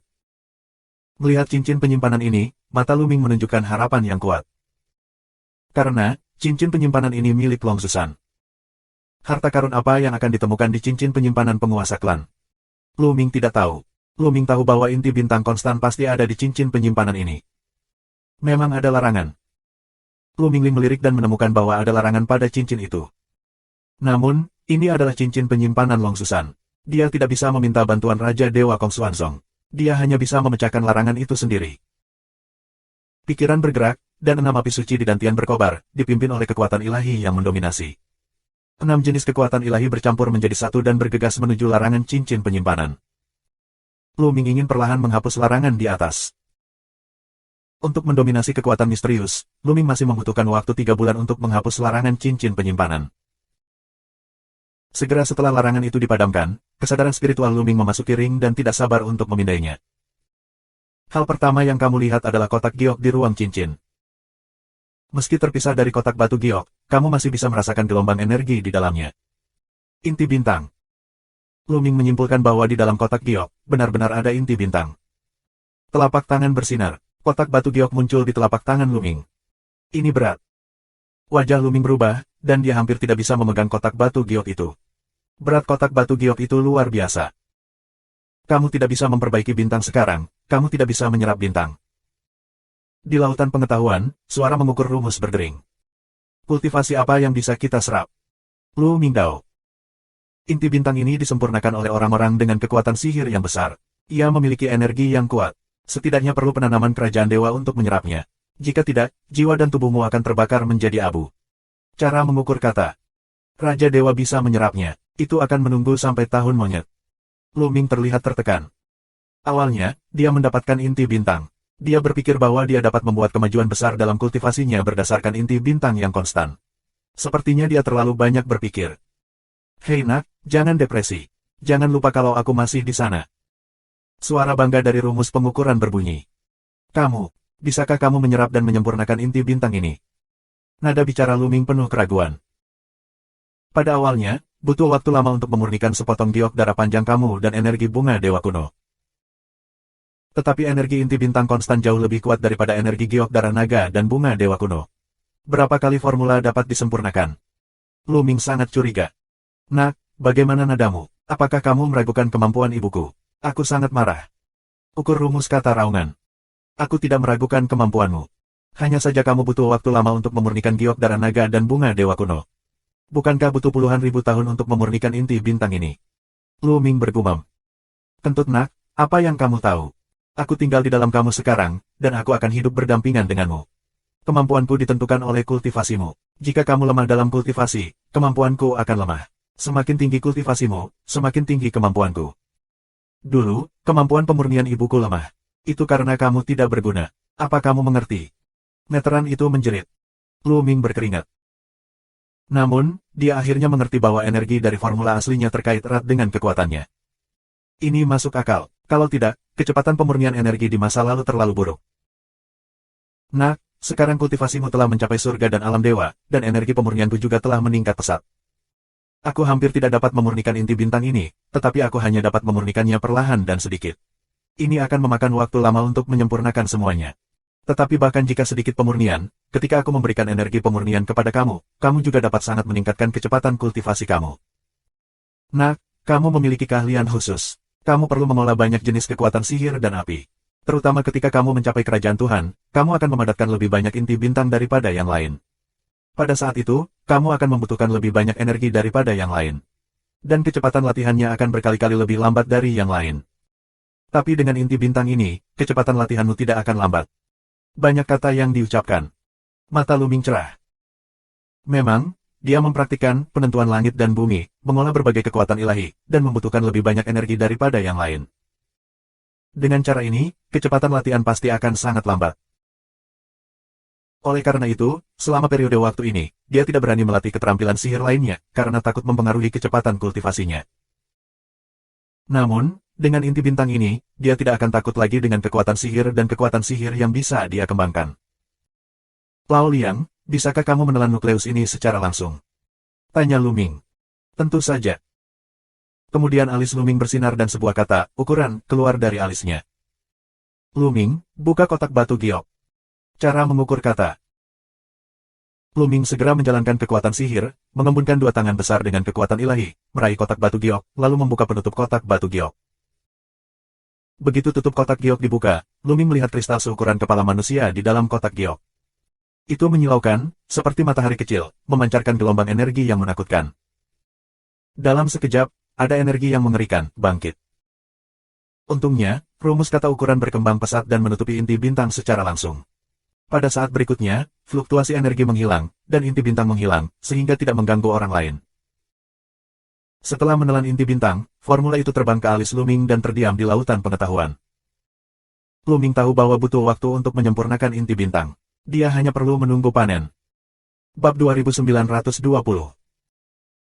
Melihat cincin penyimpanan ini, mata Lu Ming menunjukkan harapan yang kuat. Karena, cincin penyimpanan ini milik Long Zhusan. Harta karun apa yang akan ditemukan di cincin penyimpanan penguasa klan? Lu Ming tidak tahu. Lu Ming tahu bahwa inti bintang konstan pasti ada di cincin penyimpanan ini. Memang ada larangan. Lu Mingling melirik dan menemukan bahwa ada larangan pada cincin itu. Namun, ini adalah cincin penyimpanan Long Susan. Dia tidak bisa meminta bantuan Raja Dewa Kong Xuanzong. Dia hanya bisa memecahkan larangan itu sendiri. Pikiran bergerak, dan 6 api suci di dantian berkobar, dipimpin oleh kekuatan ilahi yang mendominasi. 6 jenis kekuatan ilahi bercampur menjadi satu dan bergegas menuju larangan cincin penyimpanan. Lu Ming ingin perlahan menghapus larangan di atas. Untuk mendominasi kekuatan misterius, Lu Ming masih membutuhkan waktu 3 bulan untuk menghapus larangan cincin penyimpanan. Segera setelah larangan itu dipadamkan, kesadaran spiritual Lu Ming memasuki ring dan tidak sabar untuk memindainya. Hal pertama yang kamu lihat adalah kotak giok di ruang cincin. Meski terpisah dari kotak batu giok, kamu masih bisa merasakan gelombang energi di dalamnya. Inti bintang. Lu Ming menyimpulkan bahwa di dalam kotak giok, benar-benar ada inti bintang. Telapak tangan bersinar. Kotak batu giok muncul di telapak tangan Lu Ming. Ini berat. Wajah Lu Ming berubah, dan dia hampir tidak bisa memegang kotak batu giok itu. Berat kotak batu giok itu luar biasa. Kamu tidak bisa memperbaiki bintang sekarang, kamu tidak bisa menyerap bintang. Di lautan pengetahuan, suara mengukur rumus berdering. Kultivasi apa yang bisa kita serap? Lu Mingdao. Inti bintang ini disempurnakan oleh orang-orang dengan kekuatan sihir yang besar. Ia memiliki energi yang kuat. Setidaknya perlu penanaman kerajaan dewa untuk menyerapnya. Jika tidak, jiwa dan tubuhmu akan terbakar menjadi abu. Cara mengukur kata. Raja dewa bisa menyerapnya. Itu akan menunggu sampai tahun monyet. Lu Ming terlihat tertekan. Awalnya, dia mendapatkan inti bintang. Dia berpikir bahwa dia dapat membuat kemajuan besar dalam kultivasinya berdasarkan inti bintang yang konstan. Sepertinya dia terlalu banyak berpikir. Hei nak, jangan depresi. Jangan lupa kalau aku masih di sana. Suara bangga dari rumus pengukuran berbunyi. Bisakah kamu menyerap dan menyempurnakan inti bintang ini? Nada bicara Lu Ming penuh keraguan. Pada awalnya, butuh waktu lama untuk memurnikan sepotong giok darah panjang kamu dan energi bunga dewa kuno. Tetapi energi inti bintang konstan jauh lebih kuat daripada energi giok darah naga dan bunga dewa kuno. Berapa kali formula dapat disempurnakan? Lu Ming sangat curiga. Nak, bagaimana nadamu? Apakah kamu meragukan kemampuan ibuku? Aku sangat marah. Ukur rumus kata raungan. Aku tidak meragukan kemampuanmu. Hanya saja kamu butuh waktu lama untuk memurnikan giok darah naga dan bunga dewa kuno. Bukankah butuh puluhan ribu tahun untuk memurnikan inti bintang ini? Lu Ming bergumam. Kentut nak, apa yang kamu tahu? Aku tinggal di dalam kamu sekarang, dan aku akan hidup berdampingan denganmu. Kemampuanku ditentukan oleh kultivasimu. Jika kamu lemah dalam kultivasi, kemampuanku akan lemah. Semakin tinggi kultivasimu, semakin tinggi kemampuanku. Dulu, kemampuan pemurnian ibuku lemah. Itu karena kamu tidak berguna. Apa kamu mengerti? Meteran itu menjerit. Lu Ming berkeringat. Namun, dia akhirnya mengerti bahwa energi dari formula aslinya terkait erat dengan kekuatannya. Ini masuk akal. Kalau tidak, kecepatan pemurnian energi di masa lalu terlalu buruk. Nak, sekarang kultivasimu telah mencapai surga dan alam dewa, dan energi pemurnianku juga telah meningkat pesat. Aku hampir tidak dapat memurnikan inti bintang ini, tetapi aku hanya dapat memurnikannya perlahan dan sedikit. Ini akan memakan waktu lama untuk menyempurnakan semuanya. Tetapi bahkan jika sedikit pemurnian, ketika aku memberikan energi pemurnian kepada kamu, kamu juga dapat sangat meningkatkan kecepatan kultivasi kamu. Nak, kamu memiliki keahlian khusus. Kamu perlu mengolah banyak jenis kekuatan sihir dan api. Terutama ketika kamu mencapai kerajaan Tuhan, kamu akan memadatkan lebih banyak inti bintang daripada yang lain. Pada saat itu, kamu akan membutuhkan lebih banyak energi daripada yang lain. Dan kecepatan latihannya akan berkali-kali lebih lambat dari yang lain. Tapi dengan inti bintang ini, kecepatan latihanmu tidak akan lambat. Banyak kata yang diucapkan. Mata Lu Ming cerah. Memang, dia mempraktikkan penentuan langit dan bumi, mengolah berbagai kekuatan ilahi, dan membutuhkan lebih banyak energi daripada yang lain. Dengan cara ini, kecepatan latihan pasti akan sangat lambat. Oleh karena itu, selama periode waktu ini, dia tidak berani melatih keterampilan sihir lainnya, karena takut mempengaruhi kecepatan kultivasinya. Namun, dengan inti bintang ini, dia tidak akan takut lagi dengan kekuatan sihir dan kekuatan sihir yang bisa dia kembangkan. Lao Liang, bisakah kamu menelan nukleus ini secara langsung? Tanya Lu Ming. Tentu saja. Kemudian alis Lu Ming bersinar dan sebuah kata, ukuran, keluar dari alisnya. Lu Ming, buka kotak batu giok. Cara mengukur kata. Lu Ming segera menjalankan kekuatan sihir, mengembunkan dua tangan besar dengan kekuatan ilahi, meraih kotak batu giok, lalu membuka penutup kotak batu giok. Begitu tutup kotak giok dibuka, Luming melihat kristal seukuran kepala manusia di dalam kotak giok. Itu menyilaukan, seperti matahari kecil, memancarkan gelombang energi yang menakutkan. Dalam sekejap, ada energi yang mengerikan, bangkit. Untungnya, rumus kata ukuran berkembang pesat dan menutupi inti bintang secara langsung. Pada saat berikutnya, fluktuasi energi menghilang, dan inti bintang menghilang, sehingga tidak mengganggu orang lain. Setelah menelan inti bintang, formula itu terbang ke alis Luming dan terdiam di lautan pengetahuan. Luming tahu bahwa butuh waktu untuk menyempurnakan inti bintang. Dia hanya perlu menunggu panen. Bab 2920.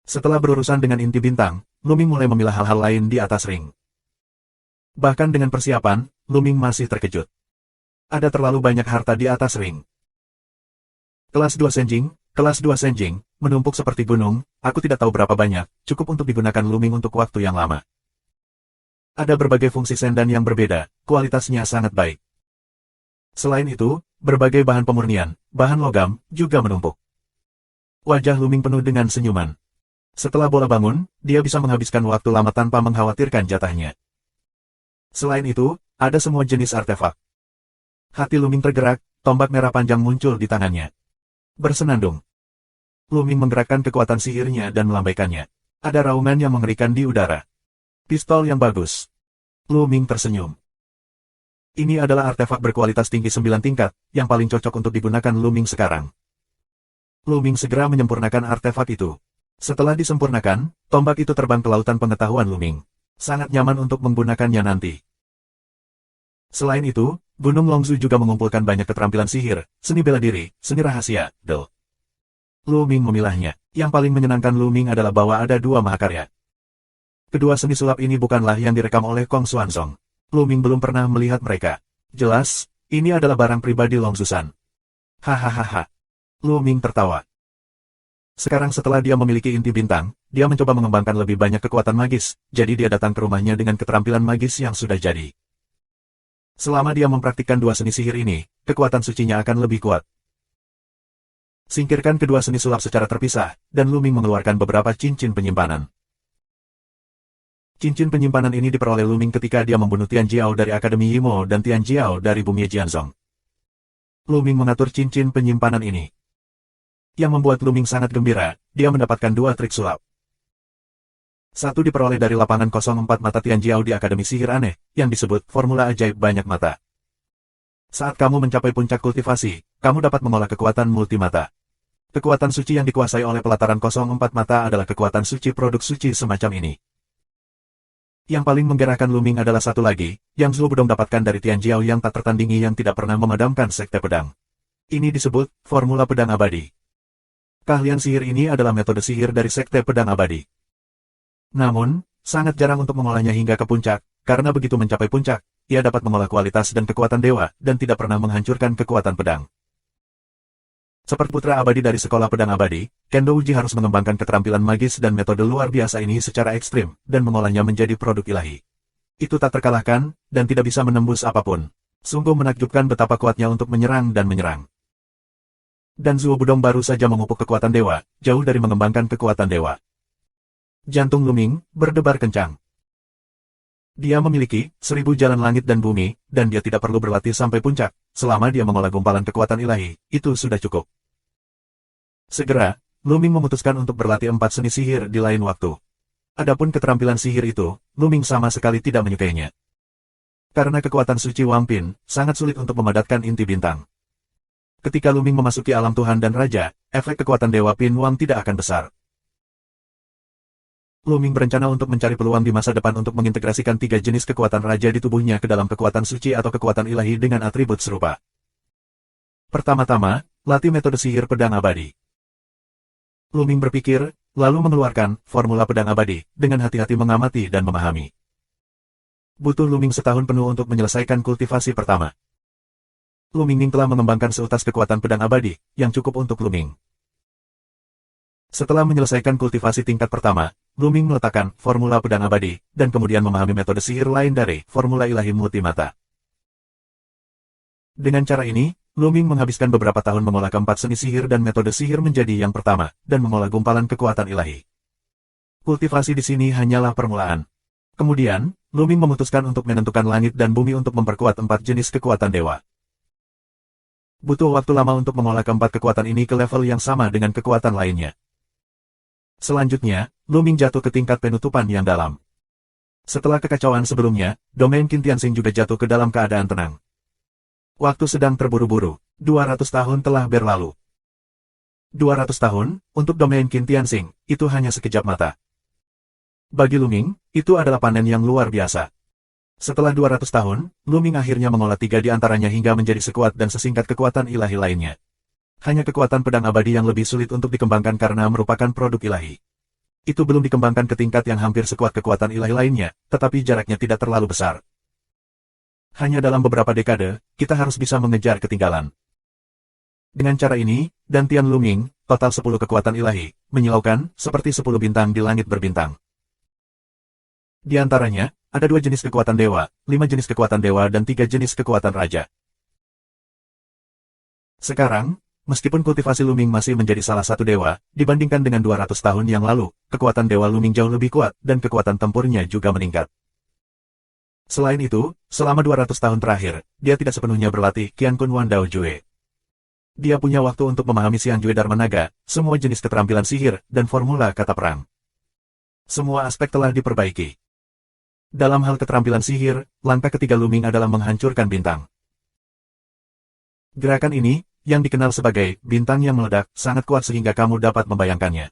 Setelah berurusan dengan inti bintang, Luming mulai memilah hal-hal lain di atas ring. Bahkan dengan persiapan, Luming masih terkejut. Ada terlalu banyak harta di atas ring. Kelas 2 Senjing, menumpuk seperti gunung, aku tidak tahu berapa banyak, cukup untuk digunakan Luming untuk waktu yang lama. Ada berbagai fungsi sendan yang berbeda, kualitasnya sangat baik. Selain itu, berbagai bahan pemurnian, bahan logam, juga menumpuk. Wajah Luming penuh dengan senyuman. Setelah bola bangun, dia bisa menghabiskan waktu lama tanpa mengkhawatirkan jatahnya. Selain itu, ada semua jenis artefak. Hati Luming tergerak, tombak merah panjang muncul di tangannya. Bersenandung. Luming menggerakkan kekuatan sihirnya dan melambaikannya. Ada raungan yang mengerikan di udara. Pistol yang bagus. Luming tersenyum. Ini adalah artefak berkualitas tinggi 9 tingkat, yang paling cocok untuk digunakan Luming sekarang. Luming segera menyempurnakan artefak itu. Setelah disempurnakan, tombak itu terbang ke lautan pengetahuan Luming. Sangat nyaman untuk menggunakannya nanti. Selain itu, Gunung Longzu juga mengumpulkan banyak keterampilan sihir, seni bela diri, seni rahasia, Luming memilahnya. Yang paling menyenangkan Luming adalah bahwa ada dua mahakarya. Kedua seni sulap ini bukanlah yang direkam oleh Kong Xuanzong. Luming belum pernah melihat mereka. Jelas, ini adalah barang pribadi Longzusan. Hahaha. Luming tertawa. Sekarang setelah dia memiliki inti bintang, dia mencoba mengembangkan lebih banyak kekuatan magis, jadi dia datang ke rumahnya dengan keterampilan magis yang sudah jadi. Selama dia mempraktikkan dua seni sihir ini, kekuatan sucinya akan lebih kuat. Singkirkan kedua seni sulap secara terpisah, dan Luming mengeluarkan beberapa cincin penyimpanan. Cincin penyimpanan ini diperoleh Luming ketika dia membunuh Tian Jiao dari Akademi Yimo dan Tian Jiao dari Bumi Jianzong. Luming mengatur cincin penyimpanan ini. Yang membuat Luming sangat gembira, dia mendapatkan dua trik sulap. Satu diperoleh dari lapangan 04 mata Tian Jiao di Akademi Sihir Aneh, yang disebut formula ajaib banyak mata. Saat kamu mencapai puncak kultivasi, kamu dapat mengolah kekuatan multimata. Kekuatan suci yang dikuasai oleh pelataran 04 mata adalah kekuatan suci produk suci semacam ini. Yang paling menggerakkan Luming adalah satu lagi, yang Zhuo Budong dapatkan dari Tian Jiao yang tak tertandingi yang tidak pernah memadamkan sekte pedang. Ini disebut formula pedang abadi. Keahlian sihir ini adalah metode sihir dari sekte pedang abadi. Namun, sangat jarang untuk mengolahnya hingga ke puncak, karena begitu mencapai puncak, ia dapat mengolah kualitas dan kekuatan dewa, dan tidak pernah menghancurkan kekuatan pedang. Seperti putra abadi dari sekolah pedang abadi, Kendo Uji harus mengembangkan keterampilan magis dan metode luar biasa ini secara ekstrim, dan mengolahnya menjadi produk ilahi. Itu tak terkalahkan, dan tidak bisa menembus apapun. Sungguh menakjubkan betapa kuatnya untuk menyerang dan menyerang. Dan Zhuo Budong baru saja memupuk kekuatan dewa, jauh dari mengembangkan kekuatan dewa. Jantung Luming berdebar kencang. Dia memiliki 1000 jalan langit dan bumi, dan dia tidak perlu berlatih sampai puncak. Selama dia mengolah gumpalan kekuatan ilahi, itu sudah cukup. Segera, Luming memutuskan untuk berlatih 4 seni sihir di lain waktu. Adapun keterampilan sihir itu, Luming sama sekali tidak menyukainya. Karena kekuatan suci Wampin, sangat sulit untuk memadatkan inti bintang. Ketika Luming memasuki alam Tuhan dan Raja, efek kekuatan Dewa Pin Wang tidak akan besar. Luming berencana untuk mencari peluang di masa depan untuk mengintegrasikan 3 jenis kekuatan raja di tubuhnya ke dalam kekuatan suci atau kekuatan ilahi dengan atribut serupa. Pertama-tama, latih metode sihir pedang abadi. Luming berpikir, lalu mengeluarkan formula pedang abadi, dengan hati-hati mengamati dan memahami. Butuh Luming setahun penuh untuk menyelesaikan kultivasi pertama. Luming telah mengembangkan seutas kekuatan pedang abadi, yang cukup untuk Luming. Setelah menyelesaikan kultivasi tingkat pertama, Luming meletakkan formula pedang abadi, dan kemudian memahami metode sihir lain dari formula ilahi multimata. Dengan cara ini, Luming menghabiskan beberapa tahun mengolah keempat seni sihir dan metode sihir menjadi yang pertama, dan mengolah gumpalan kekuatan ilahi. Kultivasi di sini hanyalah permulaan. Kemudian, Luming memutuskan untuk menentukan langit dan bumi untuk memperkuat 4 jenis kekuatan dewa. Butuh waktu lama untuk mengolah keempat kekuatan ini ke level yang sama dengan kekuatan lainnya. Selanjutnya, Luming jatuh ke tingkat penutupan yang dalam. Setelah kekacauan sebelumnya, domain Qin Tianxing juga jatuh ke dalam keadaan tenang. Waktu sedang terburu-buru, 200 tahun telah berlalu. 200 tahun, untuk domain Qin Tianxing, itu hanya sekejap mata. Bagi Luming, itu adalah panen yang luar biasa. Setelah 200 tahun, Luming akhirnya mengolah 3 di antaranya hingga menjadi sekuat dan sesingkat kekuatan ilahi lainnya. Hanya kekuatan pedang abadi yang lebih sulit untuk dikembangkan karena merupakan produk ilahi. Itu belum dikembangkan ke tingkat yang hampir sekuat kekuatan ilahi lainnya, tetapi jaraknya tidak terlalu besar. Hanya dalam beberapa dekade, kita harus bisa mengejar ketinggalan. Dengan cara ini, Dantian Luming, total 10 kekuatan ilahi, menyilaukan, seperti 10 bintang di langit berbintang. Di antaranya, ada 2 jenis kekuatan dewa, 5 jenis kekuatan dewa dan 3 jenis kekuatan raja. Sekarang, meskipun kultivasi Luming masih menjadi salah satu dewa, dibandingkan dengan 200 tahun yang lalu, kekuatan dewa Luming jauh lebih kuat dan kekuatan tempurnya juga meningkat. Selain itu, selama 200 tahun terakhir, dia tidak sepenuhnya berlatih Qiankun Wan Dao Jue. Dia punya waktu untuk memahami Xiang Jue Dharma Naga, semua jenis keterampilan sihir, dan formula kata perang. Semua aspek telah diperbaiki. Dalam hal keterampilan sihir, langkah ketiga Luming adalah menghancurkan bintang. Gerakan ini, yang dikenal sebagai bintang yang meledak, sangat kuat sehingga kamu dapat membayangkannya.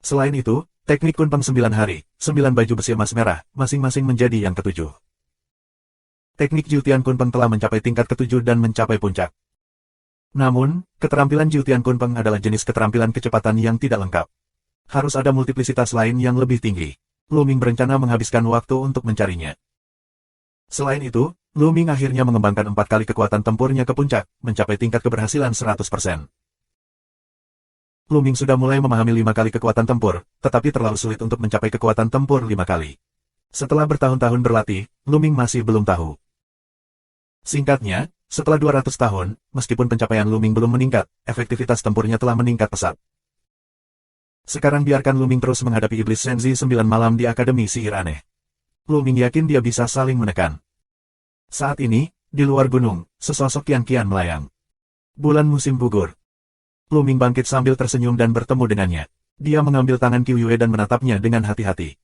Selain itu, teknik Kunpeng 9 hari, 9 baju besi emas merah, masing-masing menjadi yang ketujuh. Teknik Jiutian Kunpeng telah mencapai tingkat ketujuh dan mencapai puncak. Namun, keterampilan Jiutian Kunpeng adalah jenis keterampilan kecepatan yang tidak lengkap. Harus ada multiplisitas lain yang lebih tinggi. Luming berencana menghabiskan waktu untuk mencarinya. Selain itu, Luming akhirnya mengembangkan 4 kali kekuatan tempurnya ke puncak, mencapai tingkat keberhasilan 100%. Luming sudah mulai memahami 5 kali kekuatan tempur, tetapi terlalu sulit untuk mencapai kekuatan tempur 5 kali. Setelah bertahun-tahun berlatih, Luming masih belum tahu. Singkatnya, setelah 200 tahun, meskipun pencapaian Luming belum meningkat, efektivitas tempurnya telah meningkat pesat. Sekarang biarkan Luming terus menghadapi iblis Senzi 9 malam di Akademi Sihir Aneh. Luming yakin dia bisa saling menekan. Saat ini, di luar gunung, sesosok kian-kian melayang. Bulan musim gugur. Luming bangkit sambil tersenyum dan bertemu dengannya. Dia mengambil tangan Qiu Yue dan menatapnya dengan hati-hati.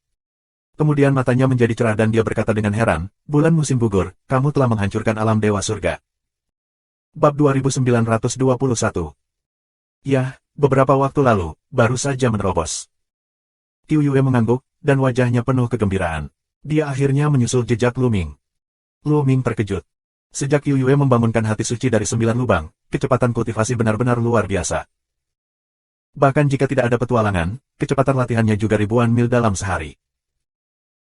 Kemudian matanya menjadi cerah dan dia berkata dengan heran, "Bulan musim gugur, kamu telah menghancurkan alam dewa surga." Bab 2921. Ya, beberapa waktu lalu, baru saja menerobos. Qiu Yue mengangguk, dan wajahnya penuh kegembiraan. Dia akhirnya menyusul jejak Luming. Luming terkejut. Sejak Qiu Yue membangunkan hati suci dari 9 lubang, kecepatan kultivasi benar-benar luar biasa. Bahkan jika tidak ada petualangan, kecepatan latihannya juga ribuan mil dalam sehari.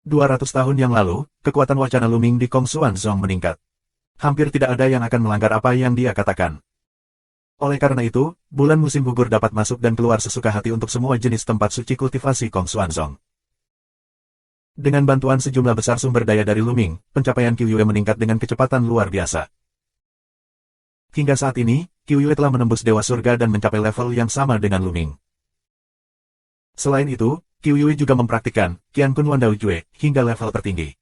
200 tahun yang lalu, kekuatan wacana Luming di Kongsuan Zong meningkat. Hampir tidak ada yang akan melanggar apa yang dia katakan. Oleh karena itu, bulan musim gugur dapat masuk dan keluar sesuka hati untuk semua jenis tempat suci kultivasi Kongsuanzong. Dengan bantuan sejumlah besar sumber daya dari Luming, pencapaian Qiu Yue meningkat dengan kecepatan luar biasa. Hingga saat ini, Qiu Yue telah menembus Dewa Surga dan mencapai level yang sama dengan Luming. Selain itu, Qiu Yue juga mempraktikkan Qiankun Wan Dao Jue hingga level tertinggi.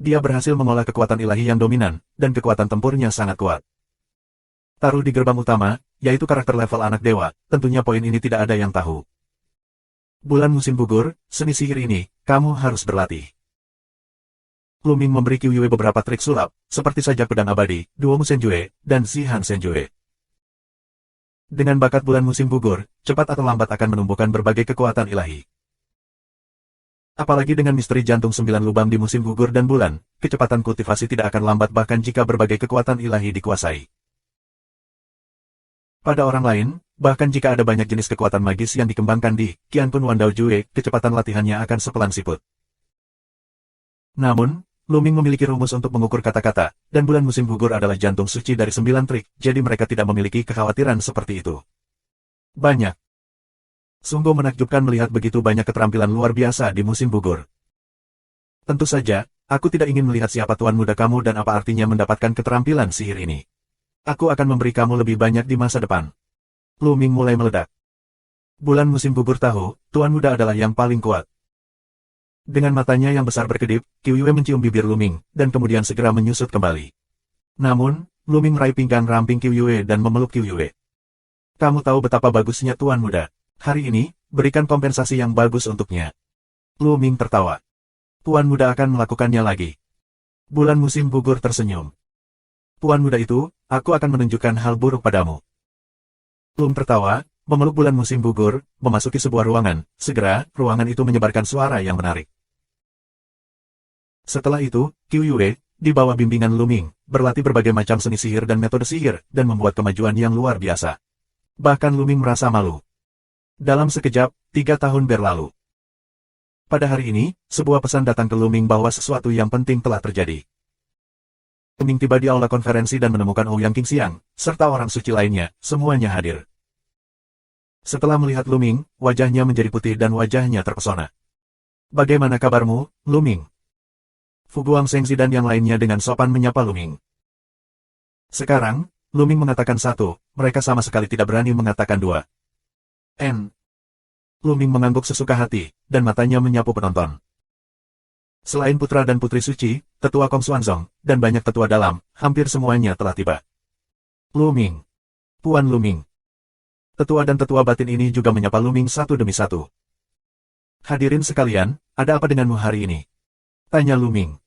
Dia berhasil mengolah kekuatan ilahi yang dominan, dan kekuatan tempurnya sangat kuat. Taruh di gerbang utama, yaitu karakter level anak dewa, tentunya poin ini tidak ada yang tahu. Bulan musim gugur, seni sihir ini, kamu harus berlatih. Luming memberi Qiu Yue beberapa trik sulap, seperti sajak pedang abadi, Duo Musen Jue, dan Zihan Sen Jue. Dengan bakat bulan musim gugur, cepat atau lambat akan menumbuhkan berbagai kekuatan ilahi. Apalagi dengan misteri jantung 9 lubang di musim gugur dan bulan, kecepatan kultivasi tidak akan lambat bahkan jika berbagai kekuatan ilahi dikuasai. Pada orang lain, bahkan jika ada banyak jenis kekuatan magis yang dikembangkan di Qiankun Wan Dao Jue, kecepatan latihannya akan sepelan siput. Namun, Luming memiliki rumus untuk mengukur kata-kata, dan bulan musim gugur adalah jantung suci dari 9 trik, jadi mereka tidak memiliki kekhawatiran seperti itu. Banyak. Sungguh menakjubkan melihat begitu banyak keterampilan luar biasa di musim gugur. Tentu saja, aku tidak ingin melihat siapa tuan muda kamu dan apa artinya mendapatkan keterampilan sihir ini. Aku akan memberi kamu lebih banyak di masa depan. Luming mulai meledak. Bulan musim gugur tahu, tuan muda adalah yang paling kuat. Dengan matanya yang besar berkedip, Qiuyue mencium bibir Luming, dan kemudian segera menyusut kembali. Namun, Luming meraih pinggang ramping Qiuyue dan memeluk Qiuyue. Kamu tahu betapa bagusnya Tuan Muda. Hari ini, berikan kompensasi yang bagus untuknya. Luming tertawa. Tuan Muda akan melakukannya lagi. Bulan musim gugur tersenyum. Tuan Muda itu, aku akan menunjukkan hal buruk padamu. Lum tertawa, memeluk bulan musim gugur, memasuki sebuah ruangan. Segera, ruangan itu menyebarkan suara yang menarik. Setelah itu, Qiuyue, di bawah bimbingan Luming, berlatih berbagai macam seni sihir dan metode sihir, dan membuat kemajuan yang luar biasa. Bahkan Luming merasa malu. Dalam sekejap, 3 tahun berlalu. Pada hari ini, sebuah pesan datang ke Luming bahwa sesuatu yang penting telah terjadi. Luming tiba di aula konferensi dan menemukan Ouyang Qingxiang, serta orang suci lainnya, semuanya hadir. Setelah melihat Luming, wajahnya menjadi putih dan wajahnya terpesona. Bagaimana kabarmu, Luming? Fu Guangzhengzi dan yang lainnya dengan sopan menyapa Luming. Sekarang, Luming mengatakan satu, mereka sama sekali tidak berani mengatakan dua. Luming mengangguk sesuka hati, dan matanya menyapu penonton. Selain putra dan putri suci, tetua Kong Xuanzong, dan banyak tetua dalam, hampir semuanya telah tiba. Luming. Tuan Luming. Tetua dan tetua batin ini juga menyapa Luming satu demi satu. Hadirin sekalian, ada apa denganmu hari ini? Tanya Luming.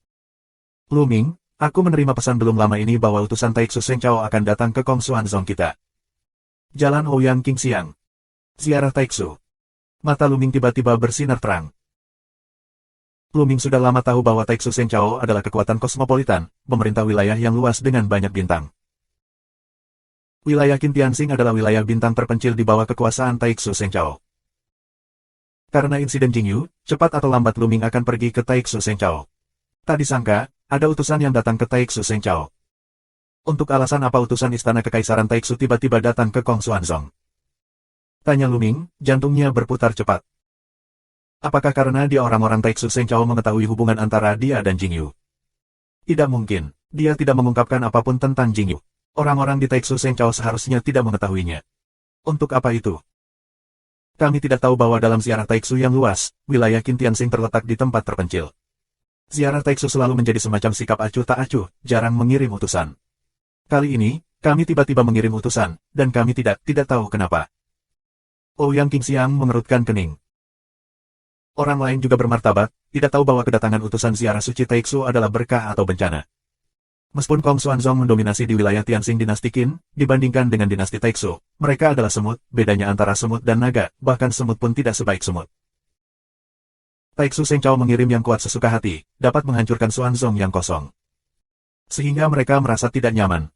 Luming, aku menerima pesan belum lama ini bahwa utusan Taixu Sengchao akan datang ke Kong Xuanzong kita. Jalan Ouyang Qingxiang. Ziarah Taixu. Mata Luming tiba-tiba bersinar terang. Luming sudah lama tahu bahwa Taixu Sengchao adalah kekuatan kosmopolitan, pemerintah wilayah yang luas dengan banyak bintang. Wilayah Qintianxing adalah wilayah bintang terpencil di bawah kekuasaan Taixu Sengchao. Karena insiden Jingyu, cepat atau lambat Luming akan pergi ke Taixu Sengchao. Tak disangka, ada utusan yang datang ke Taixu Sengchao. Untuk alasan apa utusan istana kekaisaran Taixu tiba-tiba datang ke Kong Xuanzong? Tanya Luming, jantungnya berputar cepat. Apakah karena dia orang-orang Taixu Sengchao mengetahui hubungan antara dia dan Jingyu? Tidak mungkin, dia tidak mengungkapkan apapun tentang Jingyu. Orang-orang di Taixu Sengchao seharusnya tidak mengetahuinya. Untuk apa itu? Kami tidak tahu bahwa dalam ziarah Taixu yang luas, wilayah Qintianxing terletak di tempat terpencil. Ziarah Taixu selalu menjadi semacam sikap acuh tak acuh, jarang mengirim utusan. Kali ini, kami tiba-tiba mengirim utusan, dan kami tidak tahu kenapa. Ouyang Qingxiang mengerutkan kening. Orang lain juga bermartabat, tidak tahu bahwa kedatangan utusan ziarah suci Taixu adalah berkah atau bencana. Meskipun Kong Xuanzong mendominasi di wilayah Tianxing dinasti Qin, dibandingkan dengan dinasti Taixu, mereka adalah semut, bedanya antara semut dan naga, bahkan semut pun tidak sebaik semut. Taixu Sengchao mengirim yang kuat sesuka hati, dapat menghancurkan Xuanzong yang kosong. Sehingga mereka merasa tidak nyaman.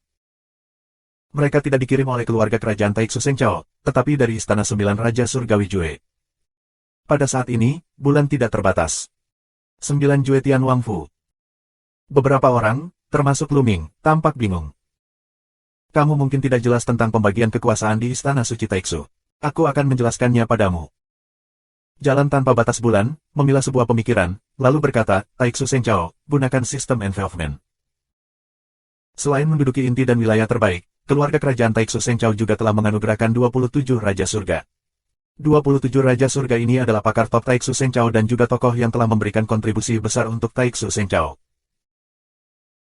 Mereka tidak dikirim oleh keluarga kerajaan Taixu Sengchao, tetapi dari Istana Sembilan Raja Surgawi Jue. Pada saat ini, bulan tidak terbatas. 9 Jue Tian Wang Fu. Beberapa orang, termasuk Luming, tampak bingung. Kamu mungkin tidak jelas tentang pembagian kekuasaan di Istana Suci Taixu. Aku akan menjelaskannya padamu. Jalan tanpa batas bulan, memilah sebuah pemikiran, lalu berkata, Taixu Sengchao, gunakan sistem involvement. Selain menduduki inti dan wilayah terbaik, keluarga kerajaan Taixu Sengchao juga telah menganugerahkan 27 Raja Surga. 27 Raja Surga ini adalah pakar top Taixu Sengchao dan juga tokoh yang telah memberikan kontribusi besar untuk Taixu Sengchao.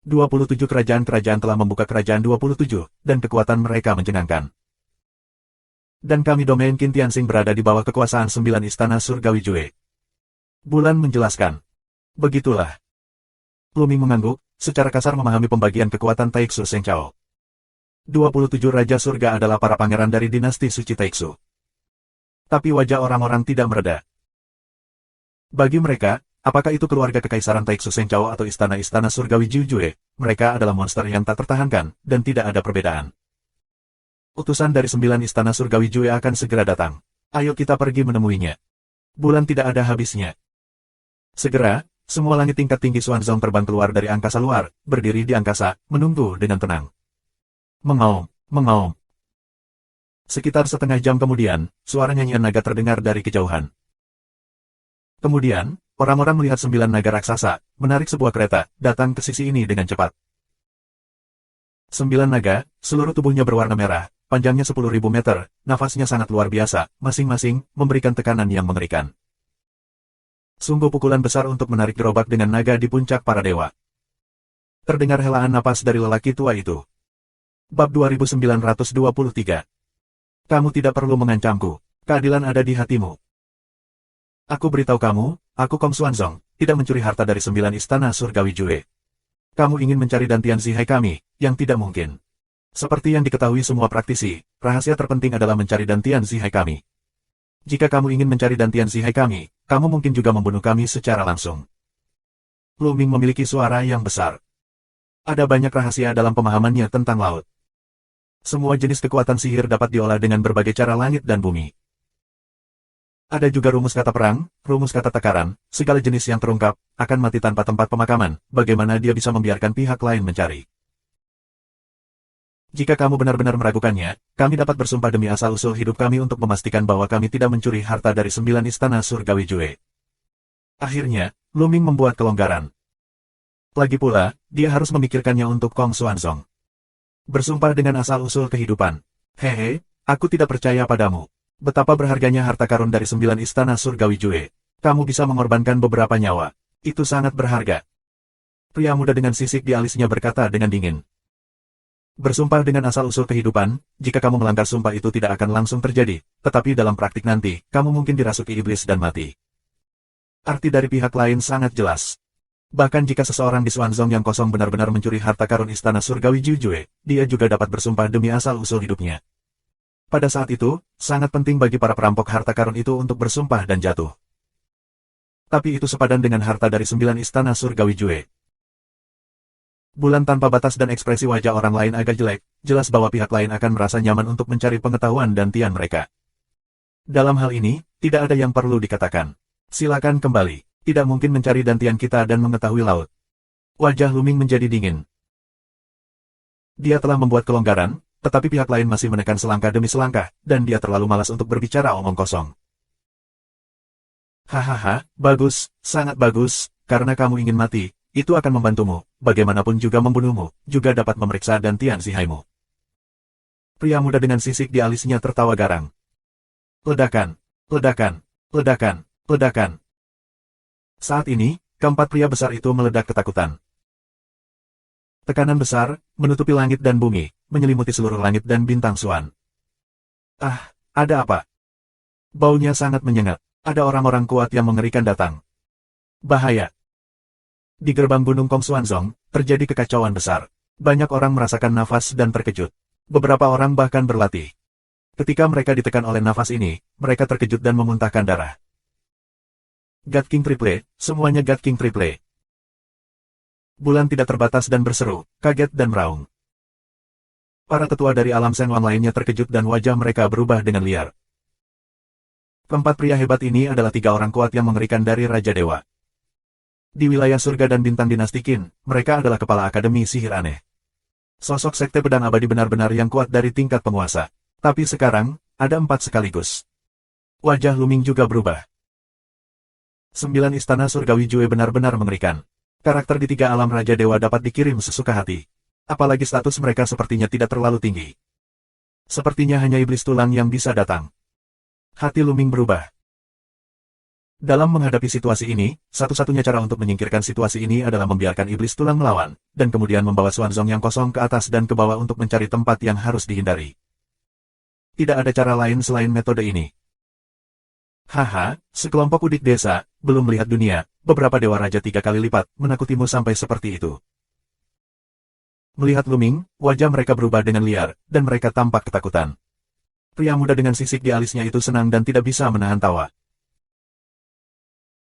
27 kerajaan-kerajaan telah membuka kerajaan 27, dan kekuatan mereka menjengangkan. Dan kami domain Qintianxing berada di bawah kekuasaan 9 istana surgawi Jue. Bulan menjelaskan. Begitulah. Luming mengangguk, secara kasar memahami pembagian kekuatan Taixu Sengchao. 27 Raja Surga adalah para pangeran dari dinasti suci Taixu. Tapi wajah orang-orang tidak mereda. Bagi mereka, apakah itu keluarga kekaisaran Taixu Sengchao atau istana-istana surgawi Jue, mereka adalah monster yang tak tertahankan, dan tidak ada perbedaan. Utusan dari 9 istana surgawi Jue akan segera datang. Ayo kita pergi menemuinya. Bulan tidak ada habisnya. Segera, semua langit tingkat tinggi Xuanzong terbang keluar dari angkasa luar, berdiri di angkasa, menunggu dengan tenang. Mengaum, mengaum. Sekitar setengah jam kemudian, suara nyanyian naga terdengar dari kejauhan. Kemudian, orang-orang melihat 9 naga raksasa, menarik sebuah kereta, datang ke sisi ini dengan cepat. 9 naga, seluruh tubuhnya berwarna merah, panjangnya 10.000 meter, nafasnya sangat luar biasa, masing-masing memberikan tekanan yang mengerikan. Sungguh pukulan besar untuk menarik gerobak dengan naga di puncak para dewa. Terdengar helaan napas dari lelaki tua itu. Bab 2923. Kamu tidak perlu mengancamku. Keadilan ada di hatimu. Aku beritahu kamu, aku Kong Xuanzong, tidak mencuri harta dari 9 istana surgawi Jue. Kamu ingin mencari dantian zihai kami, yang tidak mungkin. Seperti yang diketahui semua praktisi, rahasia terpenting adalah mencari dantian zihai kami. Jika kamu ingin mencari dantian zihai kami, kamu mungkin juga membunuh kami secara langsung. Lu Ming memiliki suara yang besar. Ada banyak rahasia dalam pemahamannya tentang laut. Semua jenis kekuatan sihir dapat diolah dengan berbagai cara langit dan bumi. Ada juga rumus kata perang, rumus kata takaran, segala jenis yang terungkap, akan mati tanpa tempat pemakaman, bagaimana dia bisa membiarkan pihak lain mencari. Jika kamu benar-benar meragukannya, kami dapat bersumpah demi asal-usul hidup kami untuk memastikan bahwa kami tidak mencuri harta dari 9 istana surgawi Jue. Akhirnya, Lu Ming membuat kelonggaran. Lagi pula, dia harus memikirkannya untuk Kong Xuanzong. Bersumpah dengan asal-usul kehidupan. Hehe, aku tidak percaya padamu. Betapa berharganya harta karun dari 9 istana surgawi Jue. Kamu bisa mengorbankan beberapa nyawa. Itu sangat berharga. Pria muda dengan sisik di alisnya berkata dengan dingin. Bersumpah dengan asal-usul kehidupan, jika kamu melanggar sumpah itu tidak akan langsung terjadi, tetapi dalam praktik nanti, kamu mungkin dirasuki iblis dan mati. Arti dari pihak lain sangat jelas. Bahkan jika seseorang di Xuanzong yang kosong benar-benar mencuri harta karun istana surgawi Jue, dia juga dapat bersumpah demi asal-usul hidupnya. Pada saat itu, sangat penting bagi para perampok harta karun itu untuk bersumpah dan jatuh. Tapi itu sepadan dengan harta dari 9 istana surgawi Jue. Bulan tanpa batas dan ekspresi wajah orang lain agak jelek, jelas bahwa pihak lain akan merasa nyaman untuk mencari pengetahuan dan tian mereka. Dalam hal ini, tidak ada yang perlu dikatakan. Silakan kembali. Tidak mungkin mencari dantian kita dan mengetahui laut. Wajah Lu Ming menjadi dingin. Dia telah membuat kelonggaran, tetapi pihak lain masih menekan selangkah demi selangkah, dan dia terlalu malas untuk berbicara omong kosong. Hahaha, bagus, sangat bagus, karena kamu ingin mati, itu akan membantumu, bagaimanapun juga membunuhmu, juga dapat memeriksa dantian zihaimu. Pria muda dengan sisik di alisnya tertawa garang. Ledakan, ledakan, ledakan, ledakan. Saat ini, keempat pria besar itu meledak ketakutan. Tekanan besar, menutupi langit dan bumi, menyelimuti seluruh langit dan bintang Xuan. Ah, ada apa? Baunya sangat menyengat. Ada orang-orang kuat yang mengerikan datang. Bahaya. Di gerbang Gunung Kong Xuanzong, terjadi kekacauan besar. Banyak orang merasakan nafas dan terkejut. Beberapa orang bahkan berlatih. Ketika mereka ditekan oleh nafas ini, mereka terkejut dan memuntahkan darah. God King Triple, semuanya God King Triple. Bulan tidak terbatas dan berseru, kaget dan meraung. Para tetua dari alam Senwang lainnya terkejut dan wajah mereka berubah dengan liar. Keempat pria hebat ini adalah 3 orang kuat yang mengerikan dari Raja Dewa. Di wilayah surga dan bintang dinasti Qin, mereka adalah kepala akademi sihir aneh. Sosok sekte pedang abadi benar-benar yang kuat dari tingkat penguasa. Tapi sekarang, ada 4 sekaligus. Wajah Lu Ming juga berubah. 9 istana surgawi Jue benar-benar mengerikan. Karakter di 3 alam Raja Dewa dapat dikirim sesuka hati. Apalagi status mereka sepertinya tidak terlalu tinggi. Sepertinya hanya iblis tulang yang bisa datang. Hati Lu Ming berubah. Dalam menghadapi situasi ini, satu-satunya cara untuk menyingkirkan situasi ini adalah membiarkan iblis tulang melawan, dan kemudian membawa Xuanzong yang kosong ke atas dan ke bawah untuk mencari tempat yang harus dihindari. Tidak ada cara lain selain metode ini. Haha, sekelompok udik desa, belum melihat dunia, beberapa dewa raja 3 kali lipat, menakutimu sampai seperti itu. Melihat Lu Ming, wajah mereka berubah dengan liar, dan mereka tampak ketakutan. Pria muda dengan sisik di alisnya itu senang dan tidak bisa menahan tawa.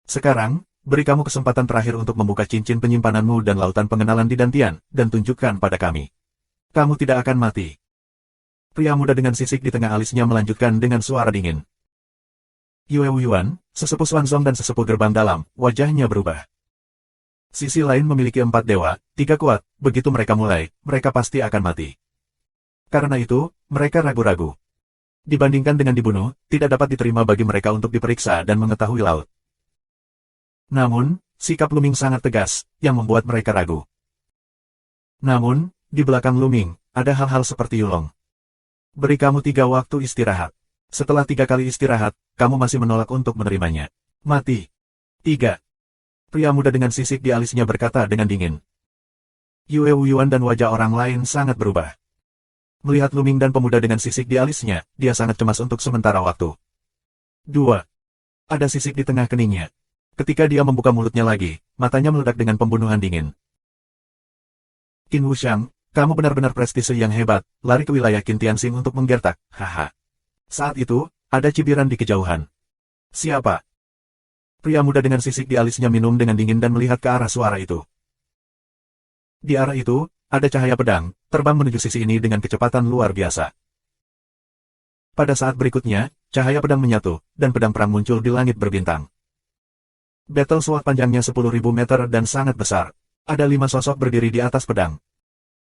Sekarang, beri kamu kesempatan terakhir untuk membuka cincin penyimpananmu dan lautan pengenalan di dantian, dan tunjukkan pada kami. Kamu tidak akan mati. Pria muda dengan sisik di tengah alisnya melanjutkan dengan suara dingin. Yue Yuan, sesepuh Xuanzong dan sesepuh gerbang dalam, wajahnya berubah. Sisi lain memiliki 4 dewa, 3 kuat, begitu mereka mulai, mereka pasti akan mati. Karena itu, mereka ragu-ragu. Dibandingkan dengan dibunuh, tidak dapat diterima bagi mereka untuk diperiksa dan mengetahui laut. Namun, sikap Lu Ming sangat tegas, yang membuat mereka ragu. Namun, di belakang Lu Ming, ada hal-hal seperti Yulong. Beri kamu 3 waktu istirahat. Setelah 3 kali istirahat, kamu masih menolak untuk menerimanya. Mati. 3. Pria muda dengan sisik di alisnya berkata dengan dingin. Yue Wuyuan dan wajah orang lain sangat berubah. Melihat Luming dan pemuda dengan sisik di alisnya, dia sangat cemas untuk sementara waktu. 2. Ada sisik di tengah keningnya. Ketika dia membuka mulutnya lagi, matanya meledak dengan pembunuhan dingin. Qin Wuxiang, kamu benar-benar prestise yang hebat, lari ke wilayah Qin Tianxing untuk menggertak, haha. Saat itu, ada cibiran di kejauhan. Siapa? Pria muda dengan sisik di alisnya minum dengan dingin dan melihat ke arah suara itu. Di arah itu, ada cahaya pedang, terbang menuju sisi ini dengan kecepatan luar biasa. Pada saat berikutnya, cahaya pedang menyatu, dan pedang perang muncul di langit berbintang. Battle Sword panjangnya 10.000 meter dan sangat besar. Ada 5 sosok berdiri di atas pedang.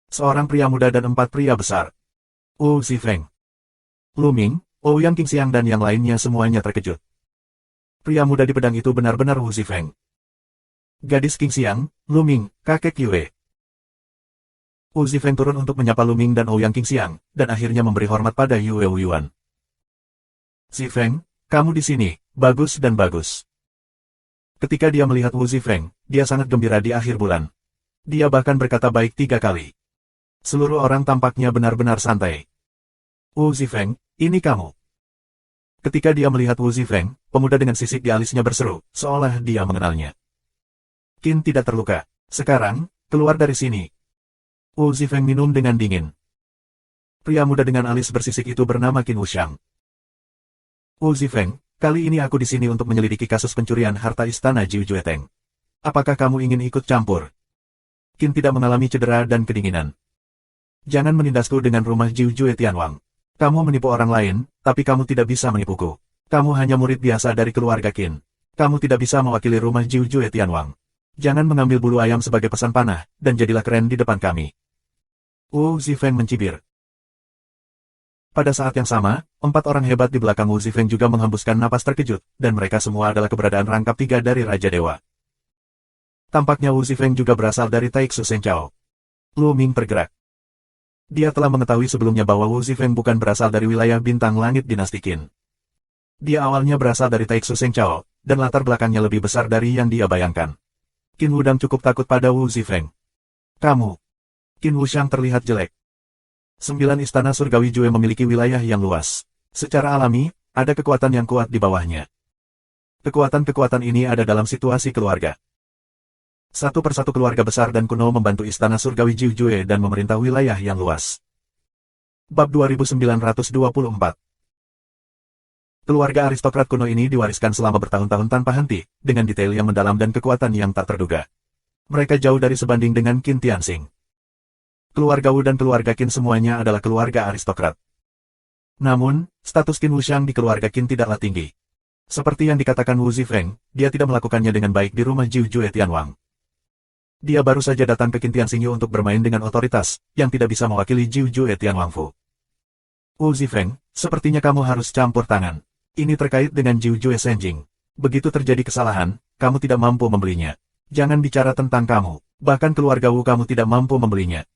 Seorang pria muda dan 4 pria besar. Wu Zifeng, Luming, Ouyang Qingxiang dan yang lainnya semuanya terkejut. Pria muda di pedang itu benar-benar Wu Zifeng. Gadis Qingxiang, Luming, kakek Yue. Wu Zifeng turun untuk menyapa Luming dan Ouyang Qingxiang, dan akhirnya memberi hormat pada Yue Wuyuan. Zifeng, kamu di sini, bagus dan bagus. Ketika dia melihat Wu Zifeng, dia sangat gembira di akhir bulan. Dia bahkan berkata baik 3 kali. Seluruh orang tampaknya benar-benar santai. Wu Zifeng, ini kamu. Ketika dia melihat Wu Zifeng, pemuda dengan sisik di alisnya berseru, seolah dia mengenalnya. Qin tidak terluka. Sekarang, keluar dari sini. Wu Zifeng minum dengan dingin. Pria muda dengan alis bersisik itu bernama Qin Wuxiang. Wu Zifeng, kali ini aku di sini untuk menyelidiki kasus pencurian harta istana Jiu Jueteng. Apakah kamu ingin ikut campur? Qin tidak mengalami cedera dan kedinginan. Jangan menindasku dengan rumah Jiu Jue Tianwang. Kamu menipu orang lain, tapi kamu tidak bisa menipuku. Kamu hanya murid biasa dari keluarga Qin. Kamu tidak bisa mewakili rumah Jiu Jue Tianwang. Jangan mengambil bulu ayam sebagai pesan panah, dan jadilah keren di depan kami. Wu Zifeng mencibir. Pada saat yang sama, 4 orang hebat di belakang Wu Zifeng juga menghembuskan napas terkejut, dan mereka semua adalah keberadaan rangkap 3 dari Raja Dewa. Tampaknya Wu Zifeng juga berasal dari Taixu Senchao. Luming bergerak. Dia telah mengetahui sebelumnya bahwa Wu Zifeng bukan berasal dari wilayah bintang langit dinasti Qin. Dia awalnya berasal dari Taixu Senchao, dan latar belakangnya lebih besar dari yang dia bayangkan. Qin Wudang cukup takut pada Wu Zifeng. Kamu. Qin Wuxiang terlihat jelek. 9 istana surgawi Jue memiliki wilayah yang luas. Secara alami, ada kekuatan yang kuat di bawahnya. Kekuatan-kekuatan ini ada dalam situasi keluarga. Satu persatu keluarga besar dan kuno membantu istana surgawi Jiu Jue dan memerintah wilayah yang luas. Bab 2924. Keluarga aristokrat kuno ini diwariskan selama bertahun-tahun tanpa henti, dengan detail yang mendalam dan kekuatan yang tak terduga. Mereka jauh dari sebanding dengan Qin Tianxing. Keluarga Wu dan keluarga Qin semuanya adalah keluarga aristokrat. Namun, status Qin Wuxiang di keluarga Qin tidaklah tinggi. Seperti yang dikatakan Wu Zifeng, dia tidak melakukannya dengan baik di rumah Jiu Jue Tianwang. Dia baru saja datang ke Qin Tianxing untuk bermain dengan otoritas, yang tidak bisa mewakili Jiu Jue Tianwang Fu. Wu Zifeng, sepertinya kamu harus campur tangan. Ini terkait dengan Jiu Jue Senjing. Begitu terjadi kesalahan, kamu tidak mampu membelinya. Jangan bicara tentang kamu, bahkan keluarga Wu kamu tidak mampu membelinya.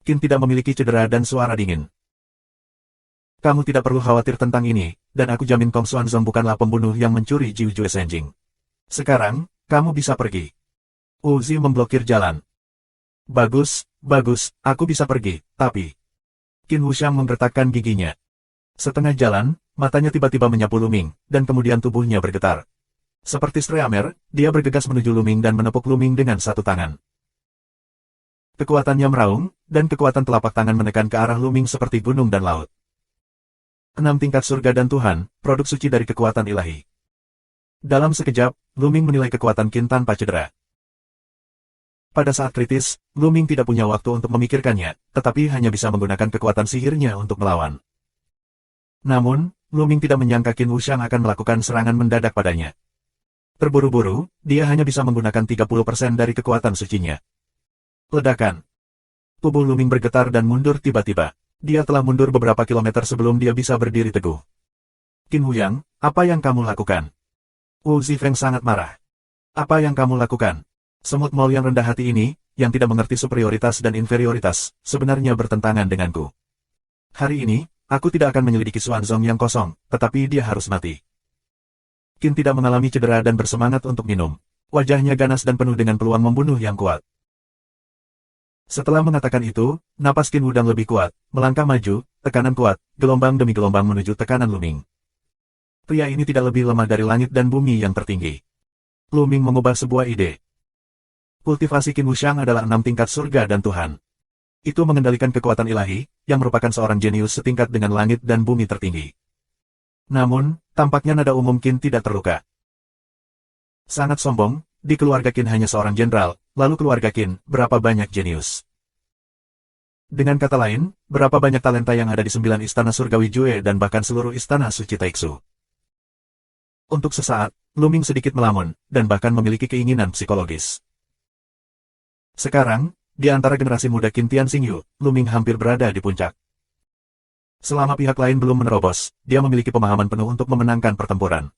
Qin tidak memiliki cedera dan suara dingin. Kamu tidak perlu khawatir tentang ini, dan aku jamin Kong Xuanzong bukanlah pembunuh yang mencuri Jiu Jue Senjing. Sekarang, kamu bisa pergi. Wu Zi memblokir jalan. Bagus, bagus, aku bisa pergi, tapi... Qin Wuxiang menggertakkan giginya. Setengah jalan, matanya tiba-tiba menyapu Luming, dan kemudian tubuhnya bergetar. Seperti Streamer, dia bergegas menuju Luming dan menepuk Luming dengan satu tangan. Kekuatannya meraung, dan kekuatan telapak tangan menekan ke arah Luming seperti gunung dan laut. 6 tingkat surga dan Tuhan, produk suci dari kekuatan ilahi. Dalam sekejap, Luming menilai kekuatan Qin tanpa cedera. Pada saat kritis, Luming tidak punya waktu untuk memikirkannya, tetapi hanya bisa menggunakan kekuatan sihirnya untuk melawan. Namun, Luming tidak menyangka Qin Wuxiang akan melakukan serangan mendadak padanya. Terburu-buru, dia hanya bisa menggunakan 30% dari kekuatan sucinya. Ledakan. Tubuh Luming bergetar dan mundur tiba-tiba. Dia telah mundur beberapa kilometer sebelum dia bisa berdiri teguh. Qin Huyang, apa yang kamu lakukan? Wu Zifeng sangat marah. Apa yang kamu lakukan? Semut Mol yang rendah hati ini, yang tidak mengerti superioritas dan inferioritas, sebenarnya bertentangan denganku. Hari ini, aku tidak akan menyelidiki Xuanzong yang kosong, tetapi dia harus mati. Qin tidak mengalami cedera dan bersemangat untuk minum. Wajahnya ganas dan penuh dengan peluang membunuh yang kuat. Setelah mengatakan itu, napas Qin Wudang lebih kuat, melangkah maju, tekanan kuat, gelombang demi gelombang menuju tekanan Luming. Pria ini tidak lebih lemah dari langit dan bumi yang tertinggi. Luming mengubah sebuah ide. Kultivasi Qin Wuxiang adalah 6 tingkat surga dan Tuhan. Itu mengendalikan kekuatan ilahi, yang merupakan seorang jenius setingkat dengan langit dan bumi tertinggi. Namun, tampaknya nada umum Qin tidak terluka. Sangat sombong, di keluarga Qin hanya seorang jenderal, lalu keluarga Qin, berapa banyak jenius? Dengan kata lain, berapa banyak talenta yang ada di 9 istana surgawi Jue dan bahkan seluruh istana suci Taiksu. Untuk sesaat, Luming sedikit melamun, dan bahkan memiliki keinginan psikologis. Sekarang, di antara generasi muda Qin Tianxingyu, Luming hampir berada di puncak. Selama pihak lain belum menerobos, dia memiliki pemahaman penuh untuk memenangkan pertempuran.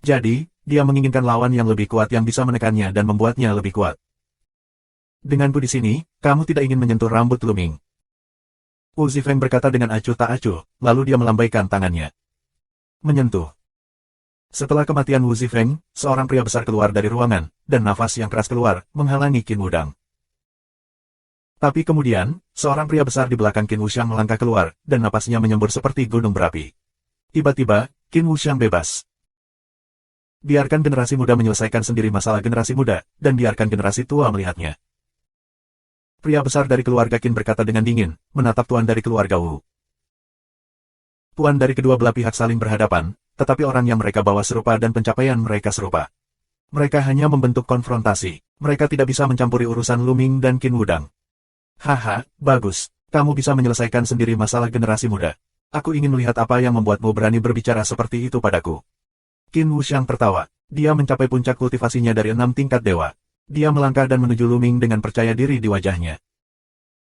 Jadi, dia menginginkan lawan yang lebih kuat yang bisa menekannya dan membuatnya lebih kuat. Denganku di sini, kamu tidak ingin menyentuh rambut Luming. Wu Zifeng berkata dengan acuh tak acuh, lalu dia melambaikan tangannya. Menyentuh. Setelah kematian Wu Zifeng, seorang pria besar keluar dari ruangan, dan nafas yang keras keluar, menghalangi Qin Wudang. Tapi kemudian, seorang pria besar di belakang Qin Wuxiang melangkah keluar, dan napasnya menyembur seperti gunung berapi. Tiba-tiba, Qin Wuxiang bebas. Biarkan generasi muda menyelesaikan sendiri masalah generasi muda, dan biarkan generasi tua melihatnya. Pria besar dari keluarga Qin berkata dengan dingin, menatap tuan dari keluarga Wu. Tuan dari kedua belah pihak saling berhadapan, tetapi orang yang mereka bawa serupa dan pencapaian mereka serupa. Mereka hanya membentuk konfrontasi. Mereka tidak bisa mencampuri urusan Luming dan Qin Wudang. Haha, bagus. Kamu bisa menyelesaikan sendiri masalah generasi muda. Aku ingin melihat apa yang membuatmu berani berbicara seperti itu padaku. Qin Wuxiang tertawa. Dia mencapai puncak kultivasinya dari 6 tingkat dewa. Dia melangkah dan menuju Luming dengan percaya diri di wajahnya.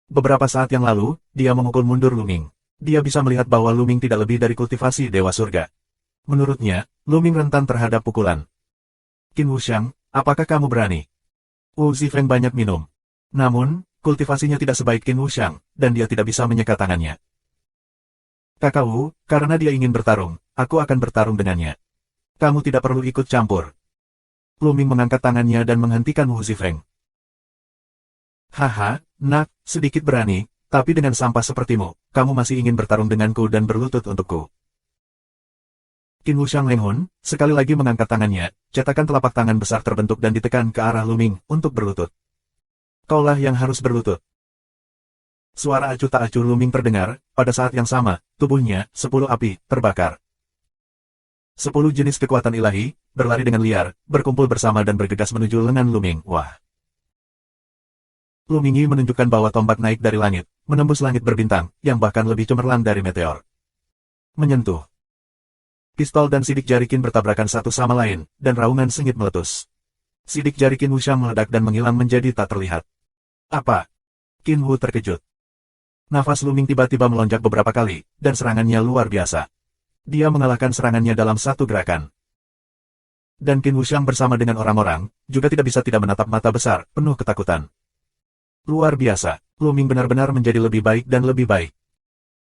Beberapa saat yang lalu, dia memukul mundur Luming. Dia bisa melihat bahwa Luming tidak lebih dari kultivasi dewa surga. Menurutnya, Luming rentan terhadap pukulan. Qin Wuxiang, apakah kamu berani? Wu Zifeng banyak minum. Namun, kultivasinya tidak sebaik Qin Wuxiang, dan dia tidak bisa menyeka tangannya. Kakak Wu, karena dia ingin bertarung, aku akan bertarung dengannya. Kamu tidak perlu ikut campur. Luming mengangkat tangannya dan menghentikan Wu Zifeng. Haha, nak, sedikit berani, tapi dengan sampah sepertimu, kamu masih ingin bertarung denganku dan berlutut untukku. Qin Wuxiang Lenghun, sekali lagi mengangkat tangannya, cetakan telapak tangan besar terbentuk dan ditekan ke arah Luming, untuk berlutut. Kaulah yang harus berlutut. Suara acuh tak acuh Luming terdengar, pada saat yang sama, tubuhnya, 10 api, terbakar. 10 jenis kekuatan ilahi, berlari dengan liar, berkumpul bersama dan bergegas menuju lengan Luming. Wah! Lumingi menunjukkan bahwa tombak naik dari langit, menembus langit berbintang, yang bahkan lebih cemerlang dari meteor. Menyentuh. Pistol dan sidik jari Qin bertabrakan satu sama lain, dan raungan sengit meletus. Sidik jari Qin Wuxiang meledak dan menghilang menjadi tak terlihat. Apa? Qin Wu terkejut. Nafas Luming tiba-tiba melonjak beberapa kali, dan serangannya luar biasa. Dia mengalahkan serangannya dalam satu gerakan. Dan Qin Wuxiang bersama dengan orang-orang, juga tidak bisa tidak menatap mata besar, penuh ketakutan. Luar biasa, Luming benar-benar menjadi lebih baik dan lebih baik.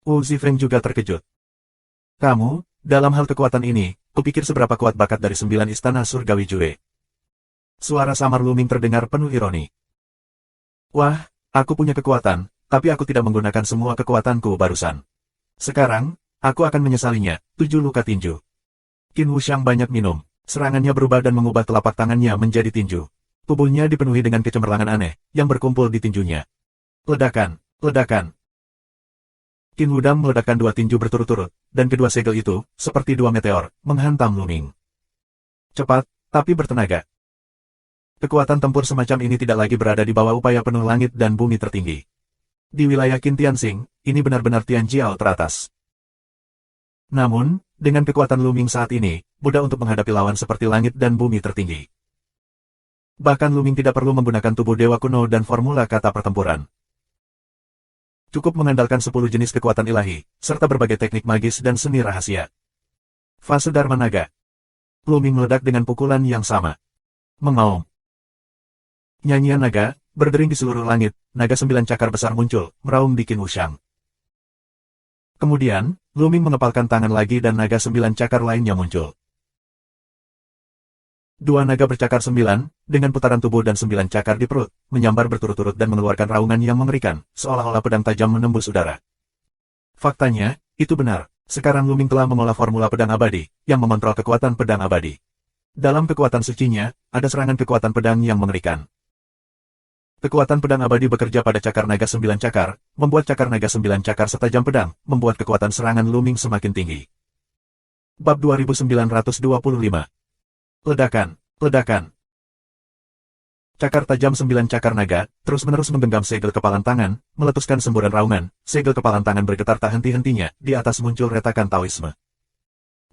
Wu Zifeng juga terkejut. Kamu, dalam hal kekuatan ini, kupikir seberapa kuat bakat dari 9 istana surgawi Jue. Suara samar Luming terdengar penuh ironi. Wah, aku punya kekuatan, tapi aku tidak menggunakan semua kekuatanku barusan. Sekarang, aku akan menyesalinya. 7 luka tinju. Qin Wuxiang banyak minum. Serangannya berubah dan mengubah telapak tangannya menjadi tinju. Tubuhnya dipenuhi dengan kecemerlangan aneh, yang berkumpul di tinjunya. Ledakan, ledakan. Qin Wudang meledakkan 2 tinju berturut-turut, dan kedua segel itu, seperti 2 meteor, menghantam Luming. Cepat, tapi bertenaga. Kekuatan tempur semacam ini tidak lagi berada di bawah upaya penuh langit dan bumi tertinggi. Di wilayah Qin Tianxing, ini benar-benar Tian Jiao teratas. Namun, dengan kekuatan Luming saat ini, mudah untuk menghadapi lawan seperti langit dan bumi tertinggi. Bahkan Luming tidak perlu menggunakan tubuh dewa kuno dan formula kata pertempuran. Cukup mengandalkan 10 jenis kekuatan ilahi, serta berbagai teknik magis dan seni rahasia. Fase Dharma Naga. Luming meledak dengan pukulan yang sama. Mengaum. Nyanyian naga, berdering di seluruh langit, naga 9 cakar besar muncul, meraung di Qin Wuxiang. Kemudian, Luming mengepalkan tangan lagi dan naga 9 cakar lainnya muncul. Dua naga bercakar 9, dengan putaran tubuh dan 9 cakar di perut, menyambar berturut-turut dan mengeluarkan raungan yang mengerikan, seolah-olah pedang tajam menembus udara. Faktanya, itu benar. Sekarang Luming telah mengolah formula pedang abadi, yang mengontrol kekuatan pedang abadi. Dalam kekuatan sucinya, ada serangan kekuatan pedang yang mengerikan. Kekuatan pedang abadi bekerja pada cakar naga 9 cakar, membuat cakar naga 9 cakar setajam pedang, membuat kekuatan serangan Luming semakin tinggi. Bab 2925. Ledakan, ledakan. Cakar tajam 9 cakar naga, terus-menerus menggenggam segel kepalan tangan, meletuskan semburan raungan, segel kepalan tangan bergetar tak henti-hentinya, di atas muncul retakan Taoisme.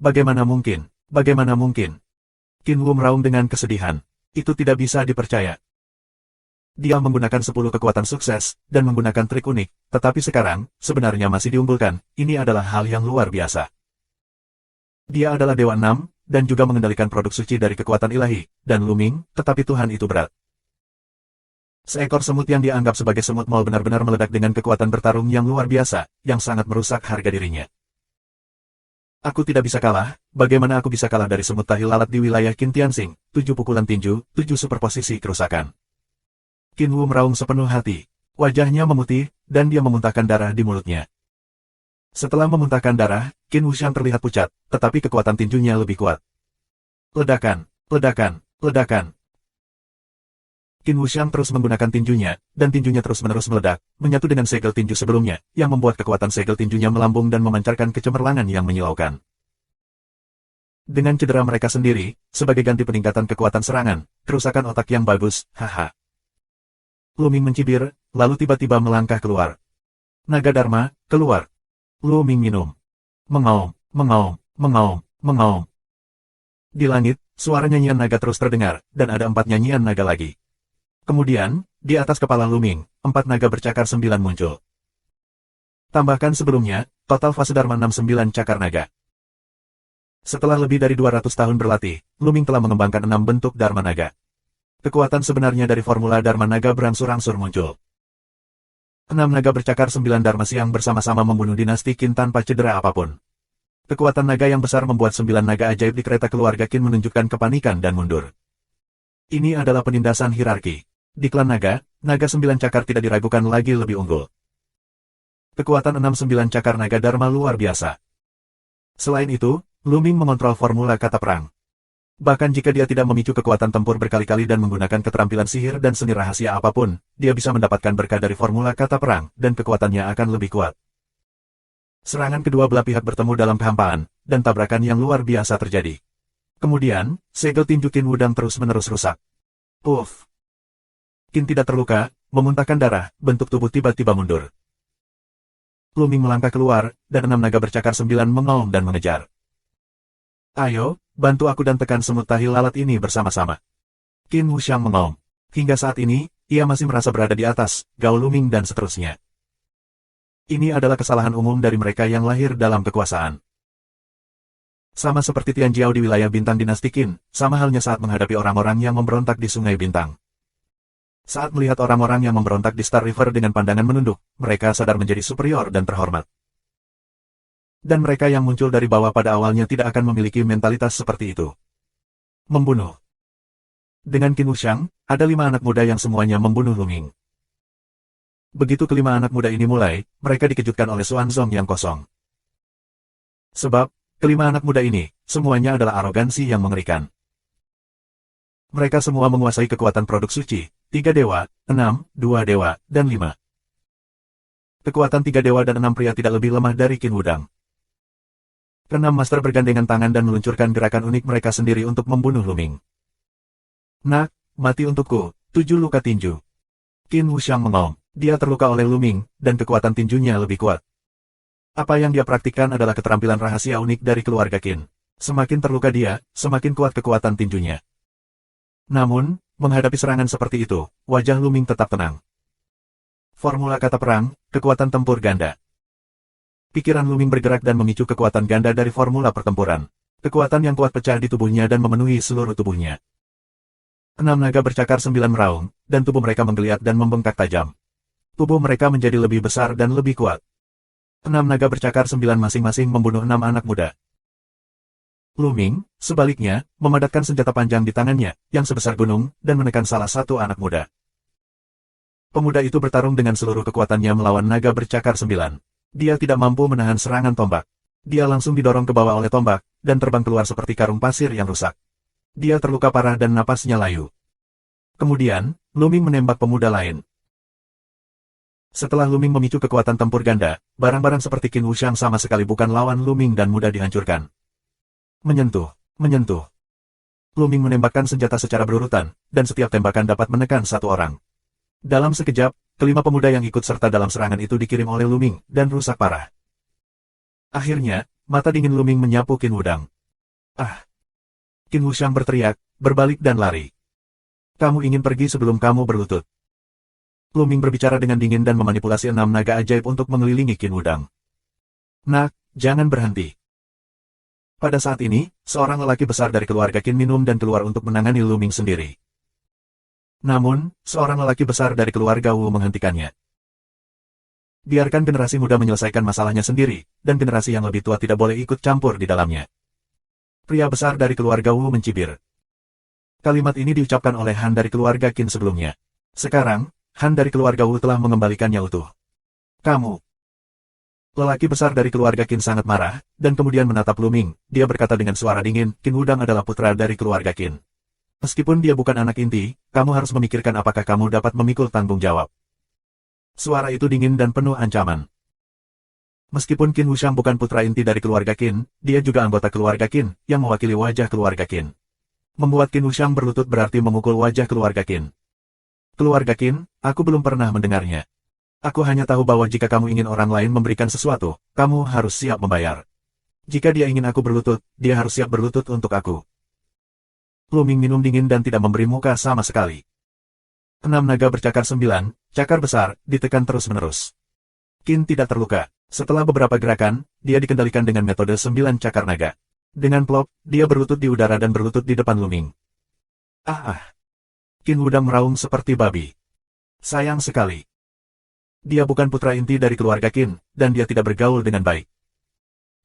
Bagaimana mungkin? Bagaimana mungkin? Qin Wu meraung dengan kesedihan. Itu tidak bisa dipercaya. Dia menggunakan 10 kekuatan sukses, dan menggunakan trik unik, tetapi sekarang, sebenarnya masih diunggulkan, ini adalah hal yang luar biasa. Dia adalah Dewa 6, dan juga mengendalikan produk suci dari kekuatan ilahi, dan Luming, tetapi Tuhan itu berat. Seekor semut yang dianggap sebagai semut mol benar-benar meledak dengan kekuatan bertarung yang luar biasa, yang sangat merusak harga dirinya. Aku tidak bisa kalah, bagaimana aku bisa kalah dari semut tahi lalat di wilayah Qin Tianxing, 7 pukulan tinju, 7 superposisi kerusakan. Qin Wu meraung sepenuh hati. Wajahnya memutih, dan dia memuntahkan darah di mulutnya. Setelah memuntahkan darah, Qin Wuxiang terlihat pucat, tetapi kekuatan tinjunya lebih kuat. Ledakan, ledakan, ledakan. Qin Wuxiang terus menggunakan tinjunya, dan tinjunya terus-menerus meledak, menyatu dengan segel tinju sebelumnya, yang membuat kekuatan segel tinjunya melambung dan memancarkan kecemerlangan yang menyilaukan. Dengan cedera mereka sendiri, sebagai ganti peningkatan kekuatan serangan, kerusakan otak yang bagus, haha. Luming mencibir, lalu tiba-tiba melangkah keluar. Naga Dharma, keluar. Luming minum. Mengaum, mengaum, mengaum, mengaum. Di langit, suara nyanyian naga terus terdengar, dan ada 4 nyanyian naga lagi. Kemudian, di atas kepala Luming, 4 naga bercakar 9 muncul. Tambahkan sebelumnya, total fase Dharma 69 cakar naga. Setelah lebih dari 200 tahun berlatih, Luming telah mengembangkan 6 bentuk Dharma naga. Kekuatan sebenarnya dari formula Dharma naga berangsur-angsur muncul. 6 naga bercakar 9 Dharma Siang bersama-sama membunuh dinasti Qin tanpa cedera apapun. Kekuatan naga yang besar membuat 9 naga ajaib di kereta keluarga Qin menunjukkan kepanikan dan mundur. Ini adalah penindasan hierarki. Di klan naga, naga 9 cakar tidak diragukan lagi lebih unggul. Kekuatan 6-9 cakar naga Dharma luar biasa. Selain itu, Luming mengontrol formula kata perang. Bahkan jika dia tidak memicu kekuatan tempur berkali-kali dan menggunakan keterampilan sihir dan seni rahasia apapun, dia bisa mendapatkan berkah dari formula kata perang, dan kekuatannya akan lebih kuat. Serangan kedua belah pihak bertemu dalam kehampaan, dan tabrakan yang luar biasa terjadi. Kemudian, segel tinju Qin Wudang terus-menerus rusak. Puff! Qin tidak terluka, memuntahkan darah, bentuk tubuh tiba-tiba mundur. Luming melangkah keluar, dan 6 naga bercakar 9 mengaum dan mengejar. Ayo, bantu aku dan tekan semut tahi lalat ini bersama-sama. Qin Wuxiang mengaum. Hingga saat ini, ia masih merasa berada di atas, Gao Luming dan seterusnya. Ini adalah kesalahan umum dari mereka yang lahir dalam kekuasaan. Sama seperti Tian Jiao di wilayah bintang dinasti Qin, sama halnya saat menghadapi orang-orang yang memberontak di Sungai Bintang. Saat melihat orang-orang yang memberontak di Star River dengan pandangan menunduk, mereka sadar menjadi superior dan terhormat. Dan mereka yang muncul dari bawah pada awalnya tidak akan memiliki mentalitas seperti itu. Membunuh. Dengan Qin Wuxiang, ada 5 anak muda yang semuanya membunuh Luming. Begitu kelima anak muda ini mulai, mereka dikejutkan oleh Xuanzong yang kosong. Sebab, kelima anak muda ini, semuanya adalah arogansi yang mengerikan. Mereka semua menguasai kekuatan produk suci, 3 dewa, 6, 2 dewa, dan 5. Kekuatan 3 dewa dan 6 pria tidak lebih lemah dari Qin Wudang. Keenam master bergandengan tangan dan meluncurkan gerakan unik mereka sendiri untuk membunuh Luming. Nak, mati untukku, 7 luka tinju. Qin Wuxiang mengaum. Dia terluka oleh Luming, dan kekuatan tinjunya lebih kuat. Apa yang dia praktikkan adalah keterampilan rahasia unik dari keluarga Qin. Semakin terluka dia, semakin kuat kekuatan tinjunya. Namun, menghadapi serangan seperti itu, wajah Luming tetap tenang. Formula kata perang, kekuatan tempur ganda. Pikiran Luming bergerak dan memicu kekuatan ganda dari formula pertempuran. Kekuatan yang kuat pecah di tubuhnya dan memenuhi seluruh tubuhnya. 6 naga bercakar 9 meraung, dan tubuh mereka menggeliat dan membengkak tajam. Tubuh mereka menjadi lebih besar dan lebih kuat. 6 naga bercakar 9 masing-masing membunuh 6 anak muda. Luming, sebaliknya, memadatkan senjata panjang di tangannya, yang sebesar gunung, dan menekan salah satu anak muda. Pemuda itu bertarung dengan seluruh kekuatannya melawan naga bercakar 9. Dia tidak mampu menahan serangan tombak. Dia langsung didorong ke bawah oleh tombak, dan terbang keluar seperti karung pasir yang rusak. Dia terluka parah dan napasnya layu. Kemudian, Luming menembak pemuda lain. Setelah Luming memicu kekuatan tempur ganda, barang-barang seperti Qin Wuxiang sama sekali bukan lawan Luming dan mudah dihancurkan. Menyentuh, menyentuh. Luming menembakkan senjata secara berurutan, dan setiap tembakan dapat menekan satu orang. Dalam sekejap, kelima pemuda yang ikut serta dalam serangan itu dikirim oleh Luming, dan rusak parah. Akhirnya, mata dingin Luming menyapu Qin Wudang. Ah! Qin Wuxiang berteriak, berbalik dan lari. Kamu ingin pergi sebelum kamu berlutut. Luming berbicara dengan dingin dan memanipulasi 6 naga ajaib untuk mengelilingi Qin Wudang. Nak, jangan berhenti. Pada saat ini, seorang lelaki besar dari keluarga Qin minum dan keluar untuk menangani Luming sendiri. Namun, seorang lelaki besar dari keluarga Wu menghentikannya. Biarkan generasi muda menyelesaikan masalahnya sendiri, dan generasi yang lebih tua tidak boleh ikut campur di dalamnya. Pria besar dari keluarga Wu mencibir. Kalimat ini diucapkan oleh Han dari keluarga Qin sebelumnya. Sekarang, Han dari keluarga Wu telah mengembalikannya utuh. Kamu. Lelaki besar dari keluarga Qin sangat marah, dan kemudian menatap Luming. Dia berkata dengan suara dingin, Qin Wudang adalah putra dari keluarga Qin. Meskipun dia bukan anak inti, kamu harus memikirkan apakah kamu dapat memikul tanggung jawab. Suara itu dingin dan penuh ancaman. Meskipun Qin Wuxiang bukan putra inti dari keluarga Qin, dia juga anggota keluarga Qin, yang mewakili wajah keluarga Qin. Membuat Qin Wuxiang berlutut berarti memukul wajah keluarga Qin. Keluarga Qin, aku belum pernah mendengarnya. Aku hanya tahu bahwa jika kamu ingin orang lain memberikan sesuatu, kamu harus siap membayar. Jika dia ingin aku berlutut, dia harus siap berlutut untuk aku. Luming minum dingin dan tidak memberi muka sama sekali. 6 naga bercakar 9, cakar besar, ditekan terus-menerus. Qin tidak terluka. Setelah beberapa gerakan, dia dikendalikan dengan metode 9 cakar naga. Dengan plop, dia berlutut di udara dan berlutut di depan Luming. Qin Wudang meraung seperti babi. Sayang sekali. Dia bukan putra inti dari keluarga Qin, dan dia tidak bergaul dengan baik.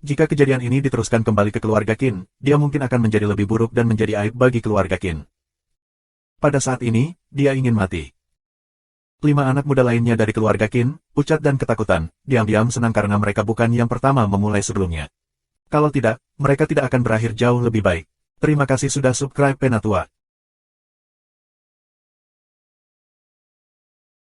Jika kejadian ini diteruskan kembali ke keluarga Qin, dia mungkin akan menjadi lebih buruk dan menjadi aib bagi keluarga Qin. Pada saat ini, dia ingin mati. 5 anak muda lainnya dari keluarga Qin, pucat dan ketakutan, diam-diam senang karena mereka bukan yang pertama memulai sebelumnya. Kalau tidak, mereka tidak akan berakhir jauh lebih baik. Terima kasih sudah subscribe Penatua.